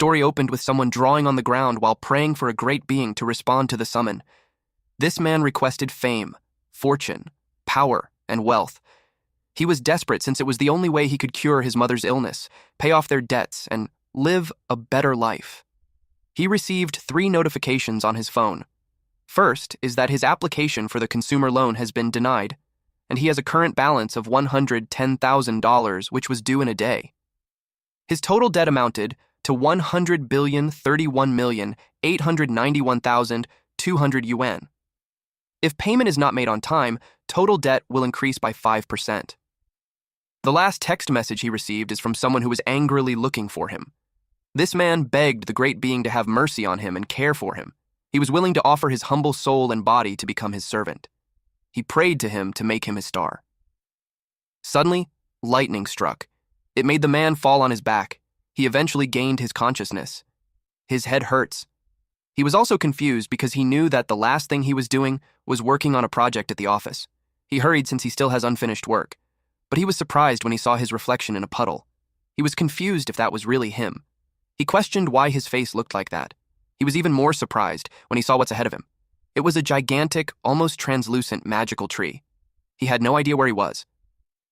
story opened with someone drawing on the ground while praying for a great being to respond to the summon. This man requested fame, fortune, power, and wealth. He was desperate since it was the only way he could cure his mother's illness, pay off their debts, and live a better life. He received 3 notifications on his phone. First is that his application for the consumer loan has been denied, and he has a current balance of $110,000, which was due in a day. His total debt amounted to 100,031,891,200 yuan. If payment is not made on time, total debt will increase by 5%. The last text message he received is from someone who was angrily looking for him. This man begged the great being to have mercy on him and care for him. He was willing to offer his humble soul and body to become his servant. He prayed to him to make him his star. Suddenly, lightning struck. It made the man fall on his back. He eventually gained his consciousness. His head hurts. He was also confused because he knew that the last thing he was doing was working on a project at the office. He hurried since he still has unfinished work. But he was surprised when he saw his reflection in a puddle. He was confused if that was really him. He questioned why his face looked like that. He was even more surprised when he saw what's ahead of him. It was a gigantic, almost translucent magical tree. He had no idea where he was.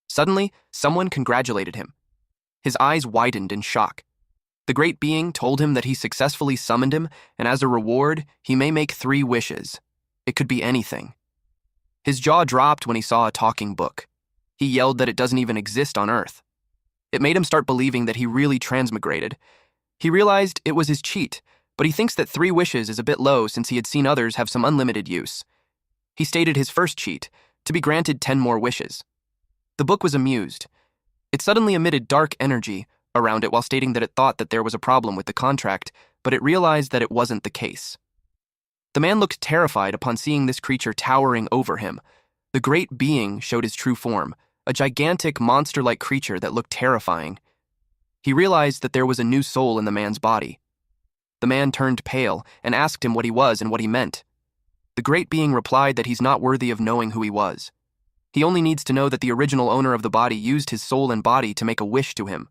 Suddenly, someone congratulated him. His eyes widened in shock. The great being told him that he successfully summoned him, and as a reward, he may make 3 wishes. It could be anything. His jaw dropped when he saw a talking book. He yelled that it doesn't even exist on Earth. It made him start believing that he really transmigrated. He realized it was his cheat, but he thinks that 3 wishes is a bit low since he had seen others have some unlimited use. He stated his first cheat, to be granted 10 more wishes. The book was amused. It suddenly emitted dark energy around it while stating that it thought that there was a problem with the contract, but it realized that it wasn't the case. The man looked terrified upon seeing this creature towering over him. The great being showed his true form, a gigantic monster-like creature that looked terrifying. He realized that there was a new soul in the man's body. The man turned pale and asked him what he was and what he meant. The great being replied that he's not worthy of knowing who he was. He only needs to know that the original owner of the body used his soul and body to make a wish to him.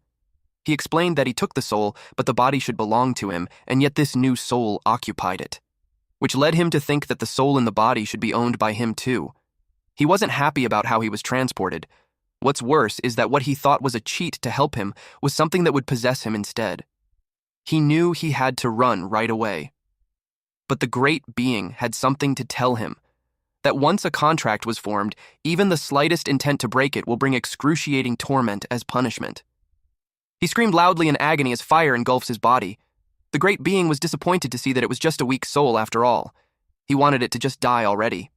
He explained that he took the soul, but the body should belong to him, and yet this new soul occupied it, which led him to think that the soul in the body should be owned by him too. He wasn't happy about how he was transported. What's worse is that what he thought was a cheat to help him was something that would possess him instead. He knew he had to run right away. But the great being had something to tell him, that once a contract was formed, even the slightest intent to break it will bring excruciating torment as punishment. He screamed loudly in agony as fire engulfs his body. The great being was disappointed to see that it was just a weak soul after all. He wanted it to just die already.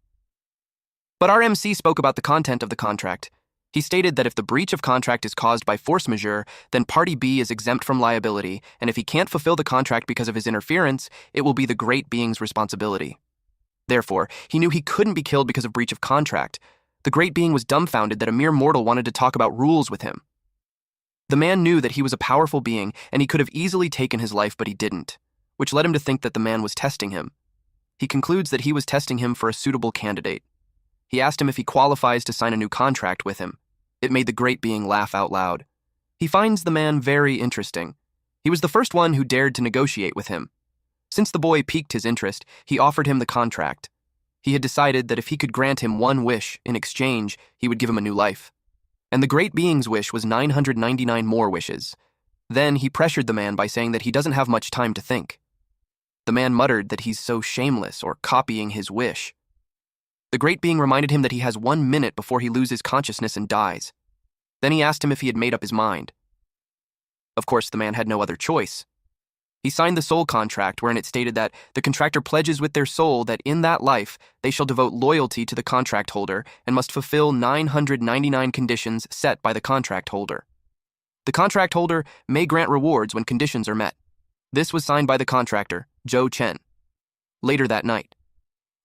But our MC spoke about the content of the contract. He stated that if the breach of contract is caused by force majeure, then Party B is exempt from liability, and if he can't fulfill the contract because of his interference, it will be the great being's responsibility. Therefore, he knew he couldn't be killed because of breach of contract. The great being was dumbfounded that a mere mortal wanted to talk about rules with him. The man knew that he was a powerful being, and he could have easily taken his life, but he didn't, which led him to think that the man was testing him. He concludes that he was testing him for a suitable candidate. He asked him if he qualifies to sign a new contract with him. It made the great being laugh out loud. He finds the man very interesting. He was the first one who dared to negotiate with him. Since the boy piqued his interest, he offered him the contract. He had decided that if he could grant him 1 wish in exchange, he would give him a new life. And the great being's wish was 999 more wishes. Then he pressured the man by saying that he doesn't have much time to think. The man muttered that he's so shameless or copying his wish. The great being reminded him that he has 1 minute before he loses consciousness and dies. Then he asked him if he had made up his mind. Of course, the man had no other choice. He signed the soul contract wherein it stated that the contractor pledges with their soul that in that life they shall devote loyalty to the contract holder and must fulfill 999 conditions set by the contract holder. The contract holder may grant rewards when conditions are met. This was signed by the contractor, Zhou Chen. Later that night,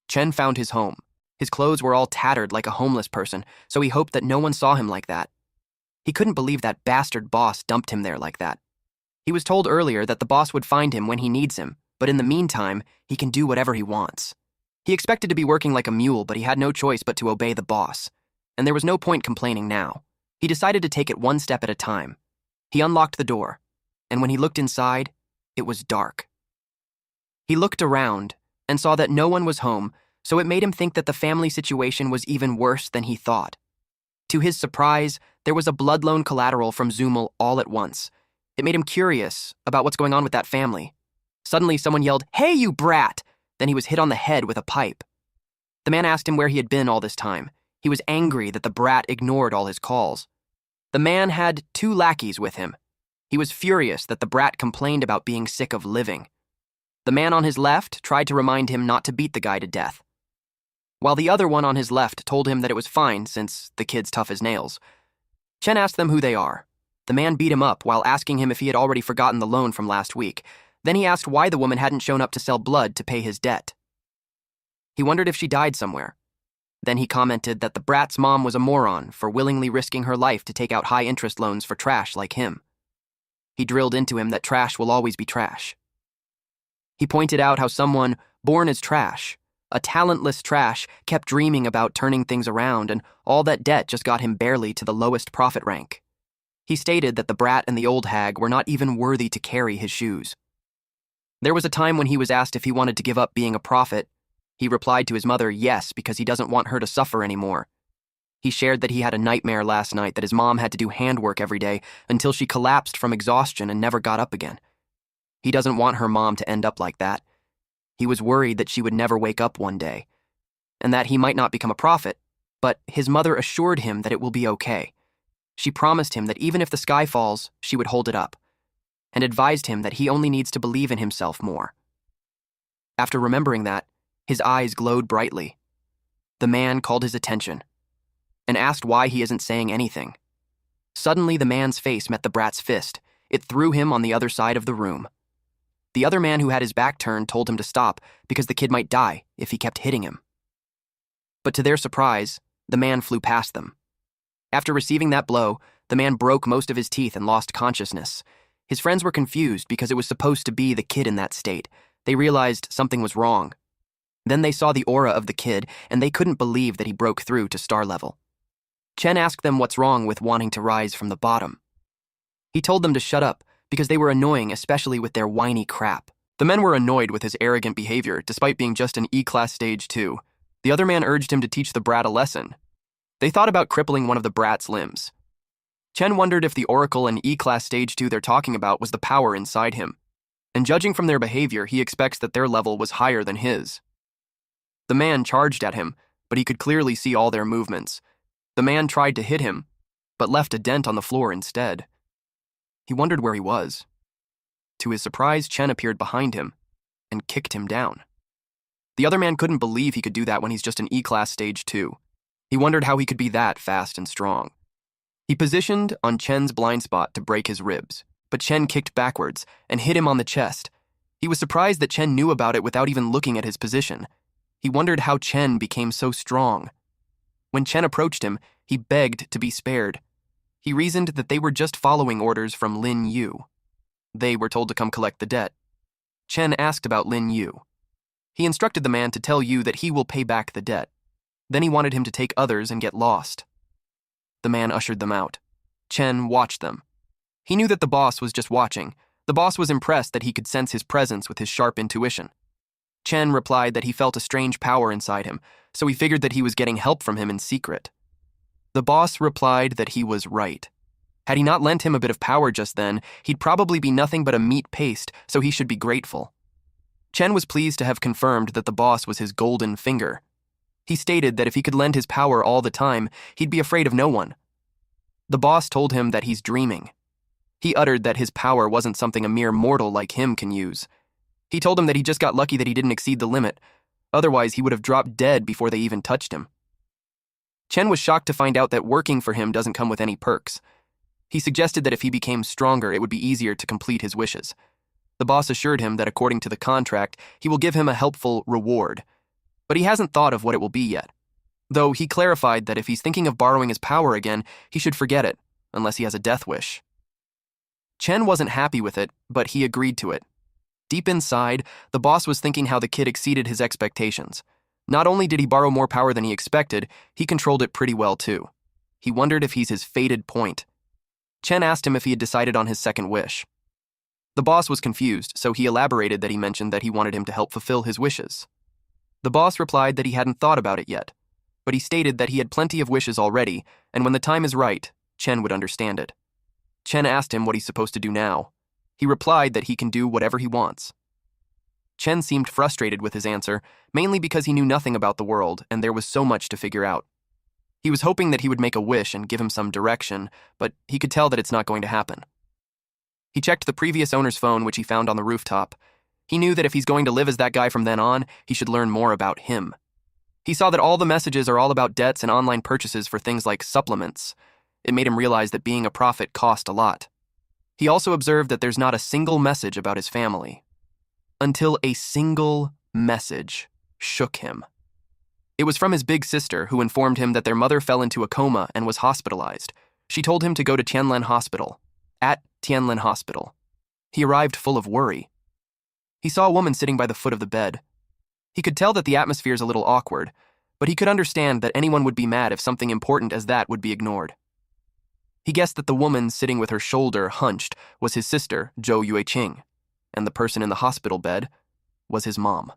Chen found his home. His clothes were all tattered like a homeless person, so he hoped that no one saw him like that. He couldn't believe that bastard boss dumped him there like that. He was told earlier that the boss would find him when he needs him, but in the meantime, he can do whatever he wants. He expected to be working like a mule, but he had no choice but to obey the boss. And there was no point complaining now. He decided to take it 1 step at a time. He unlocked the door, and when he looked inside, it was dark. He looked around and saw that no one was home, so it made him think that the family situation was even worse than he thought. To his surprise, there was a blood loan collateral from Zoomel all at once. It made him curious about what's going on with that family. Suddenly, someone yelled, "Hey, you brat!" Then he was hit on the head with a pipe. The man asked him where he had been all this time. He was angry that the brat ignored all his calls. The man had 2 lackeys with him. He was furious that the brat complained about being sick of living. The man on his left tried to remind him not to beat the guy to death, while the other one on his left told him that it was fine since the kid's tough as nails. Chen asked them who they are. The man beat him up while asking him if he had already forgotten the loan from last week. Then he asked why the woman hadn't shown up to sell blood to pay his debt. He wondered if she died somewhere. Then he commented that the brat's mom was a moron for willingly risking her life to take out high-interest loans for trash like him. He drilled into him that trash will always be trash. He pointed out how someone born as trash, a talentless trash, kept dreaming about turning things around, and all that debt just got him barely to the lowest profit rank. He stated that the brat and the old hag were not even worthy to carry his shoes. There was a time when he was asked if he wanted to give up being a prophet. He replied to his mother yes, because he doesn't want her to suffer anymore. He shared that he had a nightmare last night that his mom had to do handwork every day until she collapsed from exhaustion and never got up again. He doesn't want her mom to end up like that. He was worried that she would never wake up one day, and that he might not become a prophet, but his mother assured him that it will be okay. She promised him that even if the sky falls, she would hold it up, and advised him that he only needs to believe in himself more. After remembering that, his eyes glowed brightly. The man called his attention and asked why he isn't saying anything. Suddenly, the man's face met the brat's fist. It threw him on the other side of the room. The other man who had his back turned told him to stop because the kid might die if he kept hitting him. But to their surprise, the man flew past them. After receiving that blow, the man broke most of his teeth and lost consciousness. His friends were confused because it was supposed to be the kid in that state. They realized something was wrong. Then they saw the aura of the kid, and they couldn't believe that he broke through to star level. Chen asked them what's wrong with wanting to rise from the bottom. He told them to shut up because they were annoying, especially with their whiny crap. The men were annoyed with his arrogant behavior, despite being just an E-class stage 2. The other man urged him to teach the brat a lesson. They thought about crippling one of the brat's limbs. Chen wondered if the Oracle and E-class stage 2 they're talking about was the power inside him. And judging from their behavior, he expects that their level was higher than his. The man charged at him, but he could clearly see all their movements. The man tried to hit him, but left a dent on the floor instead. He wondered where he was. To his surprise, Chen appeared behind him and kicked him down. The other man couldn't believe he could do that when he's just an E-class stage 2. He wondered how he could be that fast and strong. He positioned on Chen's blind spot to break his ribs, but Chen kicked backwards and hit him on the chest. He was surprised that Chen knew about it without even looking at his position. He wondered how Chen became so strong. When Chen approached him, he begged to be spared. He reasoned that they were just following orders from Lin Yu. They were told to come collect the debt. Chen asked about Lin Yu. He instructed the man to tell Yu that he will pay back the debt. Then he wanted him to take others and get lost. The man ushered them out. Chen watched them. He knew that the boss was just watching. The boss was impressed that he could sense his presence with his sharp intuition. Chen replied that he felt a strange power inside him, so he figured that he was getting help from him in secret. The boss replied that he was right. Had he not lent him a bit of power just then, he'd probably be nothing but a meat paste, so he should be grateful. Chen was pleased to have confirmed that the boss was his golden finger. He stated that if he could lend his power all the time, he'd be afraid of no one. The boss told him that he's dreaming. He uttered that his power wasn't something a mere mortal like him can use. He told him that he just got lucky that he didn't exceed the limit. Otherwise, he would have dropped dead before they even touched him. Chen was shocked to find out that working for him doesn't come with any perks. He suggested that if he became stronger, it would be easier to complete his wishes. The boss assured him that according to the contract, he will give him a helpful reward. But he hasn't thought of what it will be yet. Though he clarified that if he's thinking of borrowing his power again, he should forget it, unless he has a death wish. Chen wasn't happy with it, but he agreed to it. Deep inside, the boss was thinking how the kid exceeded his expectations. Not only did he borrow more power than he expected, he controlled it pretty well too. He wondered if he's his fated point. Chen asked him if he had decided on his second wish. The boss was confused, so he elaborated that he mentioned that he wanted him to help fulfill his wishes. The boss replied that he hadn't thought about it yet, but he stated that he had plenty of wishes already, and when the time is right, Chen would understand it. Chen asked him what he's supposed to do now. He replied that he can do whatever he wants. Chen seemed frustrated with his answer, mainly because he knew nothing about the world and there was so much to figure out. He was hoping that he would make a wish and give him some direction, but he could tell that it's not going to happen. He checked the previous owner's phone, which he found on the rooftop. He knew that if he's going to live as that guy from then on, he should learn more about him. He saw that all the messages are all about debts and online purchases for things like supplements. It made him realize that being a prophet cost a lot. He also observed that there's not a single message about his family. Until a single message shook him. It was from his big sister, who informed him that their mother fell into a coma and was hospitalized. She told him to go to Tianlin Hospital. At Tianlin Hospital. He arrived full of worry. He saw a woman sitting by the foot of the bed. He could tell that the atmosphere's a little awkward, but he could understand that anyone would be mad if something important as that would be ignored. He guessed that the woman sitting with her shoulder hunched was his sister, Zhou Yueqing, and the person in the hospital bed was his mom.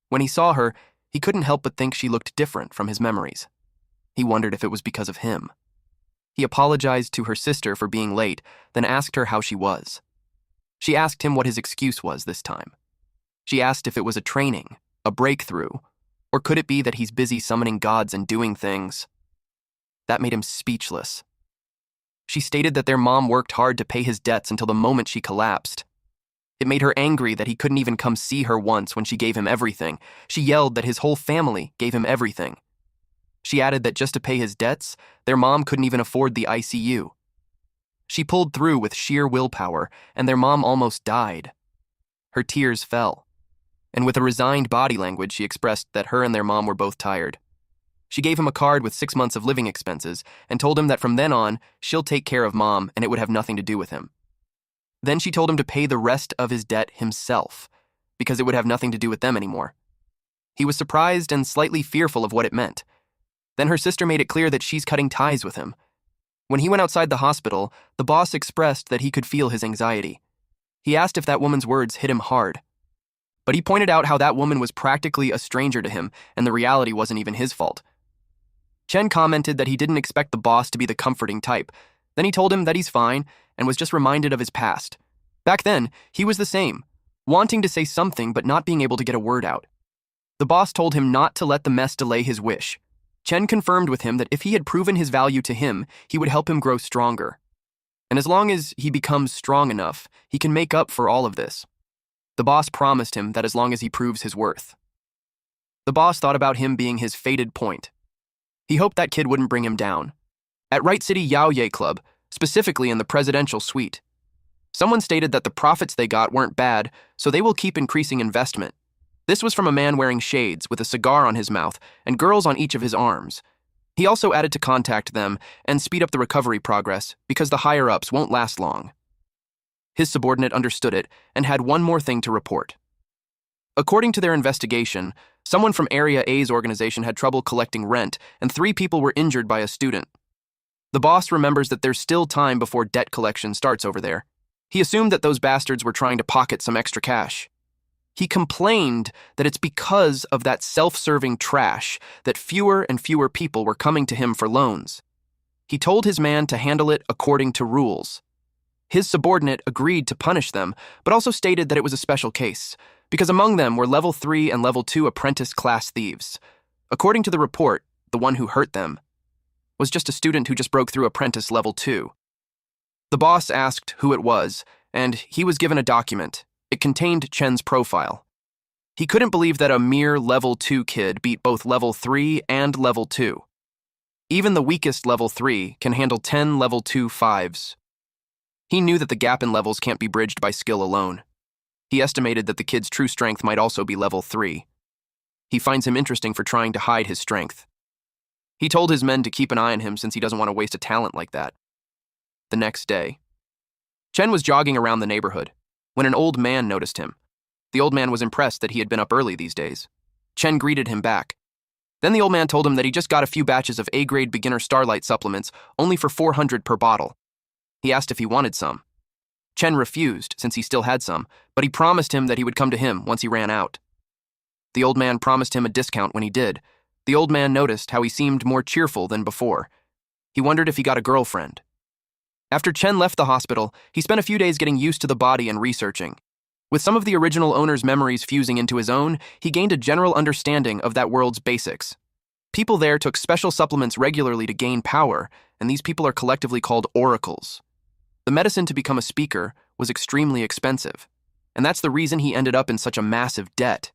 When he saw her, he couldn't help but think she looked different from his memories. He wondered if it was because of him. He apologized to her sister for being late, then asked her how she was. She asked him what his excuse was this time. She asked if it was a training, a breakthrough, or could it be that he's busy summoning gods and doing things? That made him speechless. She stated that their mom worked hard to pay his debts until the moment she collapsed. It made her angry that he couldn't even come see her once when she gave him everything. She yelled that his whole family gave him everything. She added that just to pay his debts, their mom couldn't even afford the ICU. She pulled through with sheer willpower, and their mom almost died. Her tears fell, and with a resigned body language, she expressed that her and their mom were both tired. She gave him a card with 6 months of living expenses and told him that from then on, she'll take care of mom and it would have nothing to do with him. Then she told him to pay the rest of his debt himself, because it would have nothing to do with them anymore. He was surprised and slightly fearful of what it meant. Then her sister made it clear that she's cutting ties with him. When he went outside the hospital, the boss expressed that he could feel his anxiety. He asked if that woman's words hit him hard. But he pointed out how that woman was practically a stranger to him, and the reality wasn't even his fault. Chen commented that he didn't expect the boss to be the comforting type. Then he told him that he's fine, and was just reminded of his past. Back then, he was the same, wanting to say something but not being able to get a word out. The boss told him not to let the mess delay his wish. Chen confirmed with him that if he had proven his value to him, he would help him grow stronger. And as long as he becomes strong enough, he can make up for all of this. The boss promised him that as long as he proves his worth. The boss thought about him being his fated point. He hoped that kid wouldn't bring him down. At Right City Yaoye Club, specifically in the presidential suite, someone stated that the profits they got weren't bad, so they will keep increasing investment. This was from a man wearing shades with a cigar on his mouth and girls on each of his arms. He also added to contact them and speed up the recovery progress because the higher-ups won't last long. His subordinate understood it and had one more thing to report. According to their investigation, someone from Area A's organization had trouble collecting rent and 3 people were injured by a student. The boss remembers that there's still time before debt collection starts over there. He assumed that those bastards were trying to pocket some extra cash. He complained that it's because of that self-serving trash that fewer and fewer people were coming to him for loans. He told his man to handle it according to rules. His subordinate agreed to punish them, but also stated that it was a special case, because among them were level 3 and level 2 apprentice class thieves. According to the report, the one who hurt them was just a student who just broke through apprentice level 2. The boss asked who it was, and he was given a document. It contained Chen's profile. He couldn't believe that a mere level 2 kid beat both level 3 and level 2. Even the weakest level 3 can handle 10 level 2 5s. He knew that the gap in levels can't be bridged by skill alone. He estimated that the kid's true strength might also be level 3. He finds him interesting for trying to hide his strength. He told his men to keep an eye on him since he doesn't want to waste a talent like that. The next day, Chen was jogging around the neighborhood when an old man noticed him. The old man was impressed that he had been up early these days. Chen greeted him back. Then the old man told him that he just got a few batches of A-grade beginner Starlight supplements only for 400 per bottle. He asked if he wanted some. Chen refused, since he still had some, but he promised him that he would come to him once he ran out. The old man promised him a discount when he did. The old man noticed how he seemed more cheerful than before. He wondered if he got a girlfriend. After Chen left the hospital, he spent a few days getting used to the body and researching. With some of the original owner's memories fusing into his own, he gained a general understanding of that world's basics. People there took special supplements regularly to gain power, and these people are collectively called oracles. The medicine to become a speaker was extremely expensive, and that's the reason he ended up in such a massive debt.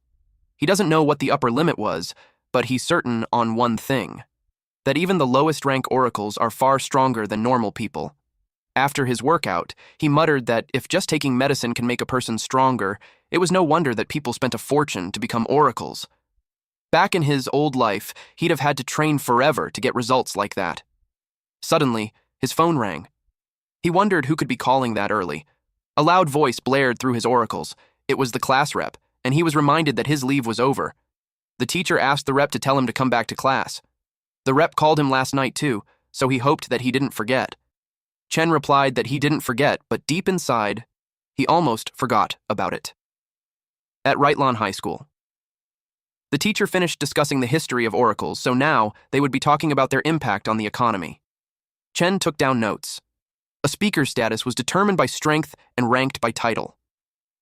He doesn't know what the upper limit was, but he's certain on one thing: that even the lowest rank oracles are far stronger than normal people. After his workout, he muttered that if just taking medicine can make a person stronger, it was no wonder that people spent a fortune to become oracles. Back in his old life, he'd have had to train forever to get results like that. Suddenly, his phone rang. He wondered who could be calling that early. A loud voice blared through his oracles. It was the class rep, and he was reminded that his leave was over. The teacher asked the rep to tell him to come back to class. The rep called him last night too, so he hoped that he didn't forget. Chen replied that he didn't forget, but deep inside, he almost forgot about it. At Reitlon High School. The teacher finished discussing the history of oracles, so now they would be talking about their impact on the economy. Chen took down notes. A speaker's status was determined by strength and ranked by title.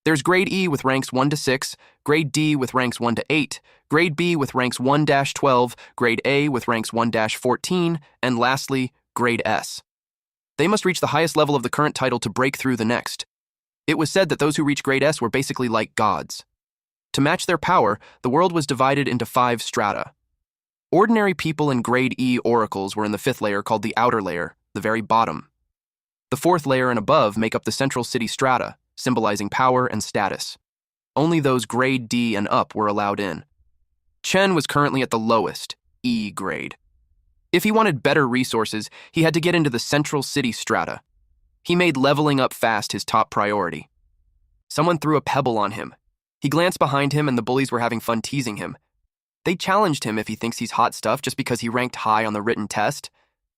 There's grade E with ranks 1 to 6, grade D with ranks 1 to 8, grade B with ranks 1-12, grade A with ranks 1-14, and lastly, grade S. They must reach the highest level of the current title to break through the next. It was said that those who reached grade S were basically like gods. To match their power, the world was divided into 5 strata. Ordinary people in grade E oracles were in the 5th layer called the outer layer, the very bottom. The 4th layer and above make up the central city strata, symbolizing power and status. Only those grade D and up were allowed in. Chen was currently at the lowest, E grade. If he wanted better resources, he had to get into the central city strata. He made leveling up fast his top priority. Someone threw a pebble on him. He glanced behind him and the bullies were having fun teasing him. They challenged him if he thinks he's hot stuff just because he ranked high on the written test.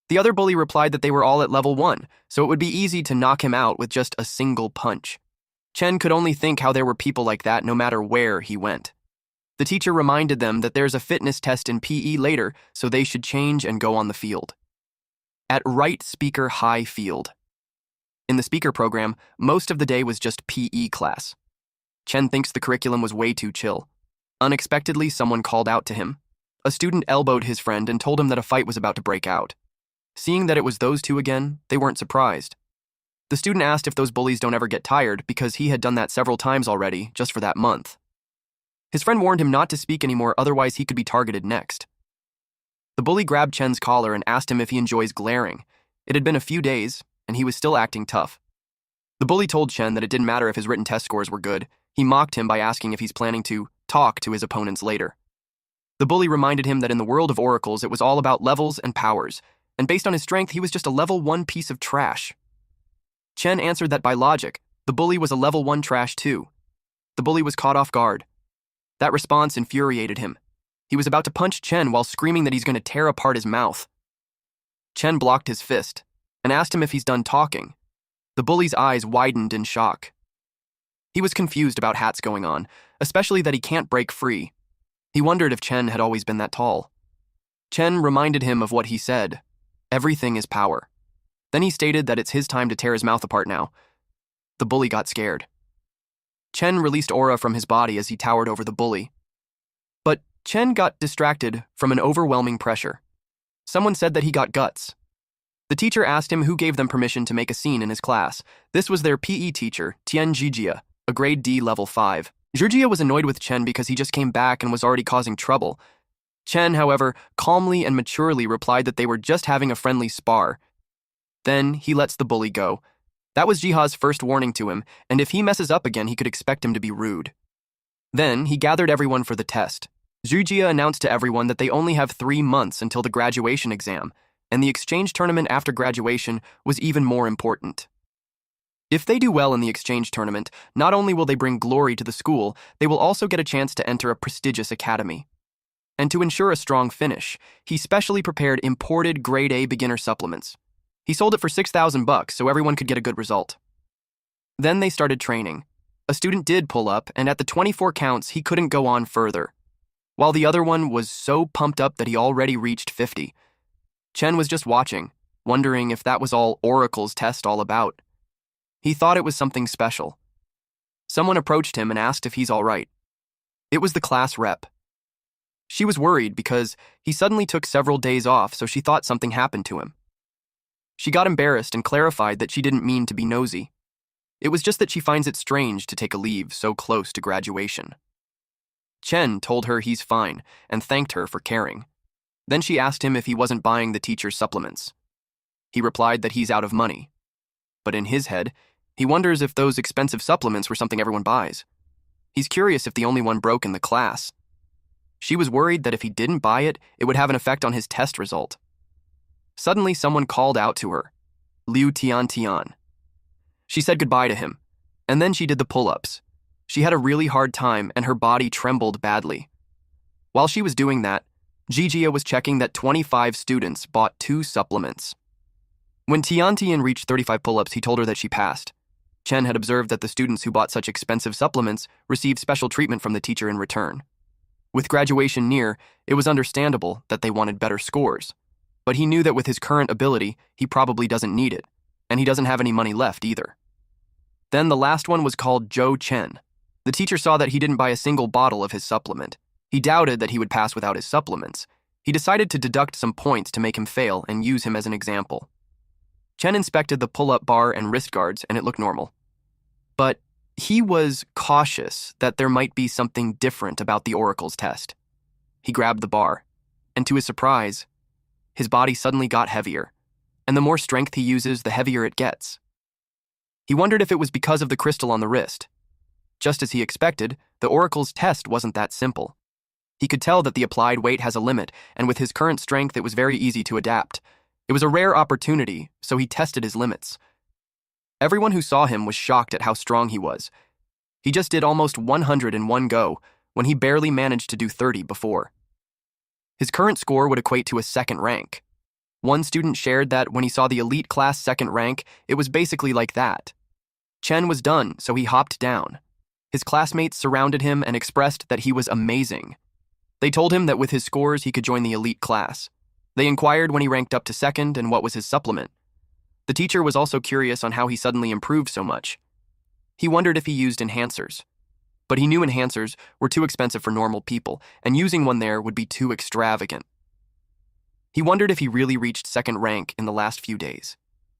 The other bully replied that they were all at level 1, so it would be easy to knock him out with just a single punch. Chen could only think how there were people like that no matter where he went. The teacher reminded them that there's a fitness test in PE later, so they should change and go on the field. At Wright Speaker High Field. In the speaker program, most of the day was just PE class. Chen thinks the curriculum was way too chill. Unexpectedly, someone called out to him. A student elbowed his friend and told him that a fight was about to break out. Seeing that it was those two again, they weren't surprised. The student asked if those bullies don't ever get tired because he had done that several times already, just for that month. His friend warned him not to speak anymore, otherwise he could be targeted next. The bully grabbed Chen's collar and asked him if he enjoys glaring. It had been a few days, and he was still acting tough. The bully told Chen that it didn't matter if his written test scores were good. He mocked him by asking if he's planning to talk to his opponents later. The bully reminded him that in the world of oracles, it was all about levels and powers, and based on his strength, he was just a level 1 piece of trash. Chen answered that by logic, the bully was a level 1 trash too. The bully was caught off guard. That response infuriated him. He was about to punch Chen while screaming that he's going to tear apart his mouth. Chen blocked his fist and asked him if he's done talking. The bully's eyes widened in shock. He was confused about what's going on, especially that he can't break free. He wondered if Chen had always been that tall. Chen reminded him of what he said. Everything is power. Then he stated that it's his time to tear his mouth apart now. The bully got scared. Chen released aura from his body as he towered over the bully. But Chen got distracted from an overwhelming pressure. Someone said that he got guts. The teacher asked him who gave them permission to make a scene in his class. This was their PE teacher, Tian Zhijia, a grade D level 5. Zhijia was annoyed with Chen because he just came back and was already causing trouble. Chen, however, calmly and maturely replied that they were just having a friendly spar. Then he lets the bully go. That was Jiha's first warning to him, and if he messes up again, he could expect him to be rude. Then he gathered everyone for the test. Zhijia announced to everyone that they only have 3 months until the graduation exam, and the exchange tournament after graduation was even more important. If they do well in the exchange tournament, not only will they bring glory to the school, they will also get a chance to enter a prestigious academy. And to ensure a strong finish, he specially prepared imported grade A beginner supplements. He sold it for $6,000 so everyone could get a good result. Then they started training. A student did pull up, and at the 24 counts, he couldn't go on further, while the other one was so pumped up that he already reached 50. Chen was just watching, wondering if that was all Oracle's test all about. He thought it was something special. Someone approached him and asked if he's all right. It was the class rep. She was worried because he suddenly took several days off, so she thought something happened to him. She got embarrassed and clarified that she didn't mean to be nosy. It was just that she finds it strange to take a leave so close to graduation. Chen told her he's fine and thanked her for caring. Then she asked him if he wasn't buying the teacher's supplements. He replied that he's out of money. But in his head, he wonders if those expensive supplements were something everyone buys. He's curious if the only one broke in the class. She was worried that if he didn't buy it, it would have an effect on his test result. Suddenly, someone called out to her, Liu Tian. She said goodbye to him, and then she did the pull-ups. She had a really hard time and her body trembled badly. While she was doing that, Jijia was checking that 25 students bought 2 supplements. When Tian reached 35 pull-ups, he told her that she passed. Chen had observed that the students who bought such expensive supplements received special treatment from the teacher in return. With graduation near, it was understandable that they wanted better scores. But he knew that with his current ability, he probably doesn't need it, and he doesn't have any money left either. Then the last one was called Zhou Chen. The teacher saw that he didn't buy a single bottle of his supplement. He doubted that he would pass without his supplements. He decided to deduct some points to make him fail and use him as an example. Chen inspected the pull-up bar and wrist guards, and it looked normal. But he was cautious that there might be something different about the Oracle's test. He grabbed the bar, and to his surprise, his body suddenly got heavier, and the more strength he uses, the heavier it gets. He wondered if it was because of the crystal on the wrist. Just as he expected, the Oracle's test wasn't that simple. He could tell that the applied weight has a limit, and with his current strength, it was very easy to adapt. It was a rare opportunity, so he tested his limits. Everyone who saw him was shocked at how strong he was. He just did almost 100 in one go, when he barely managed to do 30 before. His current score would equate to a 2nd rank. One student shared that when he saw the elite class 2nd rank, it was basically like that. Chen was done, so he hopped down. His classmates surrounded him and expressed that he was amazing. They told him that with his scores, he could join the elite class. They inquired when he ranked up to 2nd and what was his supplement. The teacher was also curious on how he suddenly improved so much. He wondered if he used enhancers. But he knew enhancers were too expensive for normal people, and using one there would be too extravagant. He wondered if he really reached 2nd rank in the last few days.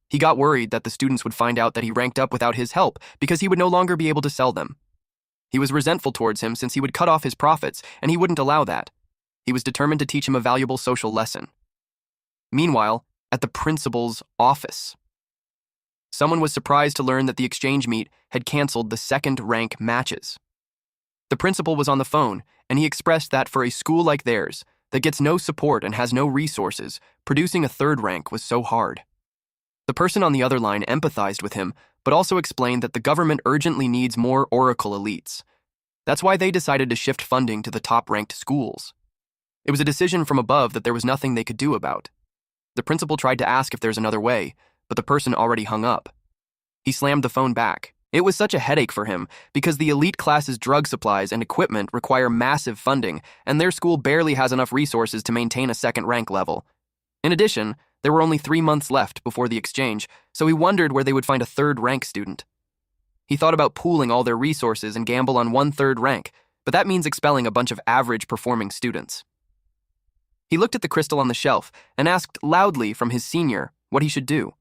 He got worried that the students would find out that he ranked up without his help because he would no longer be able to sell them. He was resentful towards him since he would cut off his profits, and he wouldn't allow that. He was determined to teach him a valuable social lesson. Meanwhile, at the principal's office, someone was surprised to learn that the exchange meet had canceled the 2nd rank matches. The principal was on the phone, and he expressed that for a school like theirs, that gets no support and has no resources, producing a 3rd rank was so hard. The person on the other line empathized with him, but also explained that the government urgently needs more Oracle elites. That's why they decided to shift funding to the top-ranked schools. It was a decision from above that there was nothing they could do about. The principal tried to ask if there's another way, but the person already hung up. He slammed the phone back. It was such a headache for him because the elite class's drug supplies and equipment require massive funding, and their school barely has enough resources to maintain a 2nd rank level. In addition, there were only 3 months left before the exchange, so he wondered where they would find a 3rd rank student. He thought about pooling all their resources and gamble on 1 3rd rank, but that means expelling a bunch of average-performing students. He looked at the crystal on the shelf and asked loudly from his senior what he should do.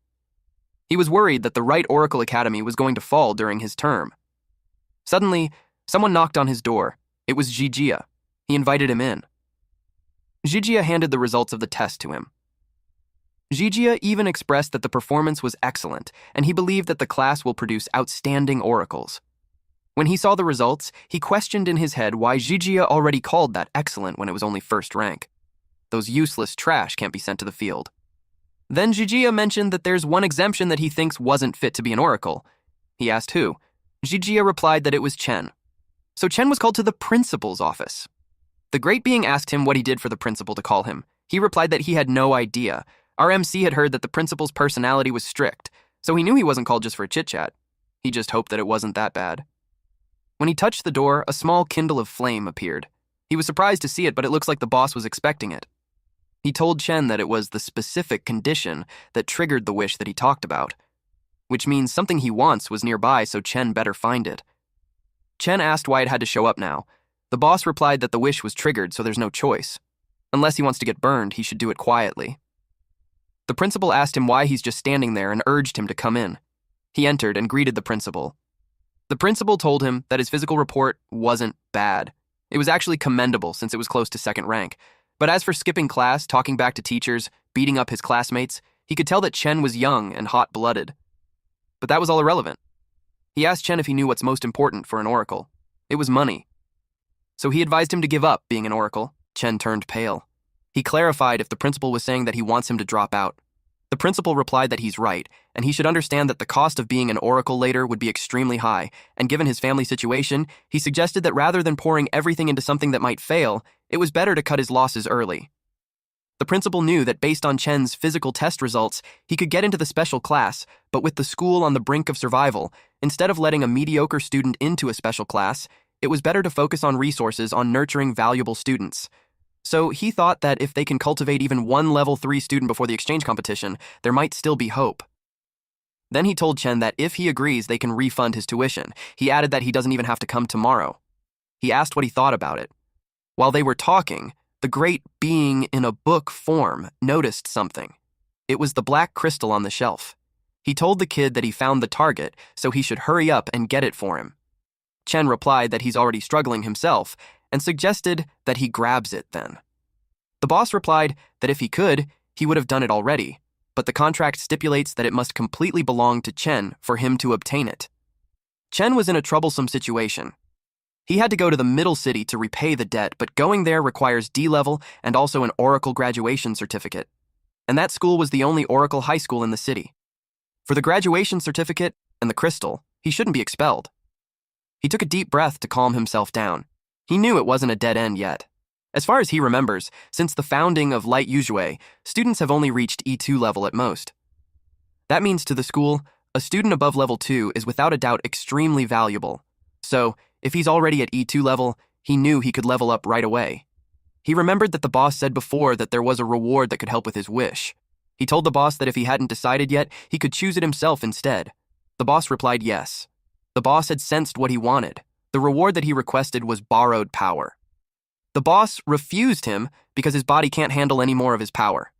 He was worried that the right Oracle Academy was going to fall during his term. Suddenly, someone knocked on his door. It was Jijia. He invited him in. Jijia handed the results of the test to him. Jijia even expressed that the performance was excellent, and he believed that the class will produce outstanding oracles. When he saw the results, he questioned in his head why Jijia already called that excellent when it was only 1st rank. Those useless trash can't be sent to the field. Then Jijia mentioned that there's one exemption that he thinks wasn't fit to be an oracle. He asked who. Jijia replied that it was Chen. So Chen was called to the principal's office. The great being asked him what he did for the principal to call him. He replied that he had no idea. Our MC had heard that the principal's personality was strict, so he knew he wasn't called just for a chit-chat. He just hoped that it wasn't that bad. When he touched the door, a small kindle of flame appeared. He was surprised to see it, but it looks like the boss was expecting it. He told Chen that it was the specific condition that triggered the wish that he talked about, which means something he wants was nearby, so Chen better find it. Chen asked why it had to show up now. The boss replied that the wish was triggered, so there's no choice. Unless he wants to get burned, he should do it quietly. The principal asked him why he's just standing there and urged him to come in. He entered and greeted the principal. The principal told him that his physical report wasn't bad. It was actually commendable since it was close to second rank. But as for skipping class, talking back to teachers, beating up his classmates, he could tell that Chen was young and hot-blooded. But that was all irrelevant. He asked Chen if he knew what's most important for an oracle. It was money. So he advised him to give up being an oracle. Chen turned pale. He clarified if the principal was saying that he wants him to drop out. The principal replied that he's right, and he should understand that the cost of being an oracle later would be extremely high, and given his family situation, he suggested that rather than pouring everything into something that might fail, it was better to cut his losses early. The principal knew that based on Chen's physical test results, he could get into the special class, but with the school on the brink of survival, instead of letting a mediocre student into a special class, it was better to focus on resources on nurturing valuable students. So he thought that if they can cultivate even one level 3 student before the exchange competition, there might still be hope. Then he told Chen that if he agrees, they can refund his tuition. He added that he doesn't even have to come tomorrow. He asked what he thought about it. While they were talking, the great being in a book form noticed something. It was the black crystal on the shelf. He told the kid that he found the target, so he should hurry up and get it for him. Chen replied that he's already struggling himself, and suggested that he grabs it then. The boss replied that if he could, he would have done it already, but the contract stipulates that it must completely belong to Chen for him to obtain it. Chen was in a troublesome situation. He had to go to the middle city to repay the debt, but going there requires D-level and also an Oracle graduation certificate. And that school was the only Oracle high school in the city. For the graduation certificate and the crystal, he shouldn't be expelled. He took a deep breath to calm himself down. He knew it wasn't a dead end yet. As far as he remembers, since the founding of Light Yuzhui, students have only reached E2 level at most. That means to the school, a student above level 2 is without a doubt extremely valuable. So, if he's already at E2 level, he knew he could level up right away. He remembered that the boss said before that there was a reward that could help with his wish. He told the boss that if he hadn't decided yet, he could choose it himself instead. The boss replied yes. The boss had sensed what he wanted. The reward that he requested was borrowed power. The boss refused him because his body can't handle any more of his power.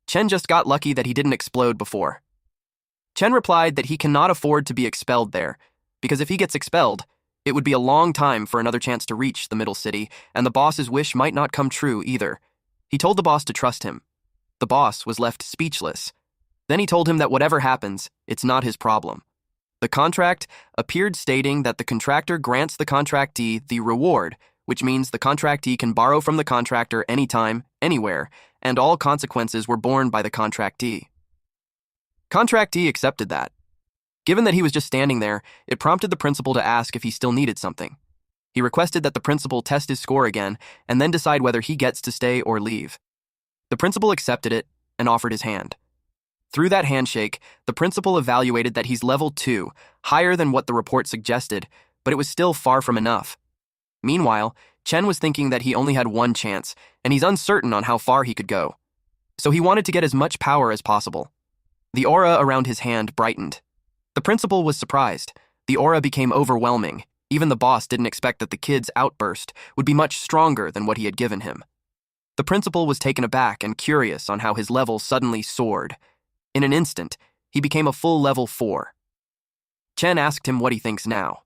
Chen just got lucky that he didn't explode before. Chen replied that he cannot afford to be expelled there, because if he gets expelled, it would be a long time for another chance to reach the middle city, and the boss's wish might not come true either. He told the boss to trust him. The boss was left speechless. Then he told him that whatever happens, it's not his problem. The contract appeared stating that the contractor grants the contractee the reward, which means the contractee can borrow from the contractor anytime, anywhere, and all consequences were borne by the contractee. Contractee accepted that. Given that he was just standing there, it prompted the principal to ask if he still needed something. He requested that the principal test his score again and then decide whether he gets to stay or leave. The principal accepted it and offered his hand. Through that handshake, the principal evaluated that he's level 2, higher than what the report suggested, but it was still far from enough. Meanwhile, Chen was thinking that he only had one chance, and he's uncertain on how far he could go. So he wanted to get as much power as possible. The aura around his hand brightened. The principal was surprised. The aura became overwhelming. Even the boss didn't expect that the kid's outburst would be much stronger than what he had given him. The principal was taken aback and curious on how his level suddenly soared. In an instant, he became a full level 4. Chen asked him what he thinks now.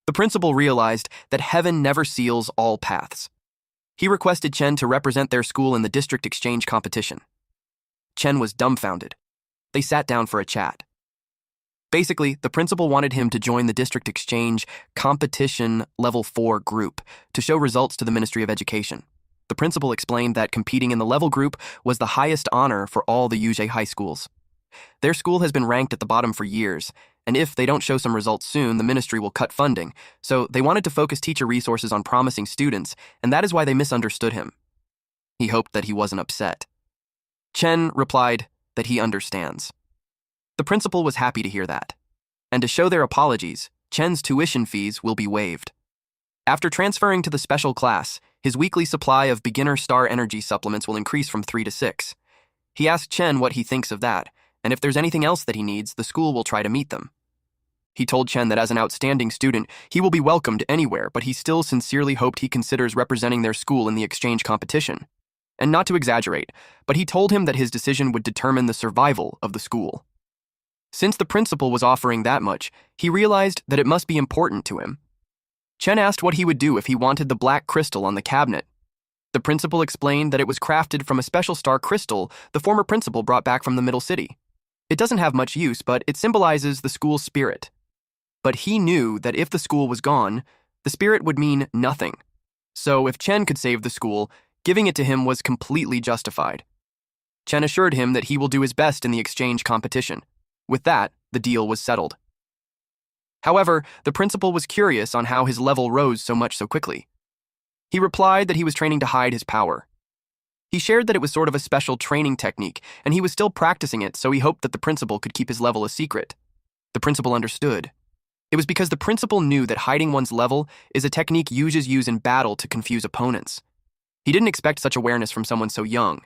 The principal realized that heaven never seals all paths. He requested Chen to represent their school in the district exchange competition. Chen was dumbfounded. They sat down for a chat. Basically, the principal wanted him to join the district exchange competition level 4 group to show results to the Ministry of Education. The principal explained that competing in the level group was the highest honor for all the Yuzhui high schools. Their school has been ranked at the bottom for years, and if they don't show some results soon, the ministry will cut funding, so they wanted to focus teacher resources on promising students, and that is why they misunderstood him. He hoped that he wasn't upset. Chen replied that he understands. The principal was happy to hear that. and to show their apologies, Chen's tuition fees will be waived. After transferring to the special class, his weekly supply of beginner star energy supplements will increase from 3 to 6. He asked Chen what he thinks of that, and if there's anything else that he needs, the school will try to meet them. He told Chen that as an outstanding student, he will be welcomed anywhere, but he still sincerely hoped he considers representing their school in the exchange competition. And not to exaggerate, but he told him that his decision would determine the survival of the school. Since the principal was offering that much, he realized that it must be important to him. Chen asked what he would do if he wanted the black crystal on the cabinet. The principal explained that it was crafted from a special star crystal the former principal brought back from the Middle City. It doesn't have much use, but it symbolizes the school's spirit. But he knew that if the school was gone, the spirit would mean nothing. So if Chen could save the school, giving it to him was completely justified. Chen assured him that he will do his best in the exchange competition. With that, the deal was settled. However, the principal was curious on how his level rose so much so quickly. He replied that he was training to hide his power. He shared that it was sort of a special training technique, and he was still practicing it, so he hoped that the principal could keep his level a secret. The principal understood. It was because the principal knew that hiding one's level is a technique users use in battle to confuse opponents. He didn't expect such awareness from someone so young.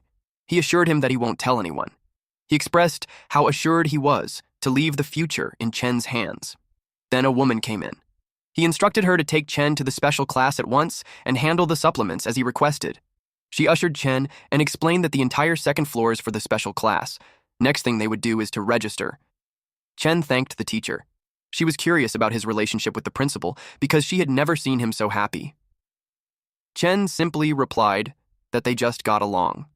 He assured him that he won't tell anyone. He expressed how assured he was to leave the future in Chen's hands. Then a woman came in. He instructed her to take Chen to the special class at once and handle the supplements as he requested. She ushered Chen and explained that the entire second floor is for the special class. Next thing they would do is to register. Chen thanked the teacher. She was curious about his relationship with the principal because she had never seen him so happy. Chen simply replied that they just got along.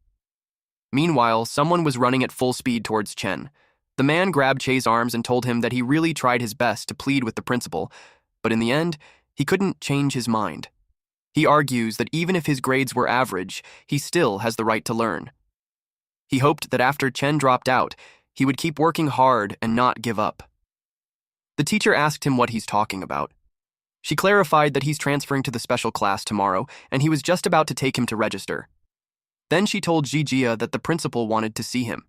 Meanwhile, someone was running at full speed towards Chen. The man grabbed Che's arms and told him that he really tried his best to plead with the principal, but in the end, he couldn't change his mind. He argues that even if his grades were average, he still has the right to learn. He hoped that after Chen dropped out, he would keep working hard and not give up. The teacher asked him what he's talking about. She clarified that he's transferring to the special class tomorrow, and he was just about to take him to register. Then she told Jijia that the principal wanted to see him.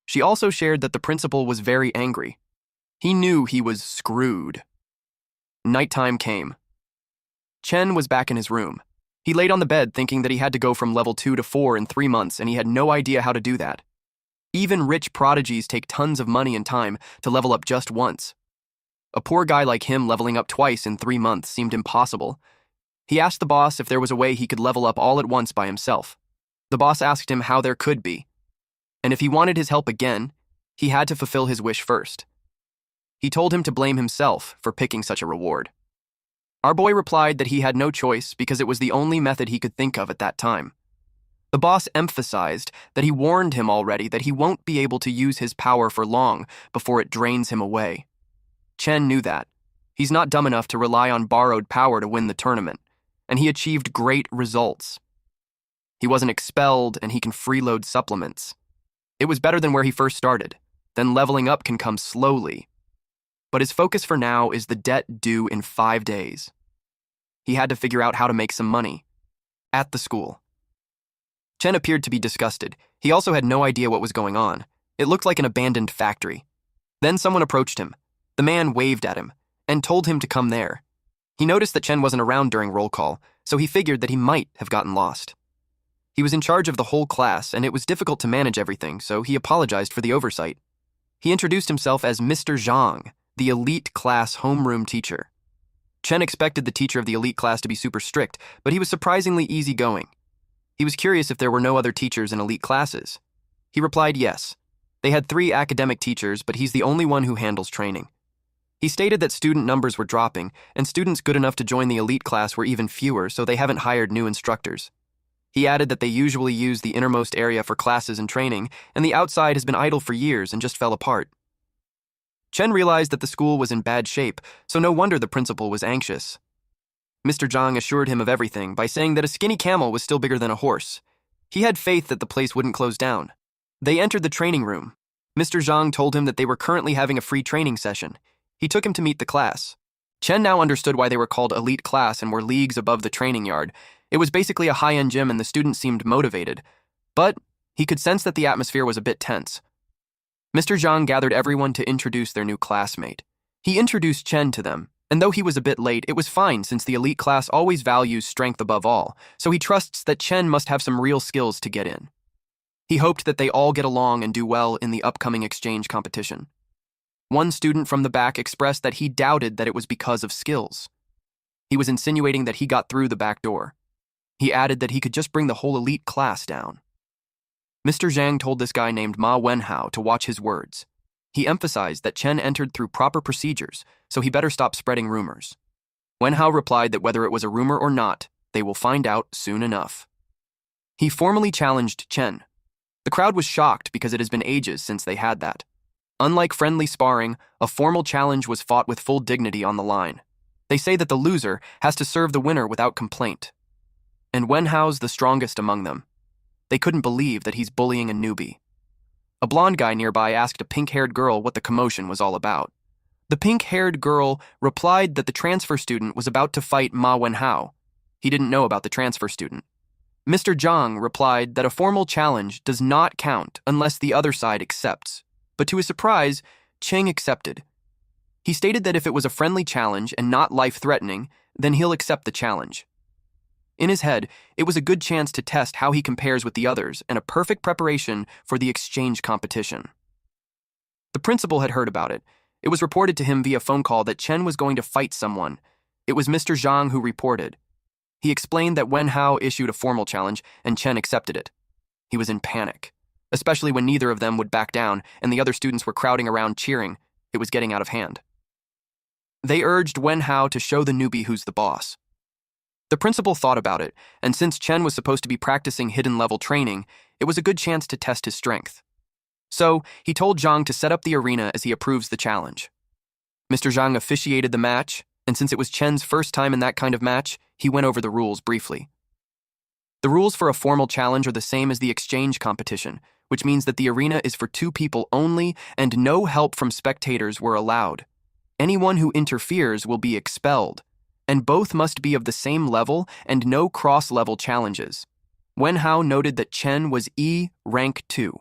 She also shared that the principal was very angry. He knew he was screwed. Nighttime came. Chen was back in his room. He laid on the bed thinking that he had to go from level 2 to 4 in 3 months, and he had no idea how to do that. Even rich prodigies take tons of money and time to level up just once. A poor guy like him leveling up twice in 3 months seemed impossible. He asked the boss if there was a way he could level up all at once by himself. The boss asked him how there could be. And if he wanted his help again, he had to fulfill his wish first. He told him to blame himself for picking such a reward. Our boy replied that he had no choice because it was the only method he could think of at that time. The boss emphasized that he warned him already that he won't be able to use his power for long before it drains him away. Chen knew that. He's not dumb enough to rely on borrowed power to win the tournament, and he achieved great results. He wasn't expelled, and he can freeload supplements. It was better than where he first started. Then leveling up can come slowly. But his focus for now is the debt due in 5 days. He had to figure out how to make some money. At the school. Chen appeared to be disgusted. He also had no idea what was going on. It looked like an abandoned factory. Then someone approached him. The man waved at him and told him to come there. He noticed that Chen wasn't around during roll call, so he figured that he might have gotten lost. He was in charge of the whole class, and it was difficult to manage everything, so he apologized for the oversight. He introduced himself as Mr. Zhang, the elite class homeroom teacher. Chen expected the teacher of the elite class to be super strict, but he was surprisingly easygoing. He was curious if there were no other teachers in elite classes. He replied yes. They had 3 academic teachers, but he's the only one who handles training. He stated that student numbers were dropping, and students good enough to join the elite class were even fewer, so they haven't hired new instructors. He added that they usually use the innermost area for classes and training, and the outside has been idle for years and just fell apart. Chen realized that the school was in bad shape, so no wonder the principal was anxious. Mr. Zhang assured him of everything by saying that a skinny camel was still bigger than a horse. He had faith that the place wouldn't close down. They entered the training room. Mr. Zhang told him that they were currently having a free training session. He took him to meet the class. Chen now understood why they were called elite class and were leagues above the training yard. It was basically a high-end gym and the students seemed motivated. But he could sense that the atmosphere was a bit tense. Mr. Zhang gathered everyone to introduce their new classmate. He introduced Chen to them, and though he was a bit late, it was fine since the elite class always values strength above all, so he trusts that Chen must have some real skills to get in. He hoped that they all get along and do well in the upcoming exchange competition. One student from the back expressed that he doubted that it was because of skills. He was insinuating that he got through the back door. He added that he could just bring the whole elite class down. Mr. Zhang told this guy named Ma Wenhao to watch his words. He emphasized that Chen entered through proper procedures, so he better stop spreading rumors. Wenhao replied that whether it was a rumor or not, they will find out soon enough. He formally challenged Chen. The crowd was shocked because it has been ages since they had that. Unlike friendly sparring, a formal challenge was fought with full dignity on the line. They say that the loser has to serve the winner without complaint. And Wenhao's the strongest among them. They couldn't believe that he's bullying a newbie. A blonde guy nearby asked a pink-haired girl what the commotion was all about. The pink-haired girl replied that the transfer student was about to fight Ma Wenhao. He didn't know about the transfer student. Mr. Zhang replied that a formal challenge does not count unless the other side accepts. But to his surprise, Cheng accepted. He stated that if it was a friendly challenge and not life-threatening, then he'll accept the challenge. In his head, it was a good chance to test how he compares with the others and a perfect preparation for the exchange competition. The principal had heard about it. It was reported to him via phone call that Chen was going to fight someone. It was Mr. Zhang who reported. He explained that Wenhao issued a formal challenge and Chen accepted it. He was in panic, especially when neither of them would back down and the other students were crowding around cheering. It was getting out of hand. They urged Wenhao to show the newbie who's the boss. The principal thought about it, and since Chen was supposed to be practicing hidden-level training, it was a good chance to test his strength. So, he told Zhang to set up the arena as he approves the challenge. Mr. Zhang officiated the match, and since it was Chen's first time in that kind of match, he went over the rules briefly. The rules for a formal challenge are the same as the exchange competition, which means that the arena is for 2 people only and no help from spectators were allowed. Anyone who interferes will be expelled, and both must be of the same level and no cross-level challenges. Wenhao noted that Chen was rank 2.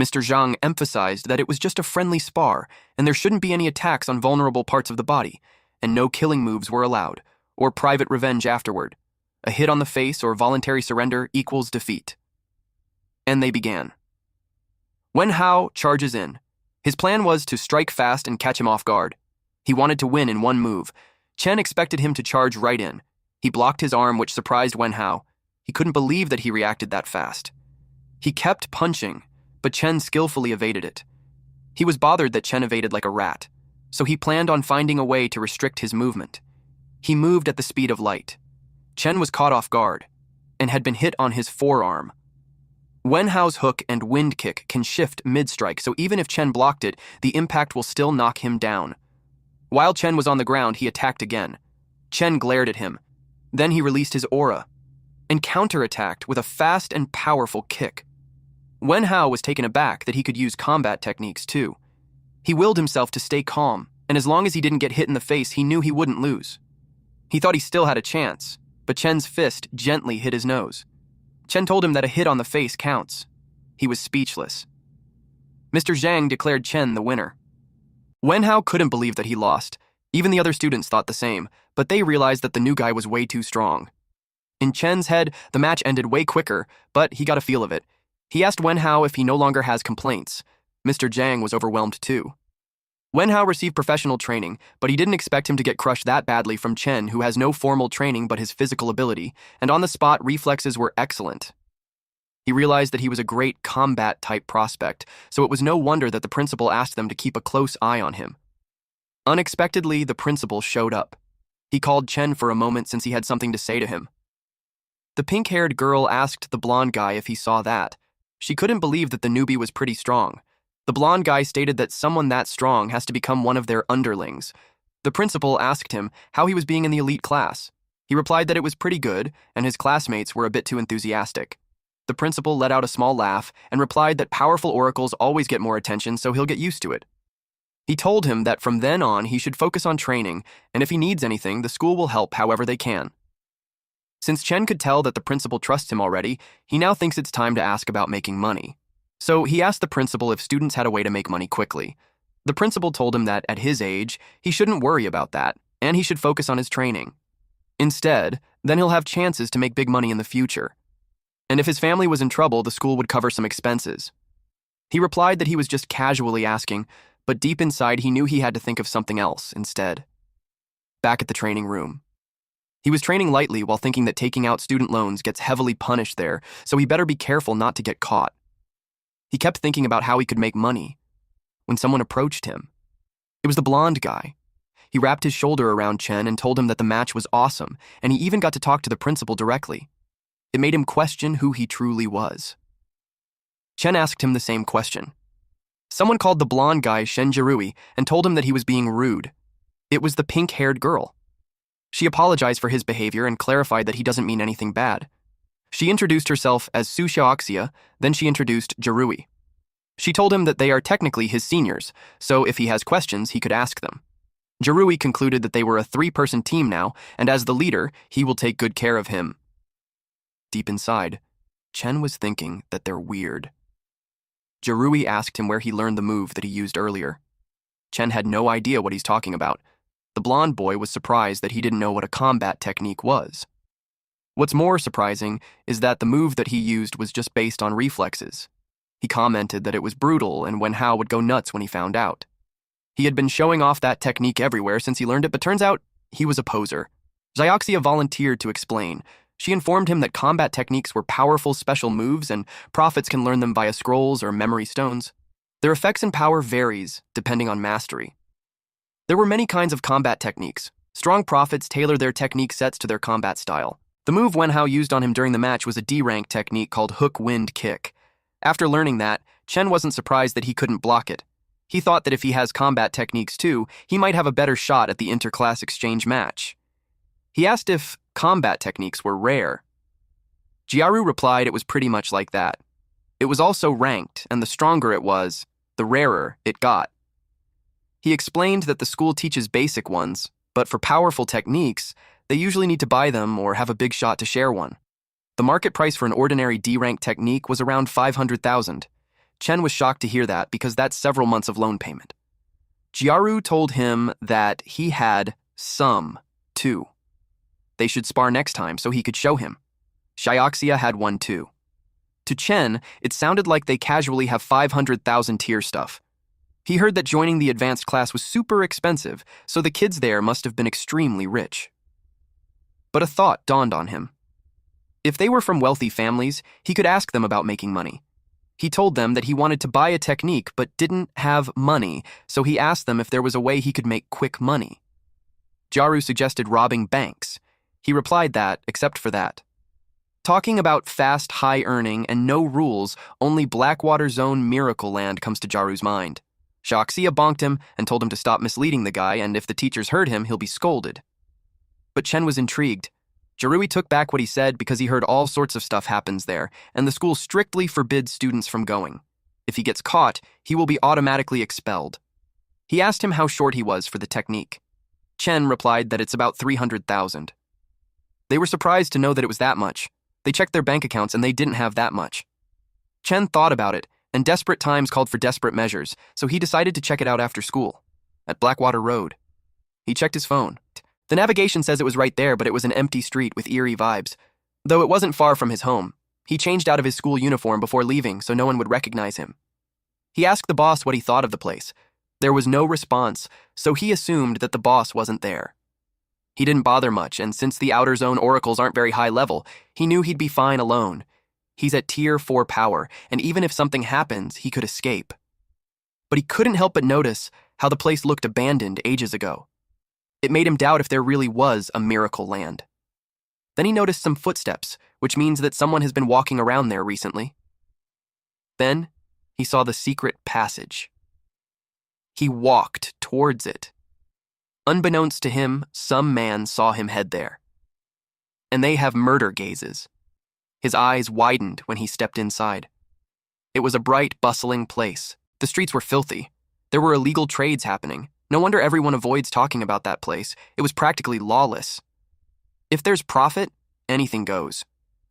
Mr. Zhang emphasized that it was just a friendly spar, and there shouldn't be any attacks on vulnerable parts of the body, and no killing moves were allowed, or private revenge afterward. A hit on the face or voluntary surrender equals defeat. And they began. Wenhao charges in. His plan was to strike fast and catch him off guard. He wanted to win in one move. Chen expected him to charge right in. He blocked his arm, which surprised Wenhao. He couldn't believe that he reacted that fast. He kept punching, but Chen skillfully evaded it. He was bothered that Chen evaded like a rat, so he planned on finding a way to restrict his movement. He moved at the speed of light. Chen was caught off guard and had been hit on his forearm. Wenhao's hook and wind kick can shift mid-strike, so even if Chen blocked it, the impact will still knock him down. While Chen was on the ground, he attacked again. Chen glared at him. Then he released his aura and counterattacked with a fast and powerful kick. Wenhao was taken aback that he could use combat techniques too. He willed himself to stay calm, and as long as he didn't get hit in the face, he knew he wouldn't lose. He thought he still had a chance, but Chen's fist gently hit his nose. Chen told him that a hit on the face counts. He was speechless. Mr. Zhang declared Chen the winner. Wenhao couldn't believe that he lost. Even the other students thought the same, but they realized that the new guy was way too strong. In Chen's head, the match ended way quicker, but he got a feel of it. He asked Wenhao if he no longer has complaints. Mr. Zhang was overwhelmed too. Wenhao received professional training, but he didn't expect him to get crushed that badly from Chen, who has no formal training but his physical ability, and on-the-spot reflexes were excellent. He realized that he was a great combat-type prospect, so it was no wonder that the principal asked them to keep a close eye on him. Unexpectedly, the principal showed up. He called Chen for a moment since he had something to say to him. The pink-haired girl asked the blonde guy if he saw that. She couldn't believe that the newbie was pretty strong. The blonde guy stated that someone that strong has to become one of their underlings. The principal asked him how he was being in the elite class. He replied that it was pretty good, and his classmates were a bit too enthusiastic. The principal let out a small laugh and replied that powerful oracles always get more attention, so he'll get used to it. He told him that from then on he should focus on training, and if he needs anything, the school will help however they can. Since Chen could tell that the principal trusts him already, he now thinks it's time to ask about making money. So he asked the principal if students had a way to make money quickly. The principal told him that at his age, he shouldn't worry about that, and he should focus on his training. Instead, then he'll have chances to make big money in the future. And if his family was in trouble, the school would cover some expenses. He replied that he was just casually asking, but deep inside he knew he had to think of something else instead. Back at the training room. He was training lightly while thinking that taking out student loans gets heavily punished there, so he better be careful not to get caught. He kept thinking about how he could make money when someone approached him. It was the blonde guy. He wrapped his shoulder around Chen and told him that the match was awesome, and he even got to talk to the principal directly. It made him question who he truly was. Chen asked him the same question. Someone called the blonde guy Shen Jirui and told him that he was being rude. It was the pink-haired girl. She apologized for his behavior and clarified that he doesn't mean anything bad. She introduced herself as Su Xiaoxia, then she introduced Jirui. She told him that they are technically his seniors, so if he has questions, he could ask them. Jirui concluded that they were a 3-person team now, and as the leader, he will take good care of him. Deep inside, Chen was thinking that they're weird. Jirui asked him where he learned the move that he used earlier. Chen had no idea what he's talking about. The blonde boy was surprised that he didn't know what a combat technique was. What's more surprising is that the move that he used was just based on reflexes. He commented that it was brutal and Wenhao would go nuts when he found out. He had been showing off that technique everywhere since he learned it, but turns out he was a poser. Xiaoxia volunteered to explain. She informed him that combat techniques were powerful special moves and prophets can learn them via scrolls or memory stones. Their effects and power varies depending on mastery. There were many kinds of combat techniques. Strong prophets tailor their technique sets to their combat style. The move Wenhao used on him during the match was a D-rank technique called hook wind kick. After learning that, Chen wasn't surprised that he couldn't block it. He thought that if he has combat techniques too, he might have a better shot at the inter-class exchange match. He asked if combat techniques were rare. Jiaru replied it was pretty much like that. It was also ranked, and the stronger it was, the rarer it got. He explained that the school teaches basic ones, but for powerful techniques, they usually need to buy them or have a big shot to share one. The market price for an ordinary D-rank technique was around 500,000. Chen was shocked to hear that because that's several months of loan payment. Jiaru told him that he had some, too. They should spar next time so he could show him. Xiaoxia had one too. To Chen, it sounded like they casually have 500,000 tier stuff. He heard that joining the advanced class was super expensive, so the kids there must have been extremely rich. But a thought dawned on him. If they were from wealthy families, he could ask them about making money. He told them that he wanted to buy a technique but didn't have money, so he asked them if there was a way he could make quick money. Jiaru suggested robbing banks. He replied that, except for that. Talking about fast, high earning, and no rules, only Blackwater Zone Miracle Land comes to Jaru's mind. Xiaoxia bonked him and told him to stop misleading the guy, and if the teachers heard him, he'll be scolded. But Chen was intrigued. Jirui took back what he said because he heard all sorts of stuff happens there, and the school strictly forbids students from going. If he gets caught, he will be automatically expelled. He asked him how short he was for the technique. Chen replied that it's about 300,000. They were surprised to know that it was that much. They checked their bank accounts and they didn't have that much. Chen thought about it, and desperate times called for desperate measures, so he decided to check it out after school, at Blackwater Road. He checked his phone. The navigation says it was right there, but it was an empty street with eerie vibes. Though it wasn't far from his home, he changed out of his school uniform before leaving so no one would recognize him. He asked the boss what he thought of the place. There was no response, so he assumed that the boss wasn't there. He didn't bother much, and since the Outer Zone oracles aren't very high level, he knew he'd be fine alone. He's at Tier 4 power, and even if something happens, he could escape. But he couldn't help but notice how the place looked abandoned ages ago. It made him doubt if there really was a miracle land. Then he noticed some footsteps, which means that someone has been walking around there recently. Then he saw the secret passage. He walked towards it. Unbeknownst to him, some man saw him head there. And they have murder gazes. His eyes widened when he stepped inside. It was a bright, bustling place. The streets were filthy. There were illegal trades happening. No wonder everyone avoids talking about that place. It was practically lawless. If there's profit, anything goes.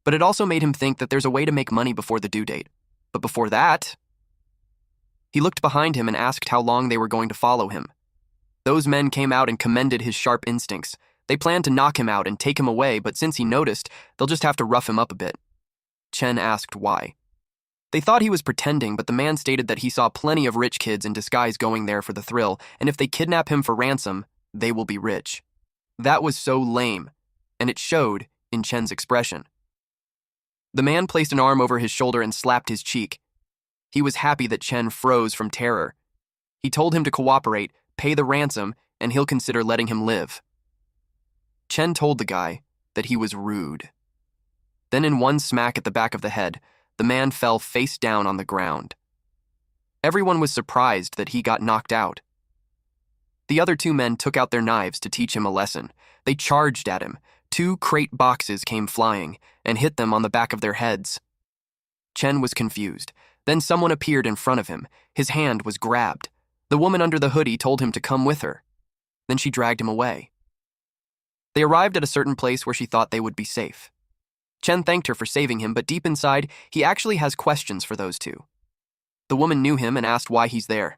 But it also made him think that there's a way to make money before the due date. But before that... He looked behind him and asked how long they were going to follow him. Those men came out and commended his sharp instincts. They planned to knock him out and take him away, but since he noticed, they'll just have to rough him up a bit. Chen asked why. They thought he was pretending, but the man stated that he saw plenty of rich kids in disguise going there for the thrill, and if they kidnap him for ransom, they will be rich. That was so lame, and it showed in Chen's expression. The man placed an arm over his shoulder and slapped his cheek. He was happy that Chen froze from terror. He told him to cooperate, pay the ransom, and he'll consider letting him live. Chen told the guy that he was rude. Then in one smack at the back of the head, the man fell face down on the ground. Everyone was surprised that he got knocked out. The other two men took out their knives to teach him a lesson. They charged at him. 2 crate boxes came flying and hit them on the back of their heads. Chen was confused. Then someone appeared in front of him. His hand was grabbed. The woman under the hoodie told him to come with her. Then she dragged him away. They arrived at a certain place where she thought they would be safe. Chen thanked her for saving him, but deep inside, he actually has questions for those two. The woman knew him and asked why he's there.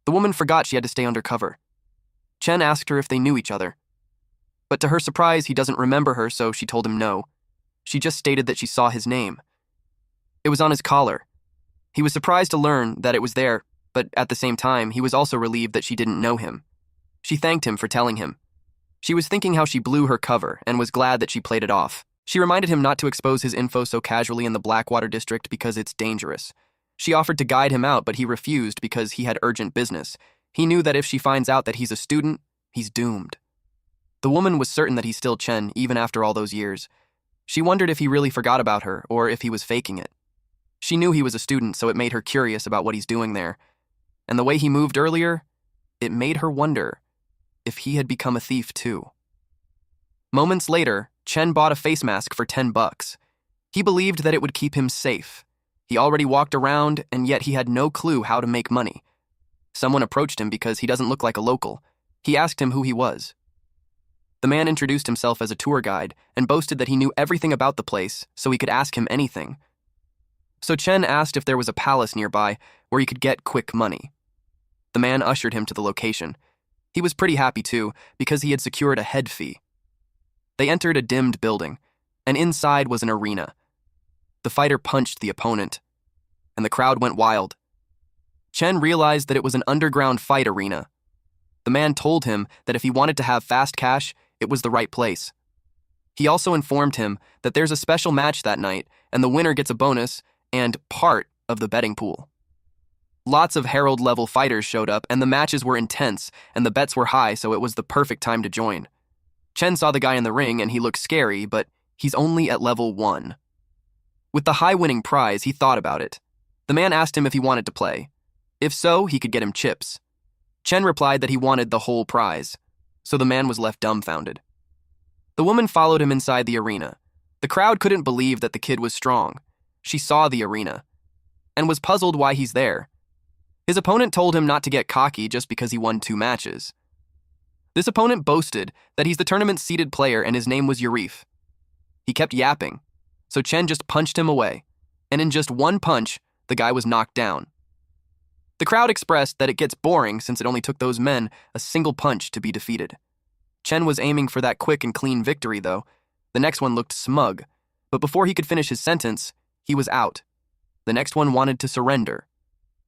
The woman forgot she had to stay undercover. Chen asked her if they knew each other. But to her surprise, he doesn't remember her, so she told him no. She just stated that she saw his name. It was on his collar. He was surprised to learn that it was there, but at the same time, he was also relieved that she didn't know him. She thanked him for telling him. She was thinking how she blew her cover and was glad that she played it off. She reminded him not to expose his info so casually in the Blackwater district because it's dangerous. She offered to guide him out, but he refused because he had urgent business. He knew that if she finds out that he's a student, he's doomed. The woman was certain that he's still Chen, even after all those years. She wondered if he really forgot about her or if he was faking it. She knew he was a student, so it made her curious about what he's doing there. And the way he moved earlier, it made her wonder if he had become a thief too. Moments later, Chen bought a face mask for $10. He believed that it would keep him safe. He already walked around, and yet he had no clue how to make money. Someone approached him because he doesn't look like a local. He asked him who he was. The man introduced himself as a tour guide and boasted that he knew everything about the place, so he could ask him anything. So Chen asked if there was a palace nearby where he could get quick money. The man ushered him to the location. He was pretty happy too, because he had secured a head fee. They entered a dimmed building, and inside was an arena. The fighter punched the opponent, and the crowd went wild. Chen realized that it was an underground fight arena. The man told him that if he wanted to have fast cash, it was the right place. He also informed him that there's a special match that night, and the winner gets a bonus and part of the betting pool. Lots of Herald-level fighters showed up, and the matches were intense, and the bets were high, so it was the perfect time to join. Chen saw the guy in the ring, and he looked scary, but he's only at level 1. With the high winning prize, he thought about it. The man asked him if he wanted to play. If so, he could get him chips. Chen replied that he wanted the whole prize, so the man was left dumbfounded. The woman followed him inside the arena. The crowd couldn't believe that the kid was strong. She saw the arena, and was puzzled why he's there. His opponent told him not to get cocky just because he won 2 matches. This opponent boasted that he's the tournament's seeded player and his name was Yarif. He kept yapping, so Chen just punched him away, and in just one punch, the guy was knocked down. The crowd expressed that it gets boring since it only took those men a single punch to be defeated. Chen was aiming for that quick and clean victory, though. The next one looked smug, but before he could finish his sentence, he was out. The next one wanted to surrender,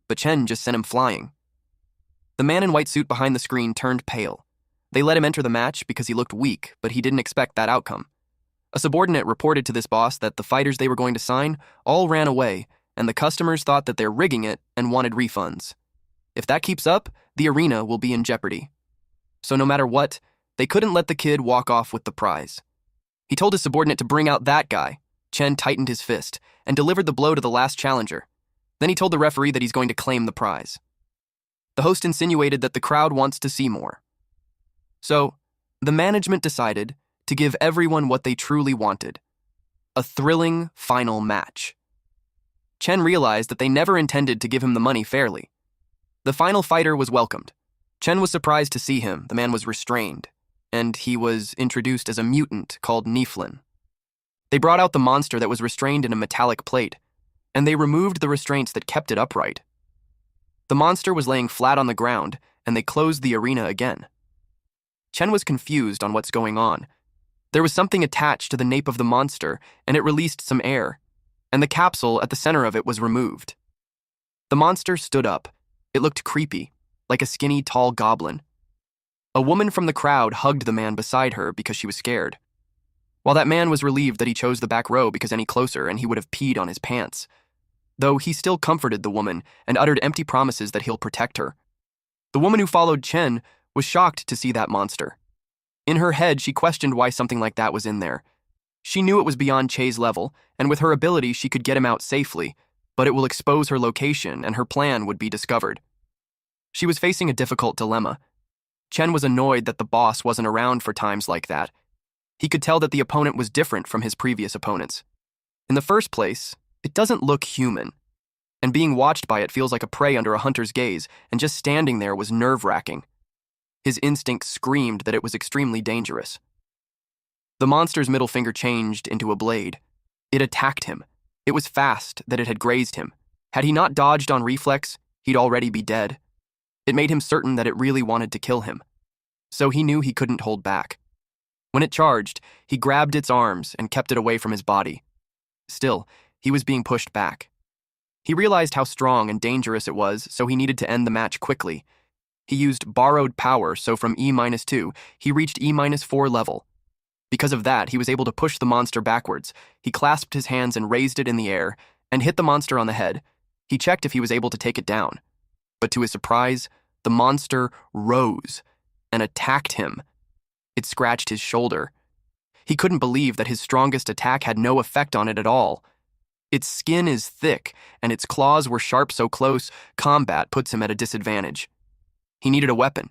but Chen just sent him flying. The man in white suit behind the screen turned pale. They let him enter the match because he looked weak, but he didn't expect that outcome. A subordinate reported to this boss that the fighters they were going to sign all ran away, and the customers thought that they're rigging it and wanted refunds. If that keeps up, the arena will be in jeopardy. So no matter what, they couldn't let the kid walk off with the prize. He told his subordinate to bring out that guy. Chen tightened his fist and delivered the blow to the last challenger. Then he told the referee that he's going to claim the prize. The host insinuated that the crowd wants to see more. So, the management decided to give everyone what they truly wanted: a thrilling final match. Chen realized that they never intended to give him the money fairly. The final fighter was welcomed. Chen was surprised to see him. The man was restrained, and he was introduced as a mutant called Niflin. They brought out the monster that was restrained in a metallic plate, and they removed the restraints that kept it upright. The monster was laying flat on the ground, and they closed the arena again. Chen was confused on what's going on. There was something attached to the nape of the monster, and it released some air, and the capsule at the center of it was removed. The monster stood up. It looked creepy, like a skinny, tall goblin. A woman from the crowd hugged the man beside her because she was scared, while that man was relieved that he chose the back row because any closer and he would have peed on his pants. Though he still comforted the woman and uttered empty promises that he'll protect her. The woman who followed Chen was shocked to see that monster. In her head, she questioned why something like that was in there. She knew it was beyond Che's level, and with her ability, she could get him out safely, but it will expose her location and her plan would be discovered. She was facing a difficult dilemma. Chen was annoyed that the boss wasn't around for times like that. He could tell that the opponent was different from his previous opponents. In the first place, it doesn't look human, and being watched by it feels like a prey under a hunter's gaze, and just standing there was nerve-wracking. His instinct screamed that it was extremely dangerous. The monster's middle finger changed into a blade. It attacked him. It was fast that it had grazed him. Had he not dodged on reflex, he'd already be dead. It made him certain that it really wanted to kill him. So he knew he couldn't hold back. When it charged, he grabbed its arms and kept it away from his body. Still, he was being pushed back. He realized how strong and dangerous it was, so he needed to end the match quickly. He used borrowed power, so from E-2, he reached E-4 level. Because of that, he was able to push the monster backwards. He clasped his hands and raised it in the air, and hit the monster on the head. He checked if he was able to take it down. But to his surprise, the monster rose and attacked him. It scratched his shoulder. He couldn't believe that his strongest attack had no effect on it at all. Its skin is thick, and its claws were sharp so close, combat puts him at a disadvantage. He needed a weapon.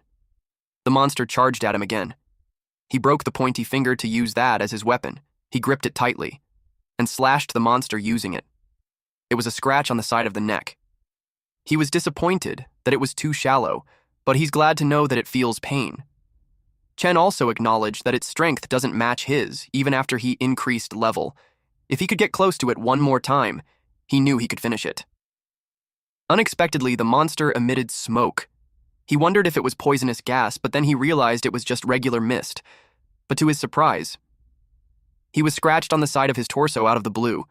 The monster charged at him again. He broke the pointy finger to use that as his weapon. He gripped it tightly and slashed the monster using it. It was a scratch on the side of the neck. He was disappointed that it was too shallow, but he's glad to know that it feels pain. Chen also acknowledged that its strength doesn't match his, even after he increased level. If he could get close to it one more time, he knew he could finish it. Unexpectedly, the monster emitted smoke. He wondered if it was poisonous gas, but then he realized it was just regular mist. But to his surprise, he was scratched on the side of his torso out of the blue.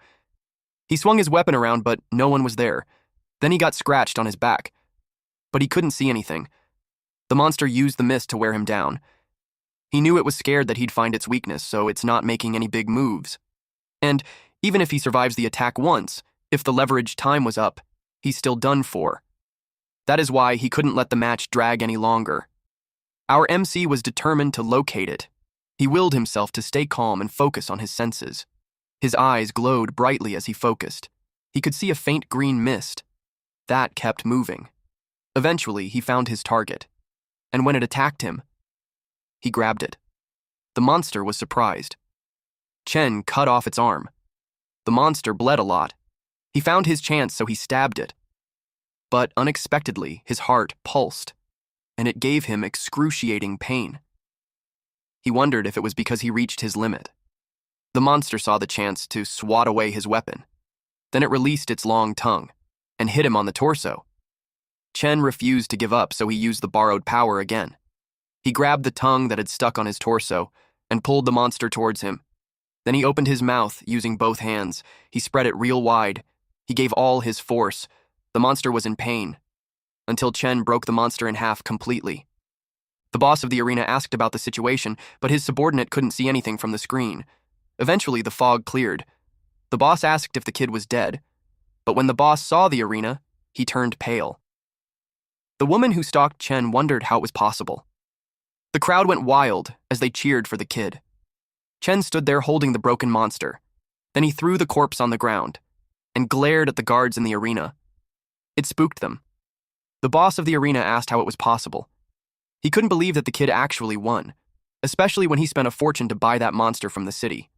He swung his weapon around, but no one was there. Then he got scratched on his back. But he couldn't see anything. The monster used the mist to wear him down. He knew it was scared that he'd find its weakness, so it's not making any big moves. And even if he survives the attack once, if the leverage time was up, he's still done for. That is why he couldn't let the match drag any longer. Our MC was determined to locate it. He willed himself to stay calm and focus on his senses. His eyes glowed brightly as he focused. He could see a faint green mist. That kept moving. Eventually, he found his target. And when it attacked him, he grabbed it. The monster was surprised. Chen cut off its arm. The monster bled a lot. He found his chance, so he stabbed it. But unexpectedly, his heart pulsed, and it gave him excruciating pain. He wondered if it was because he reached his limit. The monster saw the chance to swat away his weapon. Then it released its long tongue and hit him on the torso. Chen refused to give up, so he used the borrowed power again. He grabbed the tongue that had stuck on his torso and pulled the monster towards him. Then he opened his mouth using both hands. He spread it real wide. He gave all his force. The monster was in pain, until Chen broke the monster in half completely. The boss of the arena asked about the situation, but his subordinate couldn't see anything from the screen. Eventually, the fog cleared. The boss asked if the kid was dead, but when the boss saw the arena, he turned pale. The woman who stalked Chen wondered how it was possible. The crowd went wild as they cheered for the kid. Chen stood there holding the broken monster. Then he threw the corpse on the ground and glared at the guards in the arena. It spooked them. The boss of the arena asked how it was possible. He couldn't believe that the kid actually won, especially when he spent a fortune to buy that monster from the city.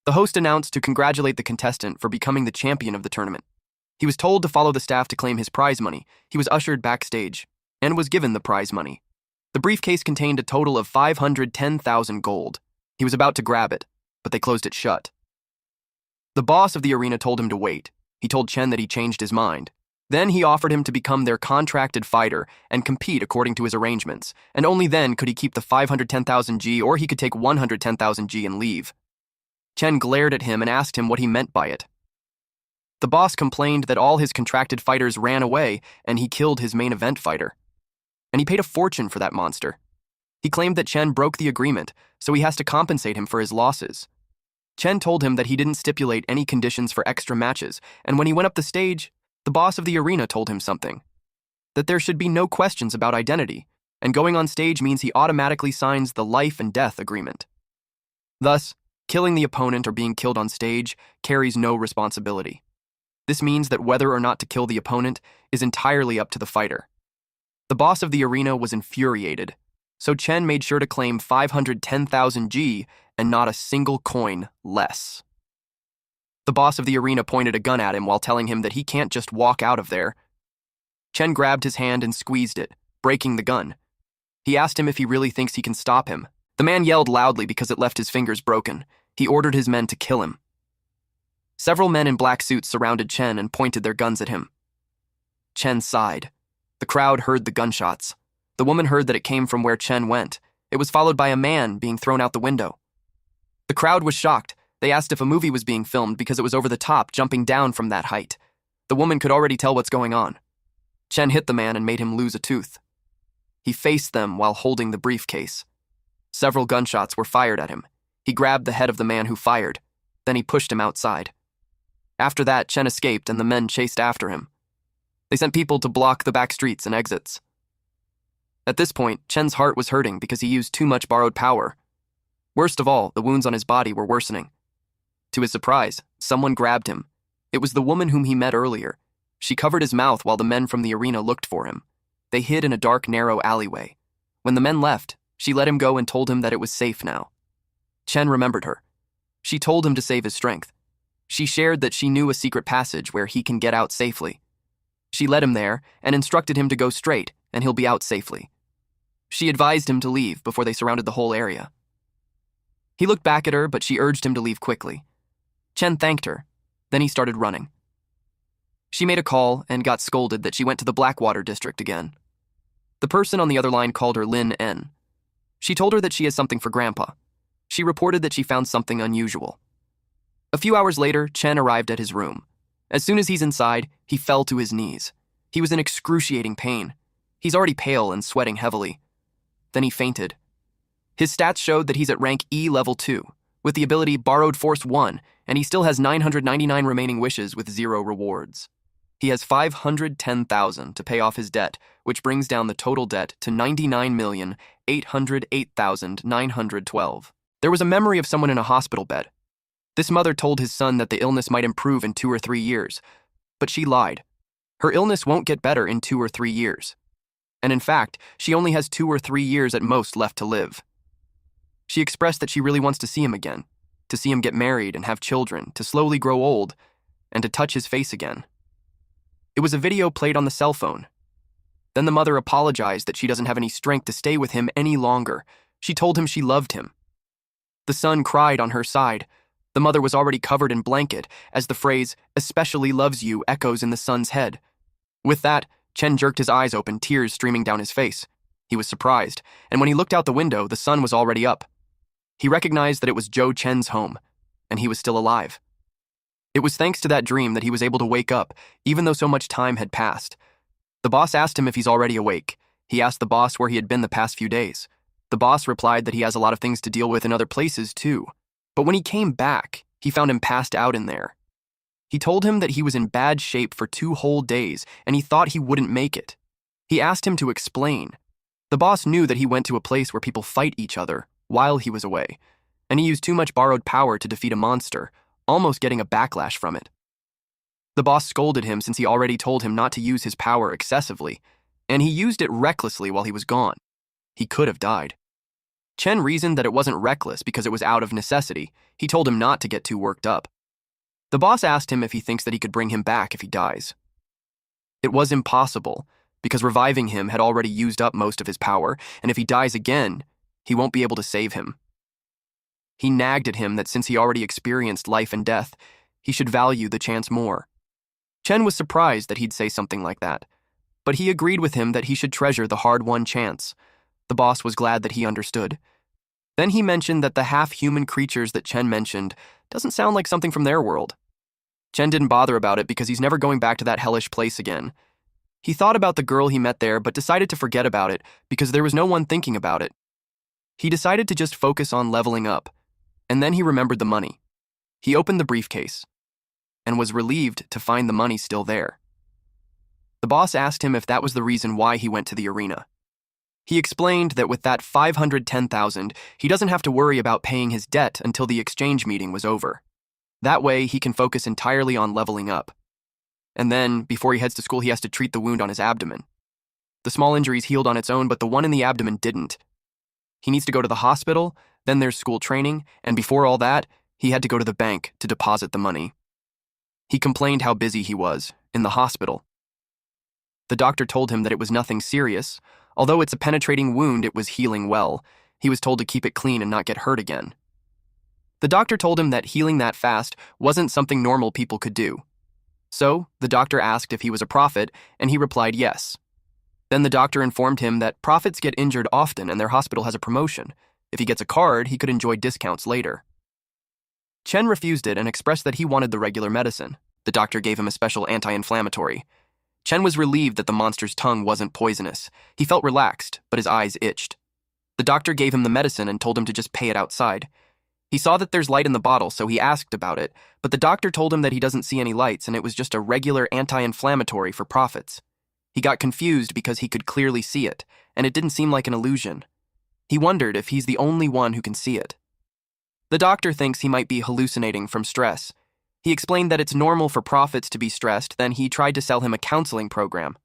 The host announced to congratulate the contestant for becoming the champion of the tournament. He was told to follow the staff to claim his prize money. He was ushered backstage and was given the prize money. The briefcase contained a total of 510,000 gold. He was about to grab it, but they closed it shut. The boss of the arena told him to wait. He told Chen that he changed his mind. Then he offered him to become their contracted fighter and compete according to his arrangements, and only then could he keep the 510,000 G, or he could take 110,000 G and leave. Chen glared at him and asked him what he meant by it. The boss complained that all his contracted fighters ran away and he killed his main event fighter. And he paid a fortune for that monster. He claimed that Chen broke the agreement, so he has to compensate him for his losses. Chen told him that he didn't stipulate any conditions for extra matches, and when he went up the stage, the boss of the arena told him something. That there should be no questions about identity, and going on stage means he automatically signs the life and death agreement. Thus, killing the opponent or being killed on stage carries no responsibility. This means that whether or not to kill the opponent is entirely up to the fighter. The boss of the arena was infuriated, so Chen made sure to claim 510,000 G and not a single coin less. The boss of the arena pointed a gun at him while telling him that he can't just walk out of there. Chen grabbed his hand and squeezed it, breaking the gun. He asked him if he really thinks he can stop him. The man yelled loudly because it left his fingers broken. He ordered his men to kill him. Several men in black suits surrounded Chen and pointed their guns at him. Chen sighed. The crowd heard the gunshots. The woman heard that it came from where Chen went. It was followed by a man being thrown out the window. The crowd was shocked. They asked if a movie was being filmed because it was over the top, jumping down from that height. The woman could already tell what's going on. Chen hit the man and made him lose a tooth. He faced them while holding the briefcase. Several gunshots were fired at him. He grabbed the head of the man who fired. Then he pushed him outside. After that, Chen escaped and the men chased after him. They sent people to block the back streets and exits. At this point, Chen's heart was hurting because he used too much borrowed power. Worst of all, the wounds on his body were worsening. To his surprise, someone grabbed him. It was the woman whom he met earlier. She covered his mouth while the men from the arena looked for him. They hid in a dark, narrow alleyway. When the men left, she let him go and told him that it was safe now. Chen remembered her. She told him to save his strength. She shared that she knew a secret passage where he can get out safely. She led him there and instructed him to go straight and he'll be out safely. She advised him to leave before they surrounded the whole area. He looked back at her, but she urged him to leave quickly. Chen thanked her. Then he started running. She made a call and got scolded that she went to the Blackwater district again. The person on the other line called her Lin N. She told her that she has something for Grandpa. She reported that she found something unusual. A few hours later, Chen arrived at his room. As soon as he's inside, he fell to his knees. He was in excruciating pain. He's already pale and sweating heavily. Then he fainted. His stats showed that he's at rank E level 2, with the ability Borrowed Force 1, and he still has 999 remaining wishes with 0 rewards. He has 510,000 to pay off his debt, which brings down the total debt to 99,808,912. There was a memory of someone in a hospital bed. This mother told his son that the illness might improve in 2 or 3 years, but she lied. Her illness won't get better in 2 or 3 years. And in fact, she only has 2 or 3 years at most left to live. She expressed that she really wants to see him again, to see him get married and have children, to slowly grow old, and to touch his face again. It was a video played on the cell phone. Then the mother apologized that she doesn't have any strength to stay with him any longer. She told him she loved him. The son cried on her side. The mother was already covered in blanket as the phrase, "especially loves you," echoes in the son's head. With that, Chen jerked his eyes open, tears streaming down his face. He was surprised, and when he looked out the window, the sun was already up. He recognized that it was Zhou Chen's home, and he was still alive. It was thanks to that dream that he was able to wake up, even though so much time had passed. The boss asked him if he's already awake. He asked the boss where he had been the past few days. The boss replied that he has a lot of things to deal with in other places, too. But when he came back, he found him passed out in there. He told him that he was in bad shape for 2 whole days, and he thought he wouldn't make it. He asked him to explain. The boss knew that he went to a place where people fight each other while he was away, and he used too much borrowed power to defeat a monster, almost getting a backlash from it. The boss scolded him since he already told him not to use his power excessively, and he used it recklessly while he was gone. He could have died. Chen reasoned that it wasn't reckless because it was out of necessity. He told him not to get too worked up. The boss asked him if he thinks that he could bring him back if he dies. It was impossible, because reviving him had already used up most of his power, and if he dies again, he won't be able to save him. He nagged at him that since he already experienced life and death, he should value the chance more. Chen was surprised that he'd say something like that, but he agreed with him that he should treasure the hard-won chance. The boss was glad that he understood. Then he mentioned that the half-human creatures that Chen mentioned doesn't sound like something from their world. Chen didn't bother about it because he's never going back to that hellish place again. He thought about the girl he met there but decided to forget about it because there was no one thinking about it. He decided to just focus on leveling up, and then he remembered the money. He opened the briefcase and was relieved to find the money still there. The boss asked him if that was the reason why he went to the arena. He explained that with that 510,000, he doesn't have to worry about paying his debt until the exchange meeting was over. That way, he can focus entirely on leveling up. And then, before he heads to school, he has to treat the wound on his abdomen. The small injuries healed on its own, but the one in the abdomen didn't. He needs to go to the hospital, then there's school training, and before all that, he had to go to the bank to deposit the money. He complained how busy he was, in the hospital. The doctor told him that it was nothing serious. Although it's a penetrating wound, it was healing well. He was told to keep it clean and not get hurt again. The doctor told him that healing that fast wasn't something normal people could do. So, the doctor asked if he was a prophet, and he replied yes. Then the doctor informed him that prophets get injured often and their hospital has a promotion. If he gets a card, he could enjoy discounts later. Chen refused it and expressed that he wanted the regular medicine. The doctor gave him a special anti-inflammatory. Chen was relieved that the monster's tongue wasn't poisonous. He felt relaxed, but his eyes itched. The doctor gave him the medicine and told him to just pay it outside. He saw that there's light in the bottle, so he asked about it, but the doctor told him that he doesn't see any lights and it was just a regular anti-inflammatory for prophets. He got confused because he could clearly see it, and it didn't seem like an illusion. He wondered if he's the only one who can see it. The doctor thinks he might be hallucinating from stress. He explained that it's normal for prophets to be stressed, then he tried to sell him a counseling program.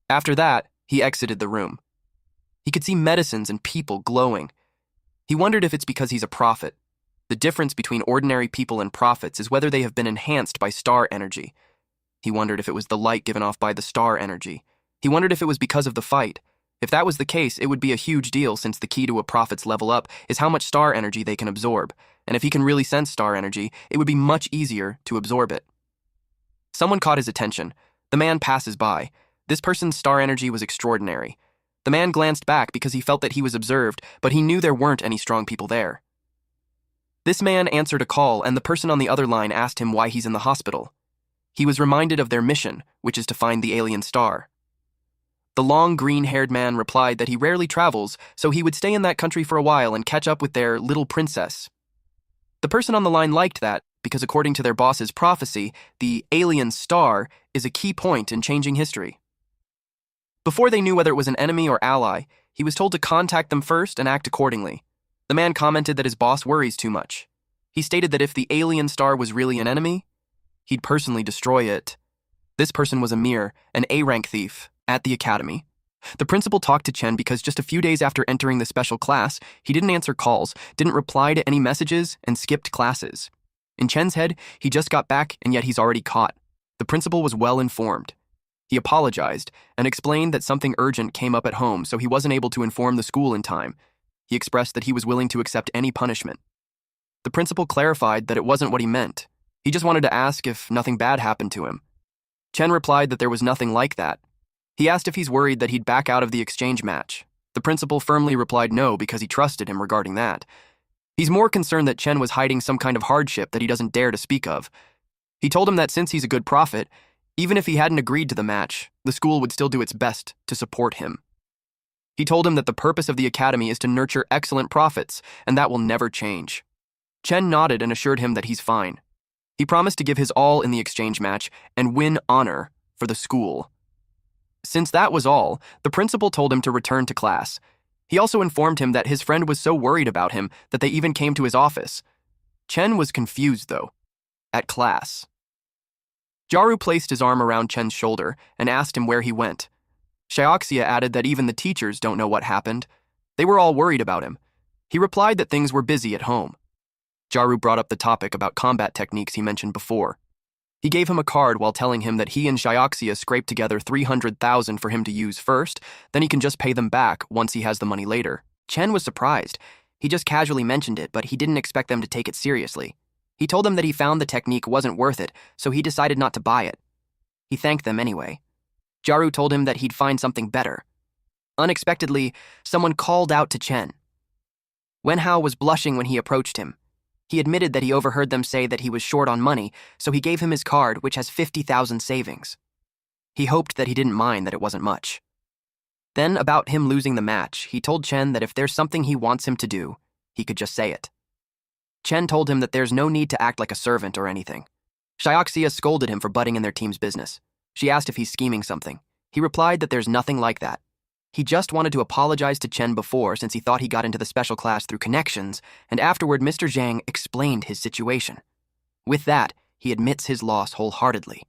After that, he exited the room. He could see medicines and people glowing. He wondered if it's because he's a prophet. The difference between ordinary people and prophets is whether they have been enhanced by star energy. He wondered if it was the light given off by the star energy. He wondered if it was because of the fight. If that was the case, it would be a huge deal since the key to a prophet's level up is how much star energy they can absorb. And if he can really sense star energy, it would be much easier to absorb it. Someone caught his attention. The man passes by. This person's star energy was extraordinary. The man glanced back because he felt that he was observed, but he knew there weren't any strong people there. This man answered a call, and the person on the other line asked him why he's in the hospital. He was reminded of their mission, which is to find the alien star. The long, green-haired man replied that he rarely travels, so he would stay in that country for a while and catch up with their little princess. The person on the line liked that, because according to their boss's prophecy, the alien star is a key point in changing history. Before they knew whether it was an enemy or ally, he was told to contact them first and act accordingly. The man commented that his boss worries too much. He stated that if the alien star was really an enemy, he'd personally destroy it. This person was Amir, an A-rank thief, at the academy. The principal talked to Chen because just a few days after entering the special class, he didn't answer calls, didn't reply to any messages, and skipped classes. In Chen's head, he just got back and yet he's already caught. The principal was well informed. He apologized and explained that something urgent came up at home, so he wasn't able to inform the school in time. He expressed that he was willing to accept any punishment. The principal clarified that it wasn't what he meant. He just wanted to ask if nothing bad happened to him. Chen replied that there was nothing like that. He asked if he's worried that he'd back out of the exchange match. The principal firmly replied no because he trusted him regarding that. He's more concerned that Chen was hiding some kind of hardship that he doesn't dare to speak of. He told him that since he's a good prophet, even if he hadn't agreed to the match, the school would still do its best to support him. He told him that the purpose of the academy is to nurture excellent prophets, and that will never change. Chen nodded and assured him that he's fine. He promised to give his all in the exchange match and win honor for the school. Since that was all, the principal told him to return to class. He also informed him that his friend was so worried about him that they even came to his office. Chen was confused, though. At class. Jaru placed his arm around Chen's shoulder and asked him where he went. Xiaoxia added that even the teachers don't know what happened. They were all worried about him. He replied that things were busy at home. Jaru brought up the topic about combat techniques he mentioned before. He gave him a card while telling him that he and Xiaoxia scraped together 300,000 for him to use first, then he can just pay them back once he has the money later. Chen was surprised. He just casually mentioned it, but he didn't expect them to take it seriously. He told them that he found the technique wasn't worth it, so he decided not to buy it. He thanked them anyway. Jaru told him that he'd find something better. Unexpectedly, someone called out to Chen. Wenhao was blushing when he approached him. He admitted that he overheard them say that he was short on money, so he gave him his card, which has 50,000 savings. He hoped that he didn't mind that it wasn't much. Then, about him losing the match, he told Chen that if there's something he wants him to do, he could just say it. Chen told him that there's no need to act like a servant or anything. Xiaoxia scolded him for butting in their team's business. She asked if he's scheming something. He replied that there's nothing like that. He just wanted to apologize to Chen before since he thought he got into the special class through connections, and afterward Mr. Zhang explained his situation. With that, he admits his loss wholeheartedly.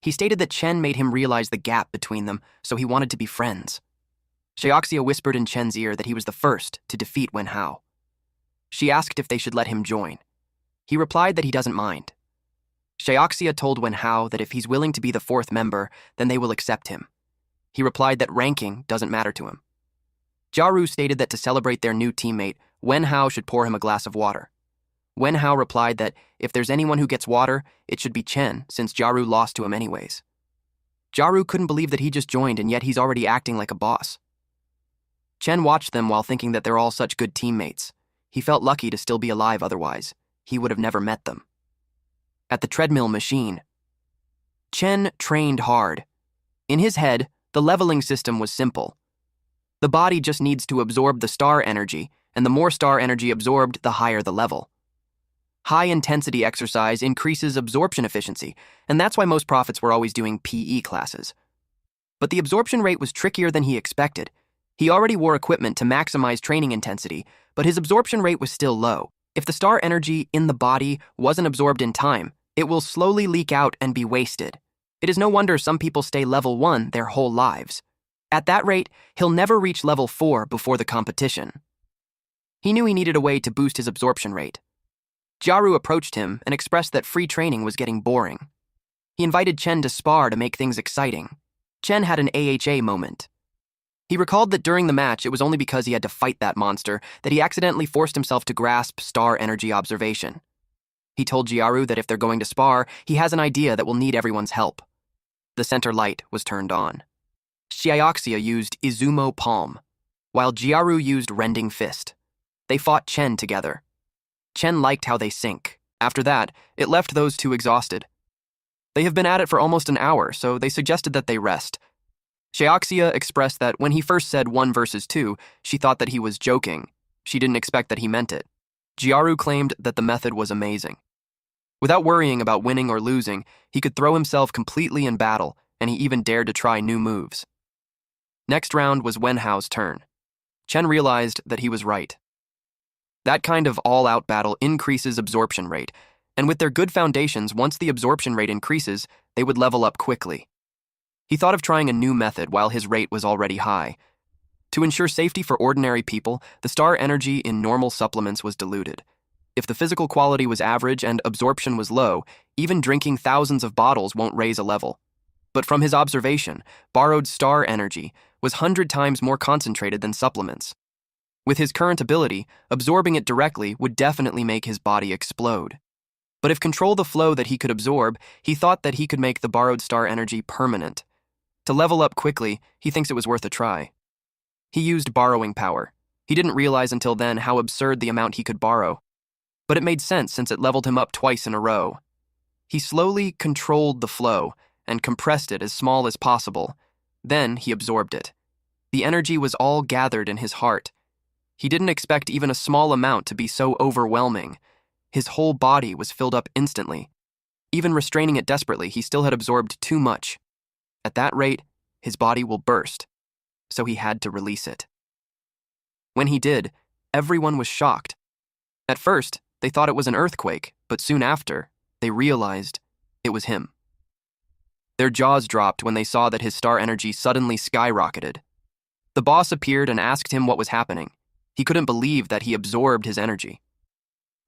He stated that Chen made him realize the gap between them, so he wanted to be friends. Xiaoxia whispered in Chen's ear that he was the first to defeat Wenhao. She asked if they should let him join. He replied that he doesn't mind. Xiaoxia told Wenhao that if he's willing to be the fourth member, then they will accept him. He replied that ranking doesn't matter to him. Jaru stated that to celebrate their new teammate, Wenhao should pour him a glass of water. Wenhao replied that if there's anyone who gets water, it should be Chen, since Jaru lost to him anyways. Jaru couldn't believe that he just joined and yet he's already acting like a boss. Chen watched them while thinking that they're all such good teammates. He felt lucky to still be alive otherwise. He would have never met them. At the treadmill machine, Chen trained hard. In his head, the leveling system was simple. The body just needs to absorb the star energy, and the more star energy absorbed, the higher the level. High-intensity exercise increases absorption efficiency, and that's why most prophets were always doing PE classes. But the absorption rate was trickier than he expected. He already wore equipment to maximize training intensity, but his absorption rate was still low. If the star energy in the body wasn't absorbed in time, it will slowly leak out and be wasted. It is no wonder some people stay level 1 their whole lives. At that rate, he'll never reach level 4 before the competition. He knew he needed a way to boost his absorption rate. Jaru approached him and expressed that free training was getting boring. He invited Chen to spar to make things exciting. Chen had an AHA moment. He recalled that during the match, it was only because he had to fight that monster that he accidentally forced himself to grasp star energy observation. He told Jiaru that if they're going to spar, he has an idea that will need everyone's help. The center light was turned on. Xiaoxia used Izumo Palm, while Jiaru used Rending Fist. They fought Chen together. Chen liked how they sync. After that, it left those two exhausted. They have been at it for almost an hour, so they suggested that they rest. Xiaoxia expressed that when he first said 1 versus 2, she thought that he was joking. She didn't expect that he meant it. Jiaru claimed that the method was amazing. Without worrying about winning or losing, he could throw himself completely in battle, and he even dared to try new moves. Next round was Wenhao's turn. Chen realized that he was right. That kind of all-out battle increases absorption rate, and with their good foundations, once the absorption rate increases, they would level up quickly. He thought of trying a new method while his rate was already high. To ensure safety for ordinary people, the star energy in normal supplements was diluted. If the physical quality was average and absorption was low, even drinking thousands of bottles won't raise a level. But from his observation, borrowed star energy was 100 times more concentrated than supplements. With his current ability, absorbing it directly would definitely make his body explode. But if control the flow that he could absorb, he thought that he could make the borrowed star energy permanent. To level up quickly, he thinks it was worth a try. He used borrowing power. He didn't realize until then how absurd the amount he could borrow. But it made sense since it leveled him up twice in a row. He slowly controlled the flow and compressed it as small as possible. Then he absorbed it. The energy was all gathered in his heart. He didn't expect even a small amount to be so overwhelming. His whole body was filled up instantly. Even restraining it desperately, he still had absorbed too much. At that rate, his body will burst, so he had to release it. When he did, everyone was shocked. At first, they thought it was an earthquake, but soon after, they realized it was him. Their jaws dropped when they saw that his star energy suddenly skyrocketed. The boss appeared and asked him what was happening. He couldn't believe that he absorbed his energy.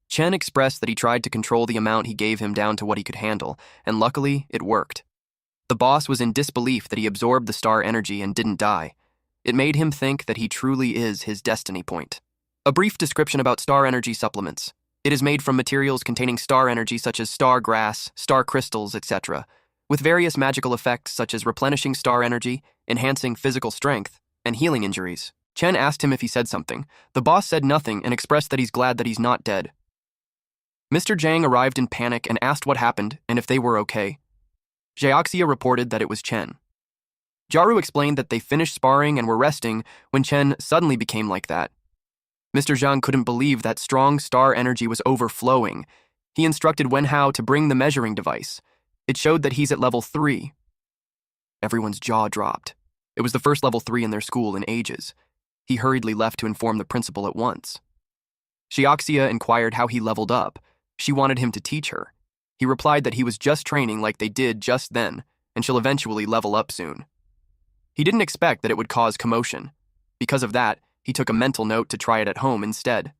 Chen expressed that he tried to control the amount he gave him down to what he could handle, and luckily, it worked. The boss was in disbelief that he absorbed the star energy and didn't die. It made him think that he truly is his destiny point. A brief description about star energy supplements. It is made from materials containing star energy such as star grass, star crystals, etc. with various magical effects such as replenishing star energy, enhancing physical strength, and healing injuries. Chen asked him if he said something. The boss said nothing and expressed that he's glad that he's not dead. Mr. Zhang arrived in panic and asked what happened and if they were okay. Xiaoxia reported that it was Chen. Jiaru explained that they finished sparring and were resting when Chen suddenly became like that. Mr. Zhang couldn't believe that strong star energy was overflowing. He instructed Wenhao to bring the measuring device. It showed that he's at level 3. Everyone's jaw dropped. It was the first level 3 in their school in ages. He hurriedly left to inform the principal at once. Xiaoxia inquired how he leveled up. She wanted him to teach her. He replied that he was just training like they did just then, and she'll eventually level up soon. He didn't expect that it would cause commotion. Because of that, he took a mental note to try it at home instead.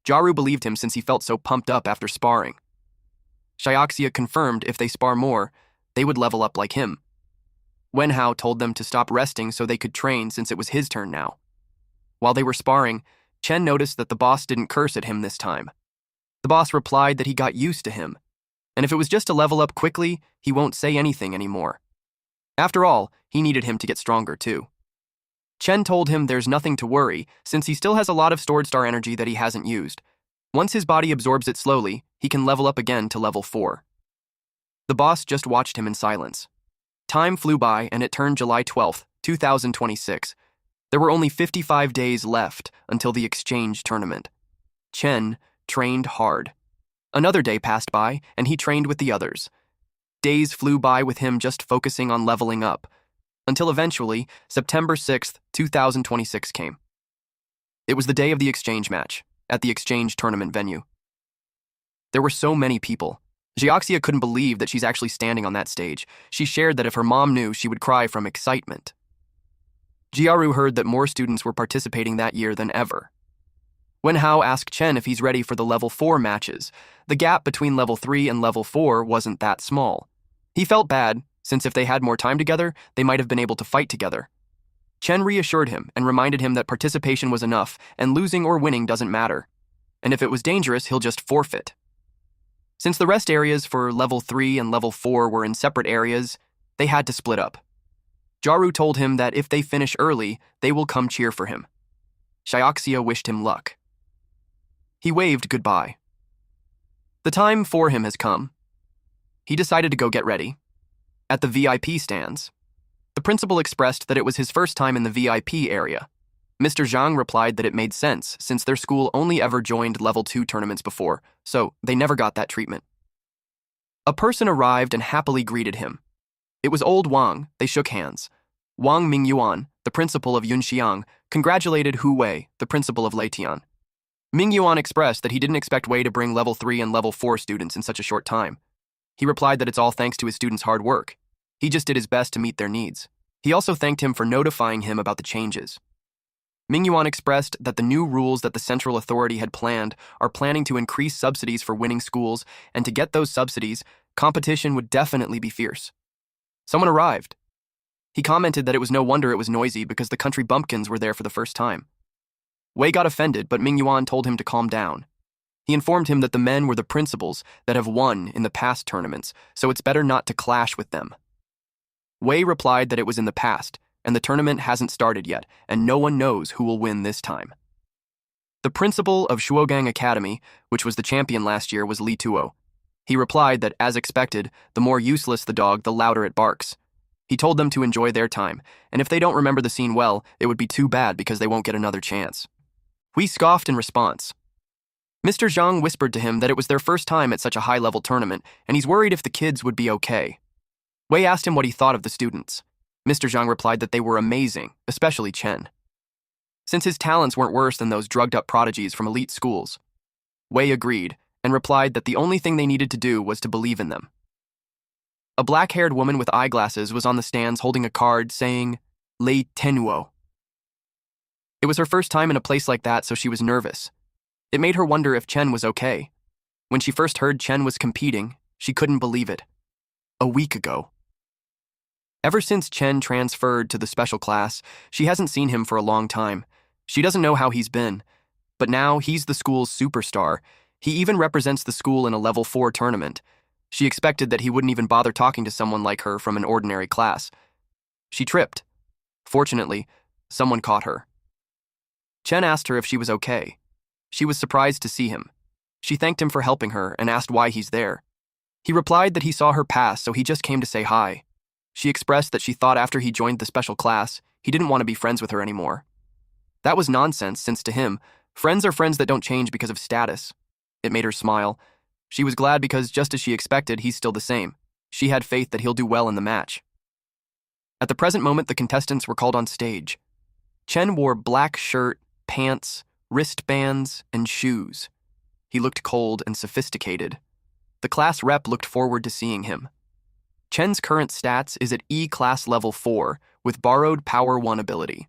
Jiaru believed him since he felt so pumped up after sparring. Xiaoxia confirmed if they spar more, they would level up like him. Wenhao told them to stop resting so they could train since it was his turn now. While they were sparring, Chen noticed that the boss didn't curse at him this time. The boss replied that he got used to him, and if it was just to level up quickly, he won't say anything anymore. After all, he needed him to get stronger too. Chen told him there's nothing to worry since he still has a lot of stored star energy that he hasn't used. Once his body absorbs it slowly, he can level up again to level 4. The boss just watched him in silence. Time flew by and it turned July 12th, 2026. There were only 55 days left until the exchange tournament. Chen trained hard. Another day passed by, and he trained with the others. Days flew by with him just focusing on leveling up, until eventually, September 6th, 2026 came. It was the day of the exchange match, at the exchange tournament venue. There were so many people. Xiaoxia couldn't believe that she's actually standing on that stage. She shared that if her mom knew, she would cry from excitement. Jiaru heard that more students were participating that year than ever. Wenhao asked Chen if he's ready for the level 4 matches. The gap between level 3 and level 4 wasn't that small. He felt bad, since if they had more time together, they might have been able to fight together. Chen reassured him and reminded him that participation was enough and losing or winning doesn't matter. And if it was dangerous, he'll just forfeit. Since the rest areas for level 3 and level 4 were in separate areas, they had to split up. Jiaru told him that if they finish early, they will come cheer for him. Xiaoxia wished him luck. He waved goodbye. The time for him has come. He decided to go get ready. At the VIP stands, the principal expressed that it was his first time in the VIP area. Mr. Zhang replied that it made sense since their school only ever joined level 2 tournaments before, so they never got that treatment. A person arrived and happily greeted him. It was old Wang. They shook hands. Wang Mingyuan, the principal of Yunxiang, congratulated Hu Wei, the principal of Leitian. Mingyuan expressed that he didn't expect Wei to bring level 3 and level 4 students in such a short time. He replied that it's all thanks to his students' hard work. He just did his best to meet their needs. He also thanked him for notifying him about the changes. Mingyuan expressed that the new rules that the central authority had planned are planning to increase subsidies for winning schools, and to get those subsidies, competition would definitely be fierce. Someone arrived. He commented that it was no wonder it was noisy because the country bumpkins were there for the first time. Wei got offended, but Mingyuan told him to calm down. He informed him that the men were the principals that have won in the past tournaments, so it's better not to clash with them. Wei replied that it was in the past, and the tournament hasn't started yet, and no one knows who will win this time. The principal of Shuogang Academy, which was the champion last year, was Li Tuo. He replied that, as expected, the more useless the dog, the louder it barks. He told them to enjoy their time, and if they don't remember the scene well, it would be too bad because they won't get another chance. We scoffed in response. Mr. Zhang whispered to him that it was their first time at such a high-level tournament, and he's worried if the kids would be okay. Wei asked him what he thought of the students. Mr. Zhang replied that they were amazing, especially Chen. Since his talents weren't worse than those drugged-up prodigies from elite schools. Wei agreed, and replied that the only thing they needed to do was to believe in them. A black-haired woman with eyeglasses was on the stands holding a card saying, Lei Tenwo. It was her first time in a place like that, so she was nervous. It made her wonder if Chen was okay. When she first heard Chen was competing, she couldn't believe it. A week ago. Ever since Chen transferred to the special class, she hasn't seen him for a long time. She doesn't know how he's been. But now he's the school's superstar. He even represents the school in a level 4 tournament. She expected that he wouldn't even bother talking to someone like her from an ordinary class. She tripped. Fortunately, someone caught her. Chen asked her if she was okay. She was surprised to see him. She thanked him for helping her and asked why he's there. He replied that he saw her pass, so he just came to say hi. She expressed that she thought after he joined the special class, he didn't want to be friends with her anymore. That was nonsense, since to him, friends are friends that don't change because of status. It made her smile. She was glad because, just as she expected, he's still the same. She had faith that he'll do well in the match. At the present moment, the contestants were called on stage. Chen wore black shirt, pants, wristbands, and shoes. He looked cold and sophisticated. The class rep looked forward to seeing him. Chen's current stats is at E-Class Level 4 with borrowed Power 1 ability.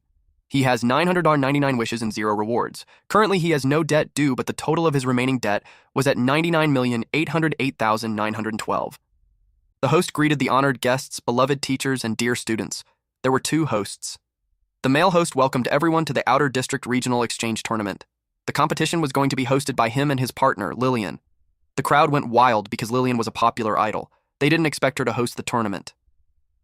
He has 999 wishes and 0 rewards. Currently, he has no debt due, but the total of his remaining debt was at 99,808,912. The host greeted the honored guests, beloved teachers, and dear students. There were 2 hosts. The male host welcomed everyone to the Outer District Regional Exchange Tournament. The competition was going to be hosted by him and his partner, Lillian. The crowd went wild because Lillian was a popular idol. They didn't expect her to host the tournament.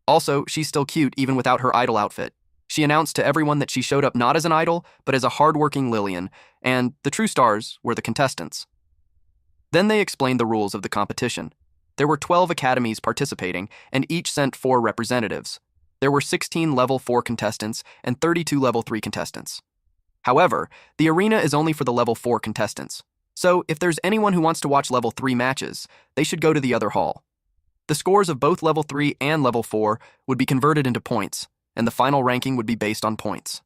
Also, she's still cute even without her idol outfit. She announced to everyone that she showed up not as an idol, but as a hardworking Lillian, and the true stars were the contestants. Then they explained the rules of the competition. There were 12 academies participating, and each sent 4 representatives. There were 16 Level 4 contestants and 32 Level 3 contestants. However, the arena is only for the Level 4 contestants. So, if there's anyone who wants to watch Level 3 matches, they should go to the other hall. The scores of both Level 3 and Level 4 would be converted into points, and the final ranking would be based on points.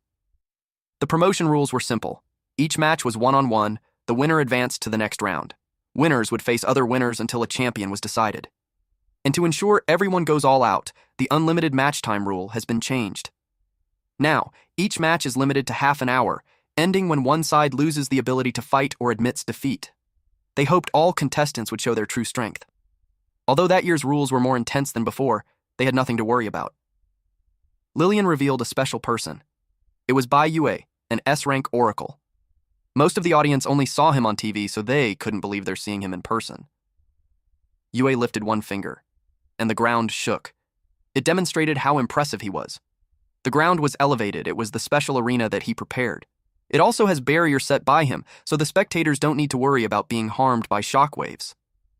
The promotion rules were simple. Each match was one-on-one, the winner advanced to the next round. Winners would face other winners until a champion was decided. And to ensure everyone goes all out, the unlimited match time rule has been changed. Now, each match is limited to half an hour, ending when one side loses the ability to fight or admits defeat. They hoped all contestants would show their true strength. Although that year's rules were more intense than before, they had nothing to worry about. Lillian revealed a special person. It was Bai Yue, an S-Rank oracle. Most of the audience only saw him on TV, so they couldn't believe they're seeing him in person. Yue lifted one finger, and the ground shook. It demonstrated how impressive he was. The ground was elevated. It was the special arena that he prepared. It also has barriers set by him, so the spectators don't need to worry about being harmed by shockwaves.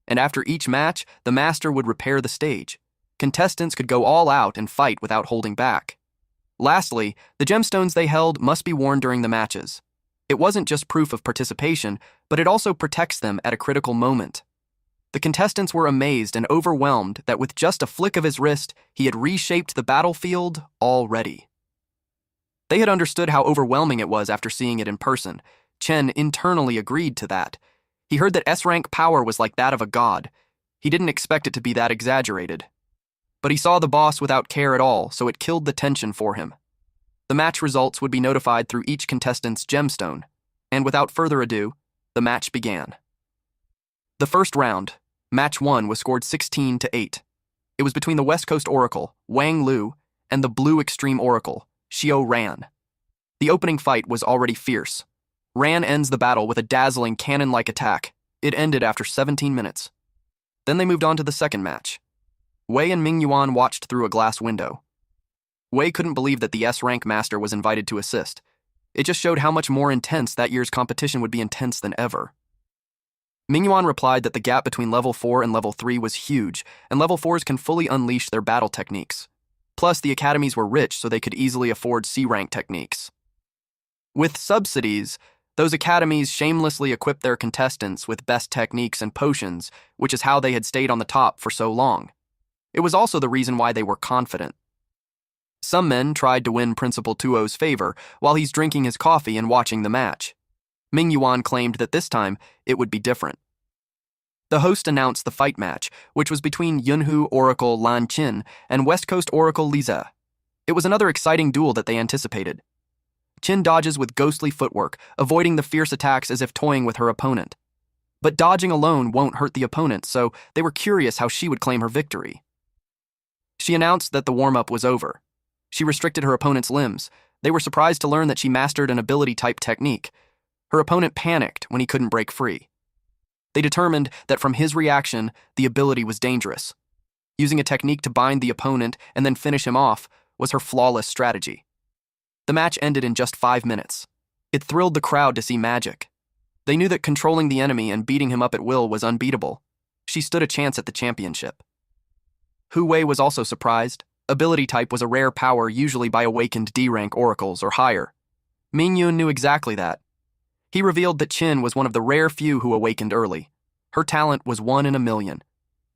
And after each match, the master would repair the stage. Contestants could go all out and fight without holding back. Lastly, the gemstones they held must be worn during the matches. It wasn't just proof of participation, but it also protects them at a critical moment. The contestants were amazed and overwhelmed that with just a flick of his wrist, he had reshaped the battlefield already. They had understood how overwhelming it was after seeing it in person. Chen internally agreed to that. He heard that S-Rank power was like that of a god. He didn't expect it to be that exaggerated. But he saw the boss without care at all, so it killed the tension for him. The match results would be notified through each contestant's gemstone, and without further ado, the match began. The first round, match 1, was scored 16-8. It was between the West Coast Oracle, Wang Lu, and the Blue Extreme Oracle, Xiao Ran. The opening fight was already fierce. Ran ends the battle with a dazzling cannon-like attack. It ended after 17 minutes. Then they moved on to the second match. Wei and Ming Yuan watched through a glass window. Wei couldn't believe that the S-Rank master was invited to assist. It just showed how much more intense that year's competition would be intense than ever. Ming Yuan replied that the gap between Level 4 and Level 3 was huge, and Level 4s can fully unleash their battle techniques. Plus, the academies were rich, so they could easily afford C-Rank techniques. With subsidies, those academies shamelessly equipped their contestants with best techniques and potions, which is how they had stayed on the top for so long. It was also the reason why they were confident. Some men tried to win Principal Tuo's favor while he's drinking his coffee and watching the match. Ming Yuan claimed that this time it would be different. The host announced the fight match, which was between Yunhu Oracle Lan Qin and West Coast Oracle Liza. It was another exciting duel that they anticipated. Qin dodges with ghostly footwork, avoiding the fierce attacks as if toying with her opponent. But dodging alone won't hurt the opponent, so they were curious how she would claim her victory. She announced that the warm-up was over. She restricted her opponent's limbs. They were surprised to learn that she mastered an ability-type technique. Her opponent panicked when he couldn't break free. They determined that from his reaction, the ability was dangerous. Using a technique to bind the opponent and then finish him off was her flawless strategy. The match ended in just 5 minutes. It thrilled the crowd to see magic. They knew that controlling the enemy and beating him up at will was unbeatable. She stood a chance at the championship. Hu Wei was also surprised. Ability type was a rare power usually by awakened D-rank oracles or higher. Mingyun knew exactly that. He revealed that Qin was one of the rare few who awakened early. Her talent was 1 in a million.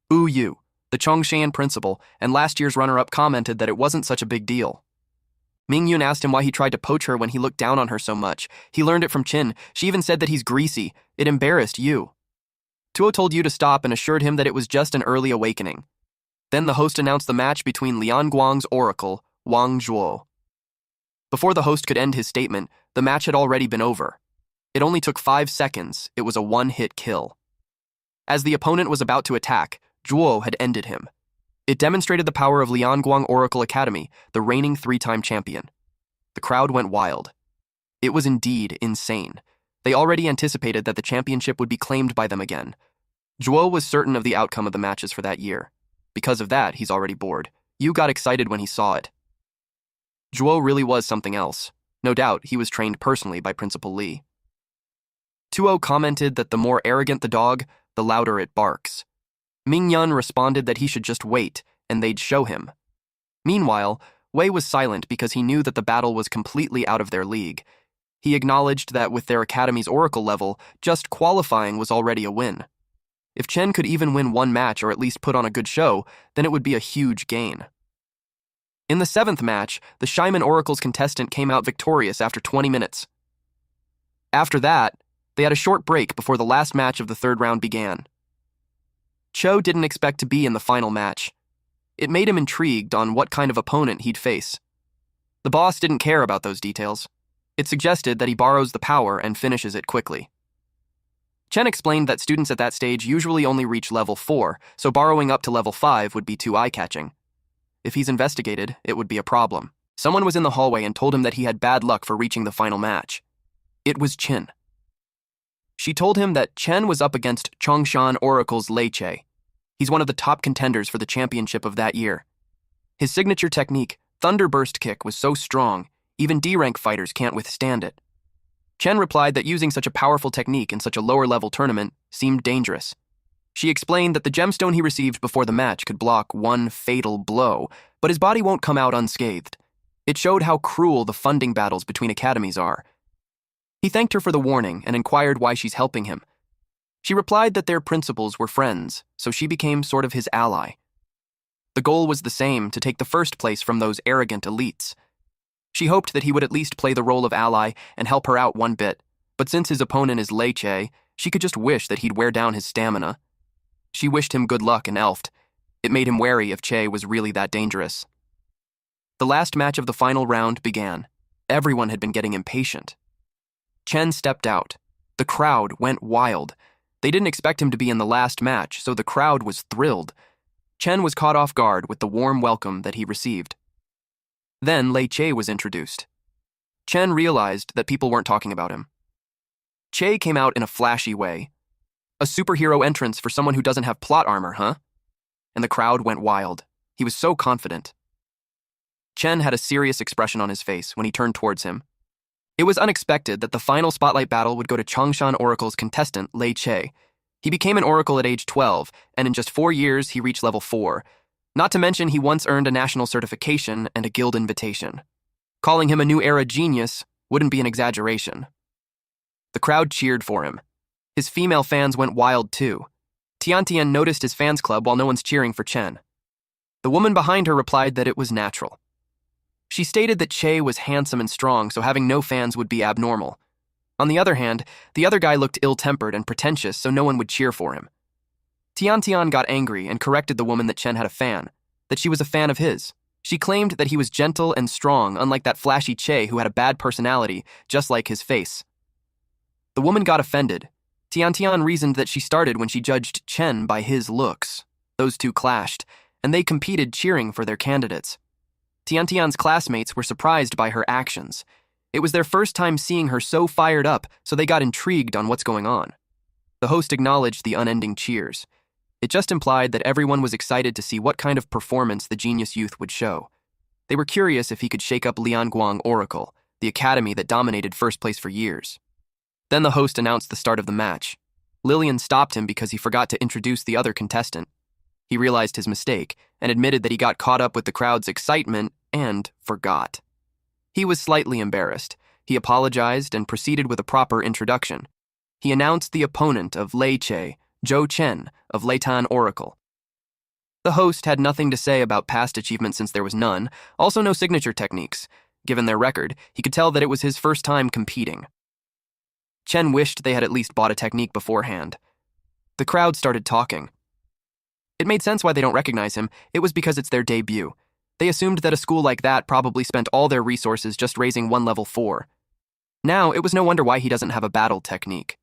Wu Yu, the Chongshan principal and last year's runner-up, commented that it wasn't such a big deal. Mingyun asked him why he tried to poach her when he looked down on her so much. He learned it from Qin. She even said that he's greasy. It embarrassed Yu. Tuo told Yu to stop and assured him that it was just an early awakening. Then the host announced the match between Lianguang's oracle, Wang Zhuo. Before the host could end his statement, the match had already been over. It only took 5 seconds. It was a one-hit kill. As the opponent was about to attack, Zhuo had ended him. It demonstrated the power of Lianguang Oracle Academy, the reigning 3-time champion. The crowd went wild. It was indeed insane. They already anticipated that the championship would be claimed by them again. Zhuo was certain of the outcome of the matches for that year. Because of that, he's already bored. Yu got excited when he saw it. Zhuo really was something else. No doubt, he was trained personally by Principal Li. Tuo commented that the more arrogant the dog, the louder it barks. Mingyun responded that he should just wait, and they'd show him. Meanwhile, Wei was silent because he knew that the battle was completely out of their league. He acknowledged that with their academy's oracle level, just qualifying was already a win. If Chen could even win one match or at least put on a good show, then it would be a huge gain. In the 7th match, the Shaiman Oracle's contestant came out victorious after 20 minutes. After that, they had a short break before the last match of the 3rd round began. Cho didn't expect to be in the final match. It made him intrigued on what kind of opponent he'd face. The boss didn't care about those details. It suggested that he borrows the power and finishes it quickly. Chen explained that students at that stage usually only reach level 4, so borrowing up to level 5 would be too eye-catching. If he's investigated, it would be a problem. Someone was in the hallway and told him that he had bad luck for reaching the final match. It was Qin. She told him that Chen was up against Chongshan Oracle's Lei Che. He's one of the top contenders for the championship of that year. His signature technique, Thunderburst Kick, was so strong, even D-rank fighters can't withstand it. Chen replied that using such a powerful technique in such a lower-level tournament seemed dangerous. She explained that the gemstone he received before the match could block one fatal blow, but his body won't come out unscathed. It showed how cruel the funding battles between academies are. He thanked her for the warning and inquired why she's helping him. She replied that their principals were friends, so she became sort of his ally. The goal was the same, to take the first place from those arrogant elites. She hoped that he would at least play the role of ally and help her out one bit, but since his opponent is Lei Che, she could just wish that he'd wear down his stamina. She wished him good luck and elfed. It made him wary if Che was really that dangerous. The last match of the final round began. Everyone had been getting impatient. Chen stepped out. The crowd went wild. They didn't expect him to be in the last match, so the crowd was thrilled. Chen was caught off guard with the warm welcome that he received. Then Lei Che was introduced. Chen realized that people weren't talking about him. Che came out in a flashy way. A superhero entrance for someone who doesn't have plot armor, huh? And the crowd went wild. He was so confident. Chen had a serious expression on his face when he turned towards him. It was unexpected that the final spotlight battle would go to Chongshan Oracle's contestant, Lei Che. He became an oracle at age 12, and in just 4 years he reached level 4. Not to mention he once earned a national certification and a guild invitation. Calling him a new era genius wouldn't be an exaggeration. The crowd cheered for him. His female fans went wild too. Tiantian noticed his fans club while no one's cheering for Chen. The woman behind her replied that it was natural. She stated that Che was handsome and strong, so having no fans would be abnormal. On the other hand, the other guy looked ill-tempered and pretentious, so no one would cheer for him. Tiantian got angry and corrected the woman that Chen had a fan, that she was a fan of his. She claimed that he was gentle and strong, unlike that flashy Che who had a bad personality, just like his face. The woman got offended. Tiantian reasoned that she started when she judged Chen by his looks. Those two clashed, and they competed cheering for their candidates. Tiantian's classmates were surprised by her actions. It was their first time seeing her so fired up, so they got intrigued on what's going on. The host acknowledged the unending cheers. It just implied that everyone was excited to see what kind of performance the genius youth would show. They were curious if he could shake up Lianguang Oracle, the academy that dominated first place for years. Then the host announced the start of the match. Lillian stopped him because he forgot to introduce the other contestant. He realized his mistake and admitted that he got caught up with the crowd's excitement and forgot. He was slightly embarrassed. He apologized and proceeded with a proper introduction. He announced the opponent of Lei Che, Zhou Chen of Leitan Oracle. The host had nothing to say about past achievements since there was none, also no signature techniques. Given their record, he could tell that it was his first time competing. Chen wished they had at least bought a technique beforehand. The crowd started talking. It made sense why they don't recognize him. It was because it's their debut. They assumed that a school like that probably spent all their resources just raising one level 4. Now, it was no wonder why he doesn't have a battle technique.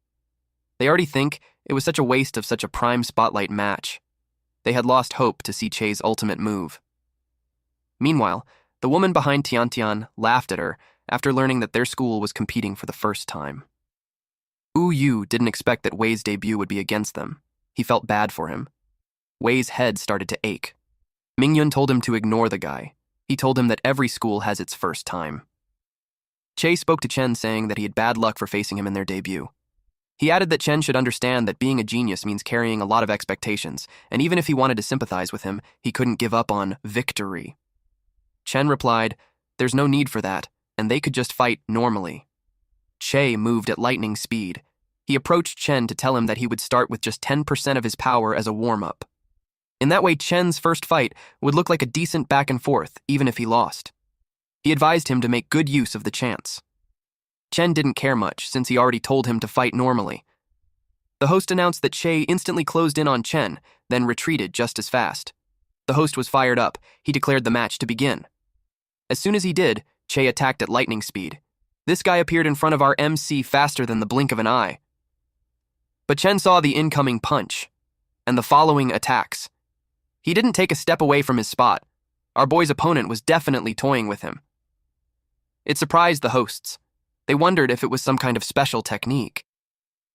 They already think it was such a waste of such a prime spotlight match. They had lost hope to see Che's ultimate move. Meanwhile, the woman behind Tiantian laughed at her after learning that their school was competing for the first time. Wu Yu didn't expect that Wei's debut would be against them. He felt bad for him. Wei's head started to ache. Mingyun told him to ignore the guy. He told him that every school has its first time. Che spoke to Chen saying that he had bad luck for facing him in their debut. He added that Chen should understand that being a genius means carrying a lot of expectations, and even if he wanted to sympathize with him, he couldn't give up on victory. Chen replied, "There's no need for that, and they could just fight normally." Che moved at lightning speed. He approached Chen to tell him that he would start with just 10% of his power as a warm-up. In that way, Chen's first fight would look like a decent back and forth, even if he lost. He advised him to make good use of the chance. Chen didn't care much, since he already told him to fight normally. The host announced that Che instantly closed in on Chen, then retreated just as fast. The host was fired up. He declared the match to begin. As soon as he did, Che attacked at lightning speed. This guy appeared in front of our MC faster than the blink of an eye. But Chen saw the incoming punch, and the following attacks. He didn't take a step away from his spot. Our boy's opponent was definitely toying with him. It surprised the hosts. They wondered if it was some kind of special technique.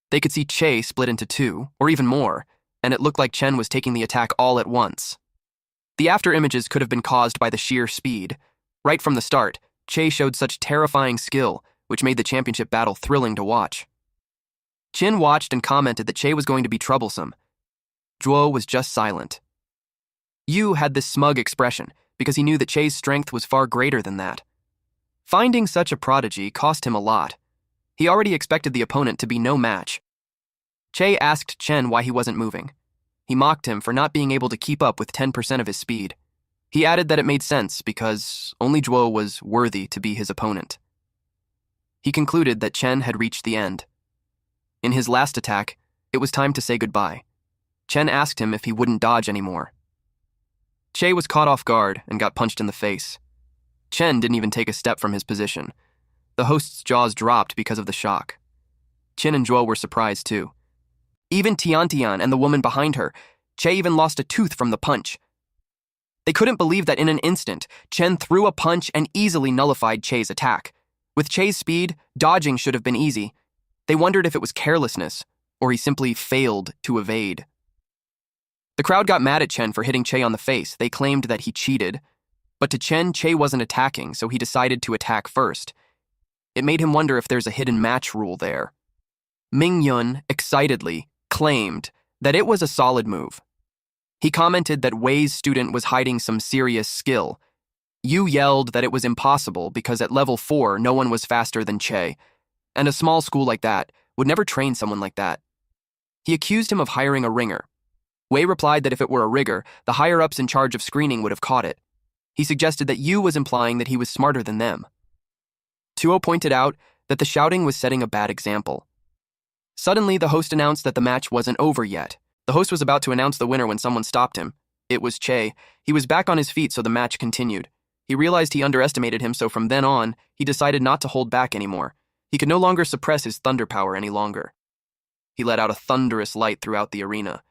They could see Che split into 2, or even more, and it looked like Chen was taking the attack all at once. The after images could have been caused by the sheer speed. Right from the start, Che showed such terrifying skill, which made the championship battle thrilling to watch. Qin watched and commented that Che was going to be troublesome. Zhuo was just silent. Yu had this smug expression because he knew that Che's strength was far greater than that. Finding such a prodigy cost him a lot. He already expected the opponent to be no match. Che asked Chen why he wasn't moving. He mocked him for not being able to keep up with 10% of his speed. He added that it made sense because only Zhuo was worthy to be his opponent. He concluded that Chen had reached the end. In his last attack, it was time to say goodbye. Chen asked him if he wouldn't dodge anymore. Che was caught off guard and got punched in the face. Chen didn't even take a step from his position. The host's jaws dropped because of the shock. Qin and Zhuo were surprised too. Even Tiantian and the woman behind her, Che even lost a tooth from the punch. They couldn't believe that in an instant, Chen threw a punch and easily nullified Che's attack. With Che's speed, dodging should have been easy. They wondered if it was carelessness, or he simply failed to evade. The crowd got mad at Chen for hitting Che on the face. They claimed that he cheated. But to Chen, Che wasn't attacking, so he decided to attack first. It made him wonder if there's a hidden match rule there. Mingyun, excitedly, claimed that it was a solid move. He commented that Wei's student was hiding some serious skill. Yu yelled that it was impossible because at level 4, no one was faster than Che, and a small school like that would never train someone like that. He accused him of hiring a ringer. Wei replied that if it were a rigger, the higher-ups in charge of screening would have caught it. He suggested that Yu was implying that he was smarter than them. Tuo pointed out that the shouting was setting a bad example. Suddenly, the host announced that the match wasn't over yet. The host was about to announce the winner when someone stopped him. It was Che. He was back on his feet, so the match continued. He realized he underestimated him, so from then on, he decided not to hold back anymore. He could no longer suppress his thunder power any longer. He let out a thunderous light throughout the arena.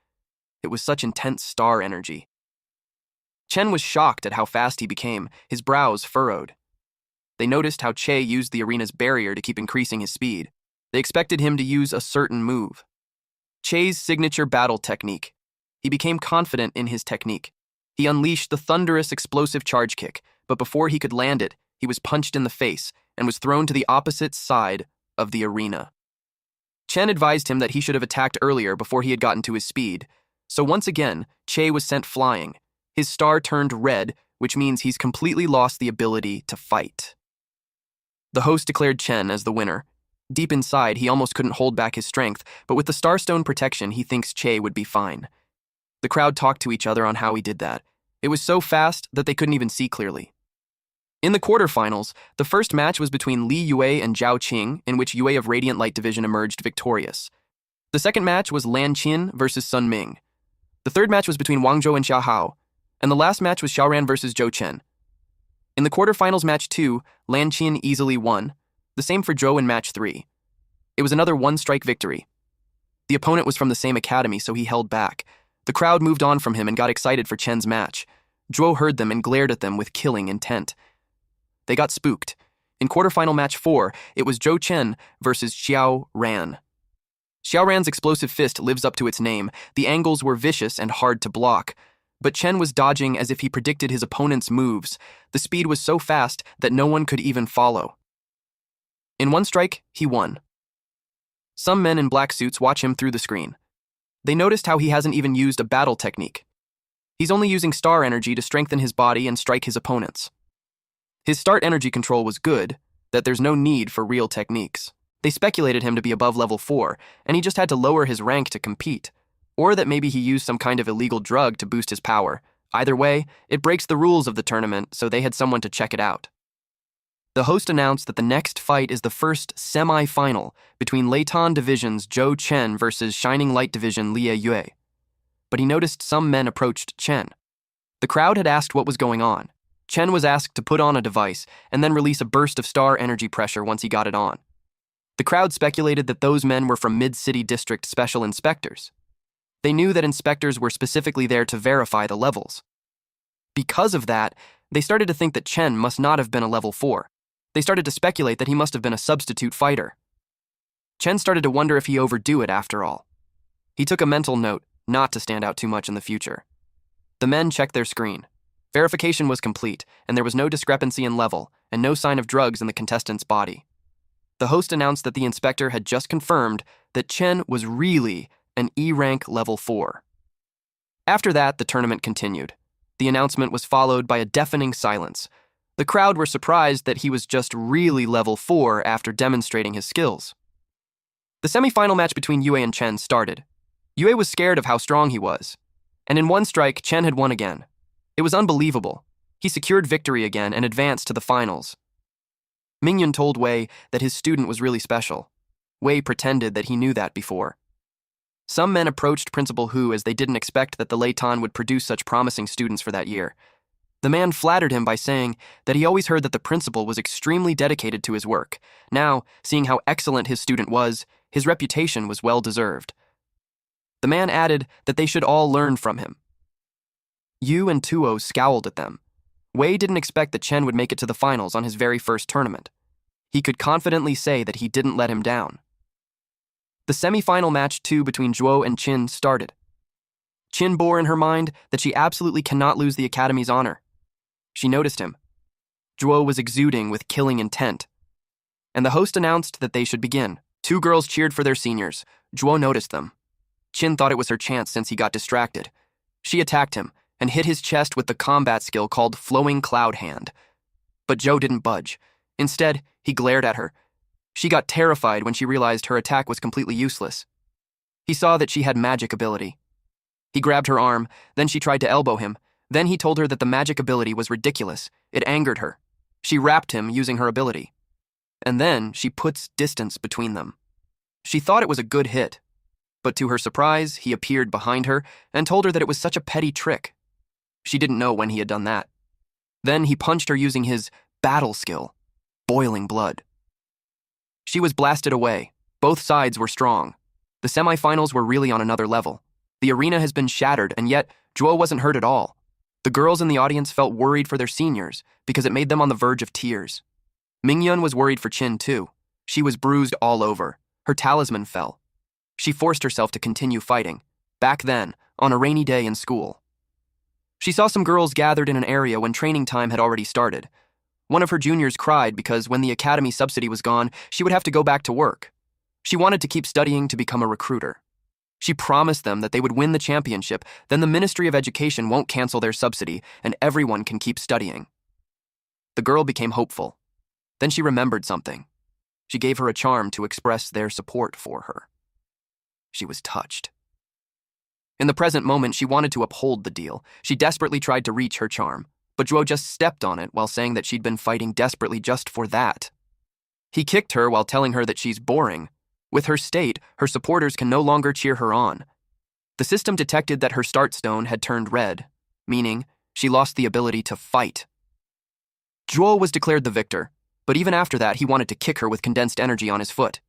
It was such intense star energy. Chen was shocked at how fast he became, his brows furrowed. They noticed how Che used the arena's barrier to keep increasing his speed. They expected him to use a certain move. Che's signature battle technique. He became confident in his technique. He unleashed the thunderous explosive charge kick, but before he could land it, he was punched in the face and was thrown to the opposite side of the arena. Chen advised him that he should have attacked earlier before he had gotten to his speed. So once again, Che was sent flying. His star turned red, which means he's completely lost the ability to fight. The host declared Chen as the winner. Deep inside, he almost couldn't hold back his strength, but with the Starstone protection, he thinks Che would be fine. The crowd talked to each other on how he did that. It was so fast that they couldn't even see clearly. In the quarterfinals, the first match was between Li Yue and Zhao Qing, in which Yue of Radiant Light Division emerged victorious. The second match was Lan Qin versus Sun Ming. The third match was between Wang Zhou and Xia Hao, and the last match was Xiaoran versus Zhou Chen. In the quarterfinals match 2, Lan Qin easily won, the same for Zhou in match 3. It was another one-strike victory. The opponent was from the same academy, so he held back. The crowd moved on from him and got excited for Chen's match. Zhou heard them and glared at them with killing intent. They got spooked. In quarterfinal match 4, it was Zhou Chen versus Xiaoran. Xiaoran's explosive fist lives up to its name. The angles were vicious and hard to block. But Chen was dodging as if he predicted his opponent's moves. The speed was so fast that no one could even follow. In one strike, he won. Some men in black suits watch him through the screen. They noticed how he hasn't even used a battle technique. He's only using star energy to strengthen his body and strike his opponents. His start energy control was good, that there's no need for real techniques. They speculated him to be above level 4, and he just had to lower his rank to compete. Or that maybe he used some kind of illegal drug to boost his power. Either way, it breaks the rules of the tournament, so they had someone to check it out. The host announced that the next fight is the first semi-final between Leighton Division's Zhou Chen versus Shining Light Division Lie Yue. But he noticed some men approached Chen. The crowd had asked what was going on. Chen was asked to put on a device and then release a burst of star energy pressure once he got it on. The crowd speculated that those men were from Mid-City District Special Inspectors. They knew that inspectors were specifically there to verify the levels. Because of that, they started to think that Chen must not have been a level 4. They started to speculate that he must have been a substitute fighter. Chen started to wonder if he overdo it after all. He took a mental note not to stand out too much in the future. The men checked their screen. Verification was complete, and there was no discrepancy in level and no sign of drugs in the contestant's body. The host announced that the inspector had just confirmed that Chen was really an E-rank level 4. After that, the tournament continued. The announcement was followed by a deafening silence. The crowd were surprised that he was just really level 4 after demonstrating his skills. The semi-final match between Yue and Chen started. Yue was scared of how strong he was. And in one strike, Chen had won again. It was unbelievable. He secured victory again and advanced to the finals. Mingyun told Wei that his student was really special. Wei pretended that he knew that before. Some men approached Principal Hu as they didn't expect that the Leighton would produce such promising students for that year. The man flattered him by saying that he always heard that the principal was extremely dedicated to his work. Now, seeing how excellent his student was, his reputation was well-deserved. The man added that they should all learn from him. Yu and Tuo scowled at them. Wei didn't expect that Chen would make it to the finals on his very first tournament. He could confidently say that he didn't let him down. The semi-final match 2 between Zhuo and Qin started. Qin bore in her mind that she absolutely cannot lose the Academy's honor. She noticed him. Zhuo was exuding with killing intent. And the host announced that they should begin. 2 girls cheered for their seniors. Zhuo noticed them. Qin thought it was her chance since he got distracted. She attacked him and hit his chest with the combat skill called Flowing Cloud Hand. But Zhou didn't budge. Instead, he glared at her. She got terrified when she realized her attack was completely useless. He saw that she had magic ability. He grabbed her arm, then she tried to elbow him. Then he told her that the magic ability was ridiculous. It angered her. She wrapped him using her ability. And then she puts distance between them. She thought it was a good hit. But to her surprise, he appeared behind her and told her that it was such a petty trick. She didn't know when he had done that. Then he punched her using his battle skill, boiling blood. She was blasted away. Both sides were strong. The semifinals were really on another level. The arena has been shattered, and yet Zhuo wasn't hurt at all. The girls in the audience felt worried for their seniors because it made them on the verge of tears. Mingyun was worried for Qin too. She was bruised all over. Her talisman fell. She forced herself to continue fighting, back then, on a rainy day in school. She saw some girls gathered in an area when training time had already started. One of her juniors cried because when the academy subsidy was gone, she would have to go back to work. She wanted to keep studying to become a recruiter. She promised them that they would win the championship, then the Ministry of Education won't cancel their subsidy and everyone can keep studying. The girl became hopeful. Then she remembered something. She gave her a charm to express their support for her. She was touched. In the present moment, she wanted to uphold the deal. She desperately tried to reach her charm, but Zhuo just stepped on it while saying that she'd been fighting desperately just for that. He kicked her while telling her that she's boring. With her state, her supporters can no longer cheer her on. The system detected that her start stone had turned red, meaning she lost the ability to fight. Zhuo was declared the victor, but even after that, he wanted to kick her with condensed energy on his foot.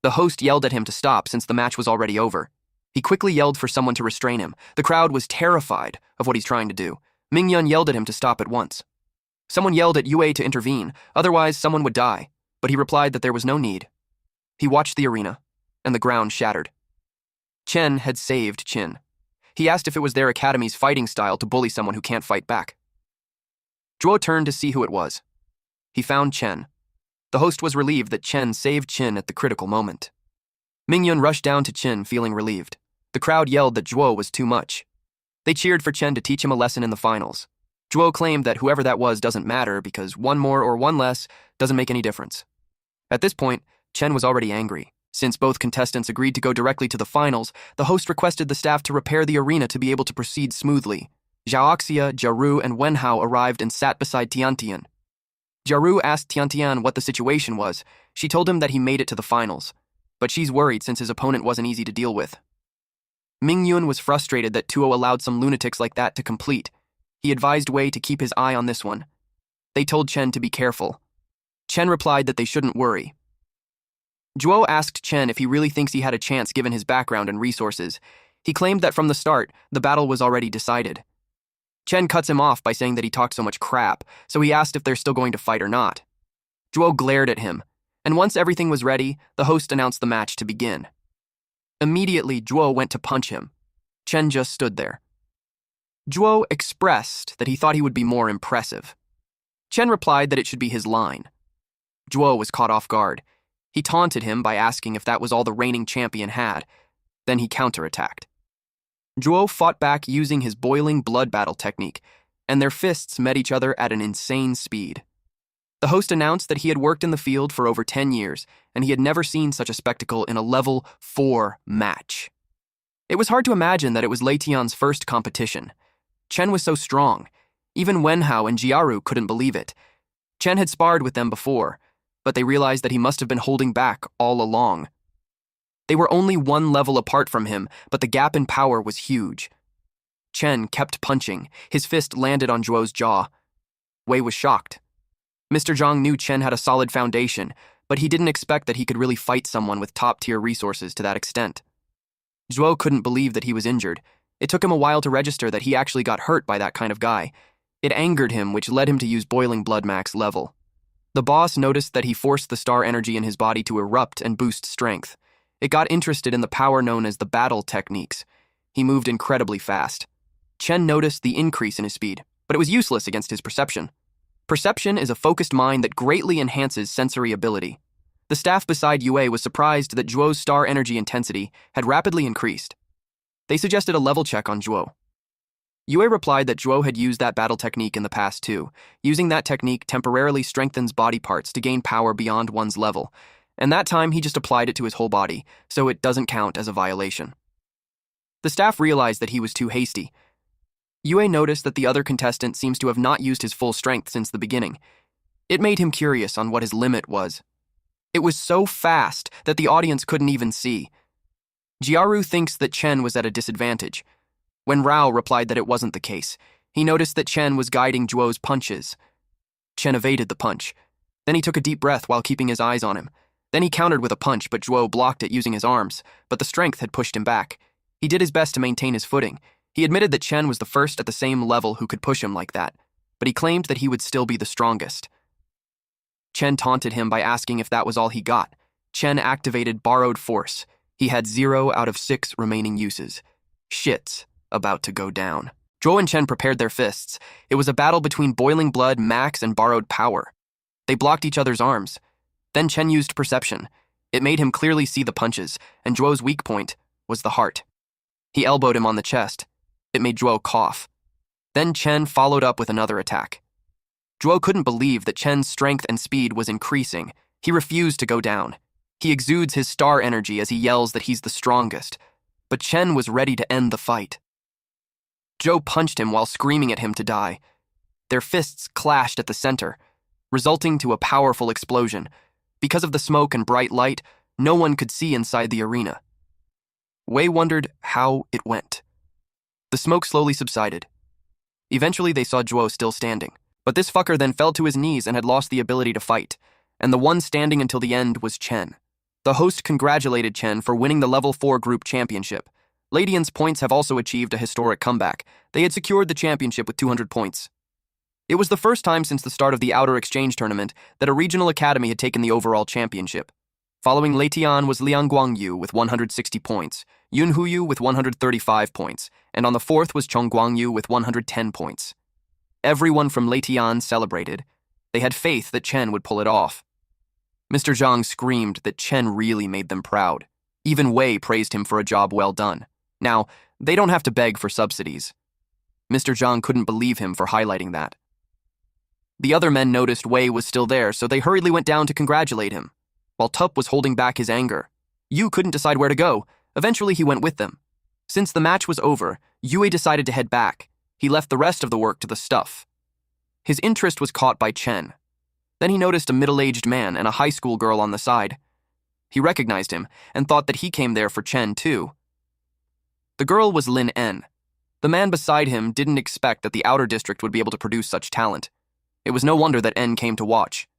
The host yelled at him to stop since the match was already over. He quickly yelled for someone to restrain him. The crowd was terrified of what he's trying to do. Mingyun yelled at him to stop at once. Someone yelled at Yue to intervene, otherwise someone would die, but he replied that there was no need. He watched the arena, and the ground shattered. Chen had saved Qin. He asked if it was their academy's fighting style to bully someone who can't fight back. Zhuo turned to see who it was. He found Chen. The host was relieved that Chen saved Qin at the critical moment. Mingyun rushed down to Qin, feeling relieved. The crowd yelled that Zhuo was too much. They cheered for Chen to teach him a lesson in the finals. Zhuo claimed that whoever that was doesn't matter because one more or one less doesn't make any difference. At this point, Chen was already angry. Since both contestants agreed to go directly to the finals, the host requested the staff to repair the arena to be able to proceed smoothly. Zhaoxia, Jiaru, and Wenhao arrived and sat beside Tiantian. Jiaru asked Tiantian what the situation was. She told him that he made it to the finals, but she's worried since his opponent wasn't easy to deal with. Mingyun was frustrated that Tuo allowed some lunatics like that to complete. He advised Wei to keep his eye on this one. They told Chen to be careful. Chen replied that they shouldn't worry. Zhuo asked Chen if he really thinks he had a chance given his background and resources. He claimed that from the start, the battle was already decided. Chen cuts him off by saying that he talked so much crap, so he asked if they're still going to fight or not. Zhuo glared at him, and once everything was ready, the host announced the match to begin. Immediately, Zhuo went to punch him. Chen just stood there. Zhuo expressed that he thought he would be more impressive. Chen replied that it should be his line. Zhuo was caught off guard. He taunted him by asking if that was all the reigning champion had. Then he counterattacked. Zhuo fought back using his boiling blood battle technique, and their fists met each other at an insane speed. The host announced that he had worked in the field for over 10 years, and he had never seen such a spectacle in a level 4 match. It was hard to imagine that it was Lei Tian's first competition. Chen was so strong. Even Wenhao and Jiaru couldn't believe it. Chen had sparred with them before, but they realized that he must have been holding back all along. They were only one level apart from him, but the gap in power was huge. Chen kept punching. His fist landed on Zhuo's jaw. Wei was shocked. Mr. Zhang knew Chen had a solid foundation, but he didn't expect that he could really fight someone with top-tier resources to that extent. Zhuo couldn't believe that he was injured. It took him a while to register that he actually got hurt by that kind of guy. It angered him, which led him to use boiling blood max level. The boss noticed that he forced the star energy in his body to erupt and boost strength. It got interested in the power known as the battle techniques. He moved incredibly fast. Chen noticed the increase in his speed, but it was useless against his perception. Perception is a focused mind that greatly enhances sensory ability. The staff beside Yue was surprised that Zhuo's star energy intensity had rapidly increased. They suggested a level check on Zhuo. Yue replied that Zhuo had used that battle technique in the past too. Using that technique temporarily strengthens body parts to gain power beyond one's level, and that time he just applied it to his whole body, so it doesn't count as a violation. The staff realized that he was too hasty. Yue noticed that the other contestant seems to have not used his full strength since the beginning. It made him curious on what his limit was. It was so fast that the audience couldn't even see. Jiaru thinks that Chen was at a disadvantage. When Rao replied that it wasn't the case, he noticed that Chen was guiding Zhuo's punches. Chen evaded the punch. Then he took a deep breath while keeping his eyes on him. Then he countered with a punch, but Zhuo blocked it using his arms, but the strength had pushed him back. He did his best to maintain his footing. He admitted that Chen was the first at the same level who could push him like that, but he claimed that he would still be the strongest. Chen taunted him by asking if that was all he got. Chen activated borrowed force. He had 0 out of 6 remaining uses. Shit's about to go down. Zhuo and Chen prepared their fists. It was a battle between boiling blood, max, and borrowed power. They blocked each other's arms. Then Chen used perception. It made him clearly see the punches, and Zhuo's weak point was the heart. He elbowed him on the chest. It made Zhuo cough. Then Chen followed up with another attack. Zhuo couldn't believe that Chen's strength and speed was increasing. He refused to go down. He exudes his star energy as he yells that he's the strongest. But Chen was ready to end the fight. Zhuo punched him while screaming at him to die. Their fists clashed at the center, resulting to a powerful explosion. Because of the smoke and bright light, no one could see inside the arena. Wei wondered how it went. The smoke slowly subsided. Eventually they saw Zhuo still standing, but this fucker then fell to his knees and had lost the ability to fight, and the one standing until the end was Chen. The host congratulated Chen for winning the Level 4 Group Championship. Ladian's points have also achieved a historic comeback. They had secured the championship with 200 points. It was the first time since the start of the Outer Exchange Tournament that a regional academy had taken the overall championship. Following Leitian was Liang Guangyu with 160 points, Yun Huyu with 135 points, and on the fourth was Chong Guangyu with 110 points. Everyone from Leitian celebrated. They had faith that Chen would pull it off. Mr. Zhang screamed that Chen really made them proud. Even Wei praised him for a job well done. Now, they don't have to beg for subsidies. Mr. Zhang couldn't believe him for highlighting that. The other men noticed Wei was still there, so they hurriedly went down to congratulate him, while Tup was holding back his anger. Yu couldn't decide where to go. Eventually, he went with them. Since the match was over, Yue decided to head back. He left the rest of the work to the stuff. His interest was caught by Chen. Then he noticed a middle-aged man and a high school girl on the side. He recognized him and thought that he came there for Chen, too. The girl was Lin En. The man beside him didn't expect that the outer district would be able to produce such talent. It was no wonder that En came to watch.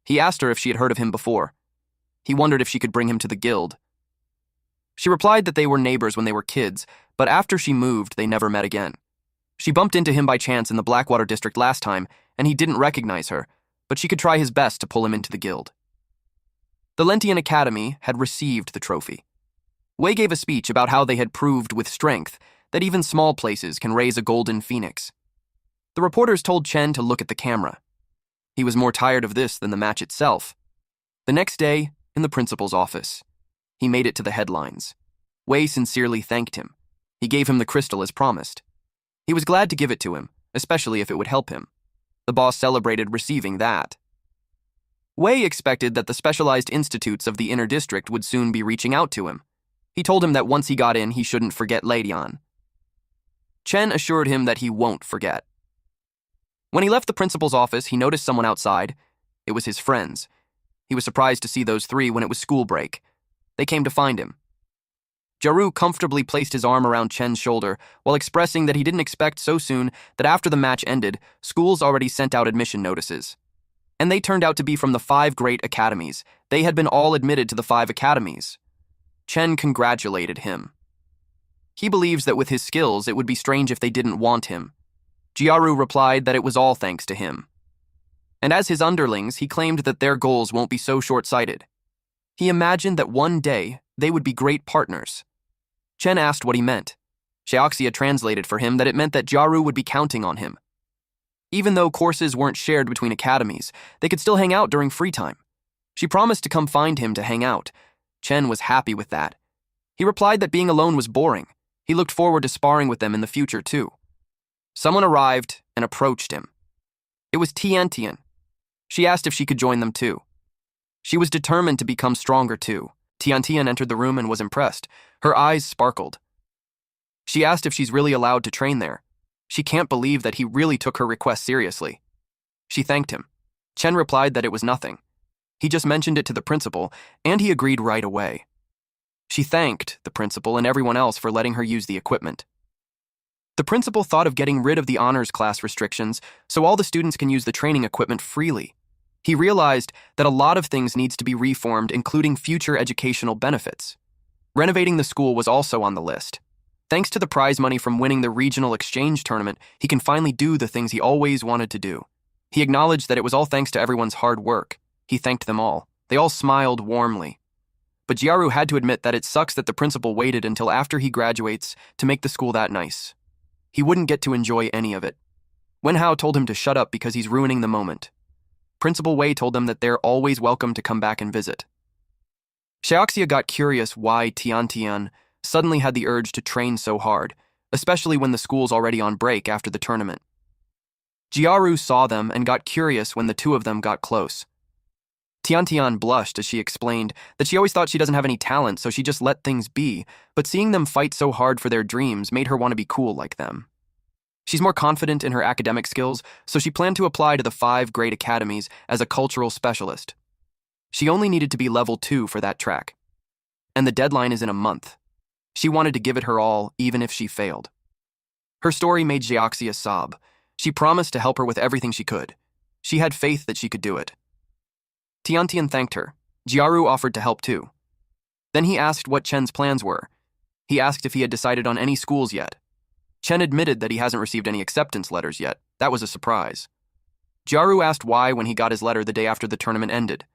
He asked her if she had heard of him before. He wondered if she could bring him to the guild. She replied that they were neighbors when they were kids, but after she moved, they never met again. She bumped into him by chance in the Blackwater district last time, and he didn't recognize her, but she could try his best to pull him into the guild. The Lentian Academy had received the trophy. Wei gave a speech about how they had proved with strength that even small places can raise a golden phoenix. The reporters told Chen to look at the camera. He was more tired of this than the match itself. The next day, in the principal's office, he made it to the headlines. Wei sincerely thanked him. He gave him the crystal as promised. He was glad to give it to him, especially if it would help him. The boss celebrated receiving that. Wei expected that the specialized institutes of the inner district would soon be reaching out to him. He told him that once he got in, he shouldn't forget Leidian. Chen assured him that he won't forget. When he left the principal's office, he noticed someone outside. It was his friends. He was surprised to see those three when it was school break. They came to find him. Jaru comfortably placed his arm around Chen's shoulder while expressing that he didn't expect so soon that after the match ended, schools already sent out admission notices. And they turned out to be from the 5 great academies. They had been all admitted to the 5 academies. Chen congratulated him. He believes that with his skills, it would be strange if they didn't want him. Jiaru replied that it was all thanks to him. And as his underlings, he claimed that their goals won't be so short-sighted. He imagined that one day they would be great partners. Chen asked what he meant. Xiaoxia translated for him that it meant that Jiaru would be counting on him. Even though courses weren't shared between academies, they could still hang out during free time. She promised to come find him to hang out. Chen was happy with that. He replied that being alone was boring. He looked forward to sparring with them in the future, too. Someone arrived and approached him. It was Tiantian. She asked if she could join them, too. She was determined to become stronger, too. Tiantian entered the room and was impressed. Her eyes sparkled. She asked if she's really allowed to train there. She can't believe that he really took her request seriously. She thanked him. Chen replied that it was nothing. He just mentioned it to the principal, and he agreed right away. She thanked the principal and everyone else for letting her use the equipment. The principal thought of getting rid of the honors class restrictions so all the students can use the training equipment freely. He realized that a lot of things needs to be reformed, including future educational benefits. Renovating the school was also on the list. Thanks to the prize money from winning the regional exchange tournament, he can finally do the things he always wanted to do. He acknowledged that it was all thanks to everyone's hard work. He thanked them all. They all smiled warmly. but Jiaru had to admit that it sucks that the principal waited until after he graduates to make the school that nice. He wouldn't get to enjoy any of it. Wenhao told him to shut up because he's ruining the moment. Principal Wei told them that they're always welcome to come back and visit. Xiaoxia got curious why Tiantian suddenly had the urge to train so hard, especially when the school's already on break after the tournament. Jiaru saw them and got curious when the two of them got close. Tiantian blushed as she explained that she always thought she doesn't have any talent, so she just let things be, but seeing them fight so hard for their dreams made her want to be cool like them. She's more confident in her academic skills, so she planned to apply to the 5 great academies as a cultural specialist. She only needed to be level 2 for that track. And the deadline is in a month. She wanted to give it her all, even if she failed. Her story made Xiaoxia sob. She promised to help her with everything she could. She had faith that she could do it. Tiantian thanked her. Jiaru offered to help too. Then he asked what Chen's plans were. He asked if he had decided on any schools yet. Chen admitted that he hasn't received any acceptance letters yet. That was a surprise. Jiaru asked why when he got his letter the day after the tournament ended.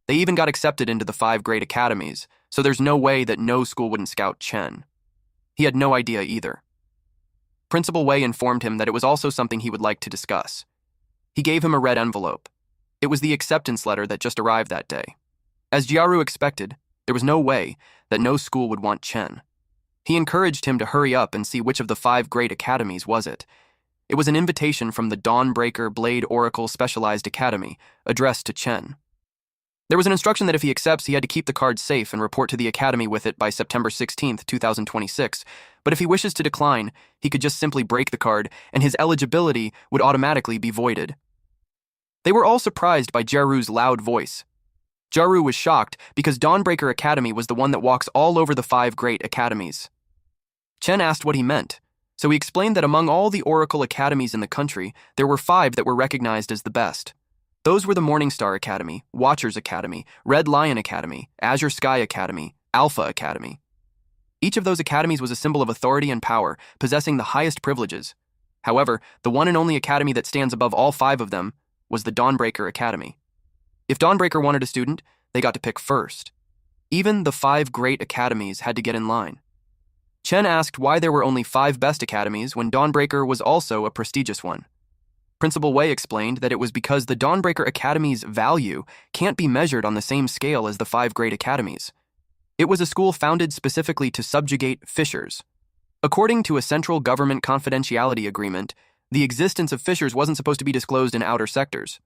They even got accepted into the 5 great academies, so there's no way that no school wouldn't scout Chen. He had no idea either. Principal Wei informed him that it was also something he would like to discuss. He gave him a red envelope. It was the acceptance letter that just arrived that day. As Jiaru expected, there was no way that no school would want Chen. He encouraged him to hurry up and see which of the 5 great academies was it. It was an invitation from the Dawnbreaker Blade Oracle Specialized Academy, addressed to Chen. There was an instruction that if he accepts, he had to keep the card safe and report to the academy with it by September 16, 2026, but if he wishes to decline, he could just simply break the card and his eligibility would automatically be voided. They were all surprised by Jiaru's loud voice. Jiaru was shocked because Dawnbreaker Academy was the one that walks all over the 5 great academies. Chen asked what he meant, so he explained that among all the Oracle academies in the country, there were 5 that were recognized as the best. Those were the Morningstar Academy, Watchers Academy, Red Lion Academy, Azure Sky Academy, Alpha Academy. Each of those academies was a symbol of authority and power, possessing the highest privileges. However, the one and only academy that stands above all 5 of them was the Dawnbreaker Academy. If Dawnbreaker wanted a student, they got to pick first. Even the 5 great academies had to get in line. Chen asked why there were only 5 best academies when Dawnbreaker was also a prestigious one. Principal Wei explained that it was because the Dawnbreaker Academy's value can't be measured on the same scale as the 5 great academies. It was a school founded specifically to subjugate fishers. According to a central government confidentiality agreement, the existence of fishers wasn't supposed to be disclosed in outer sectors.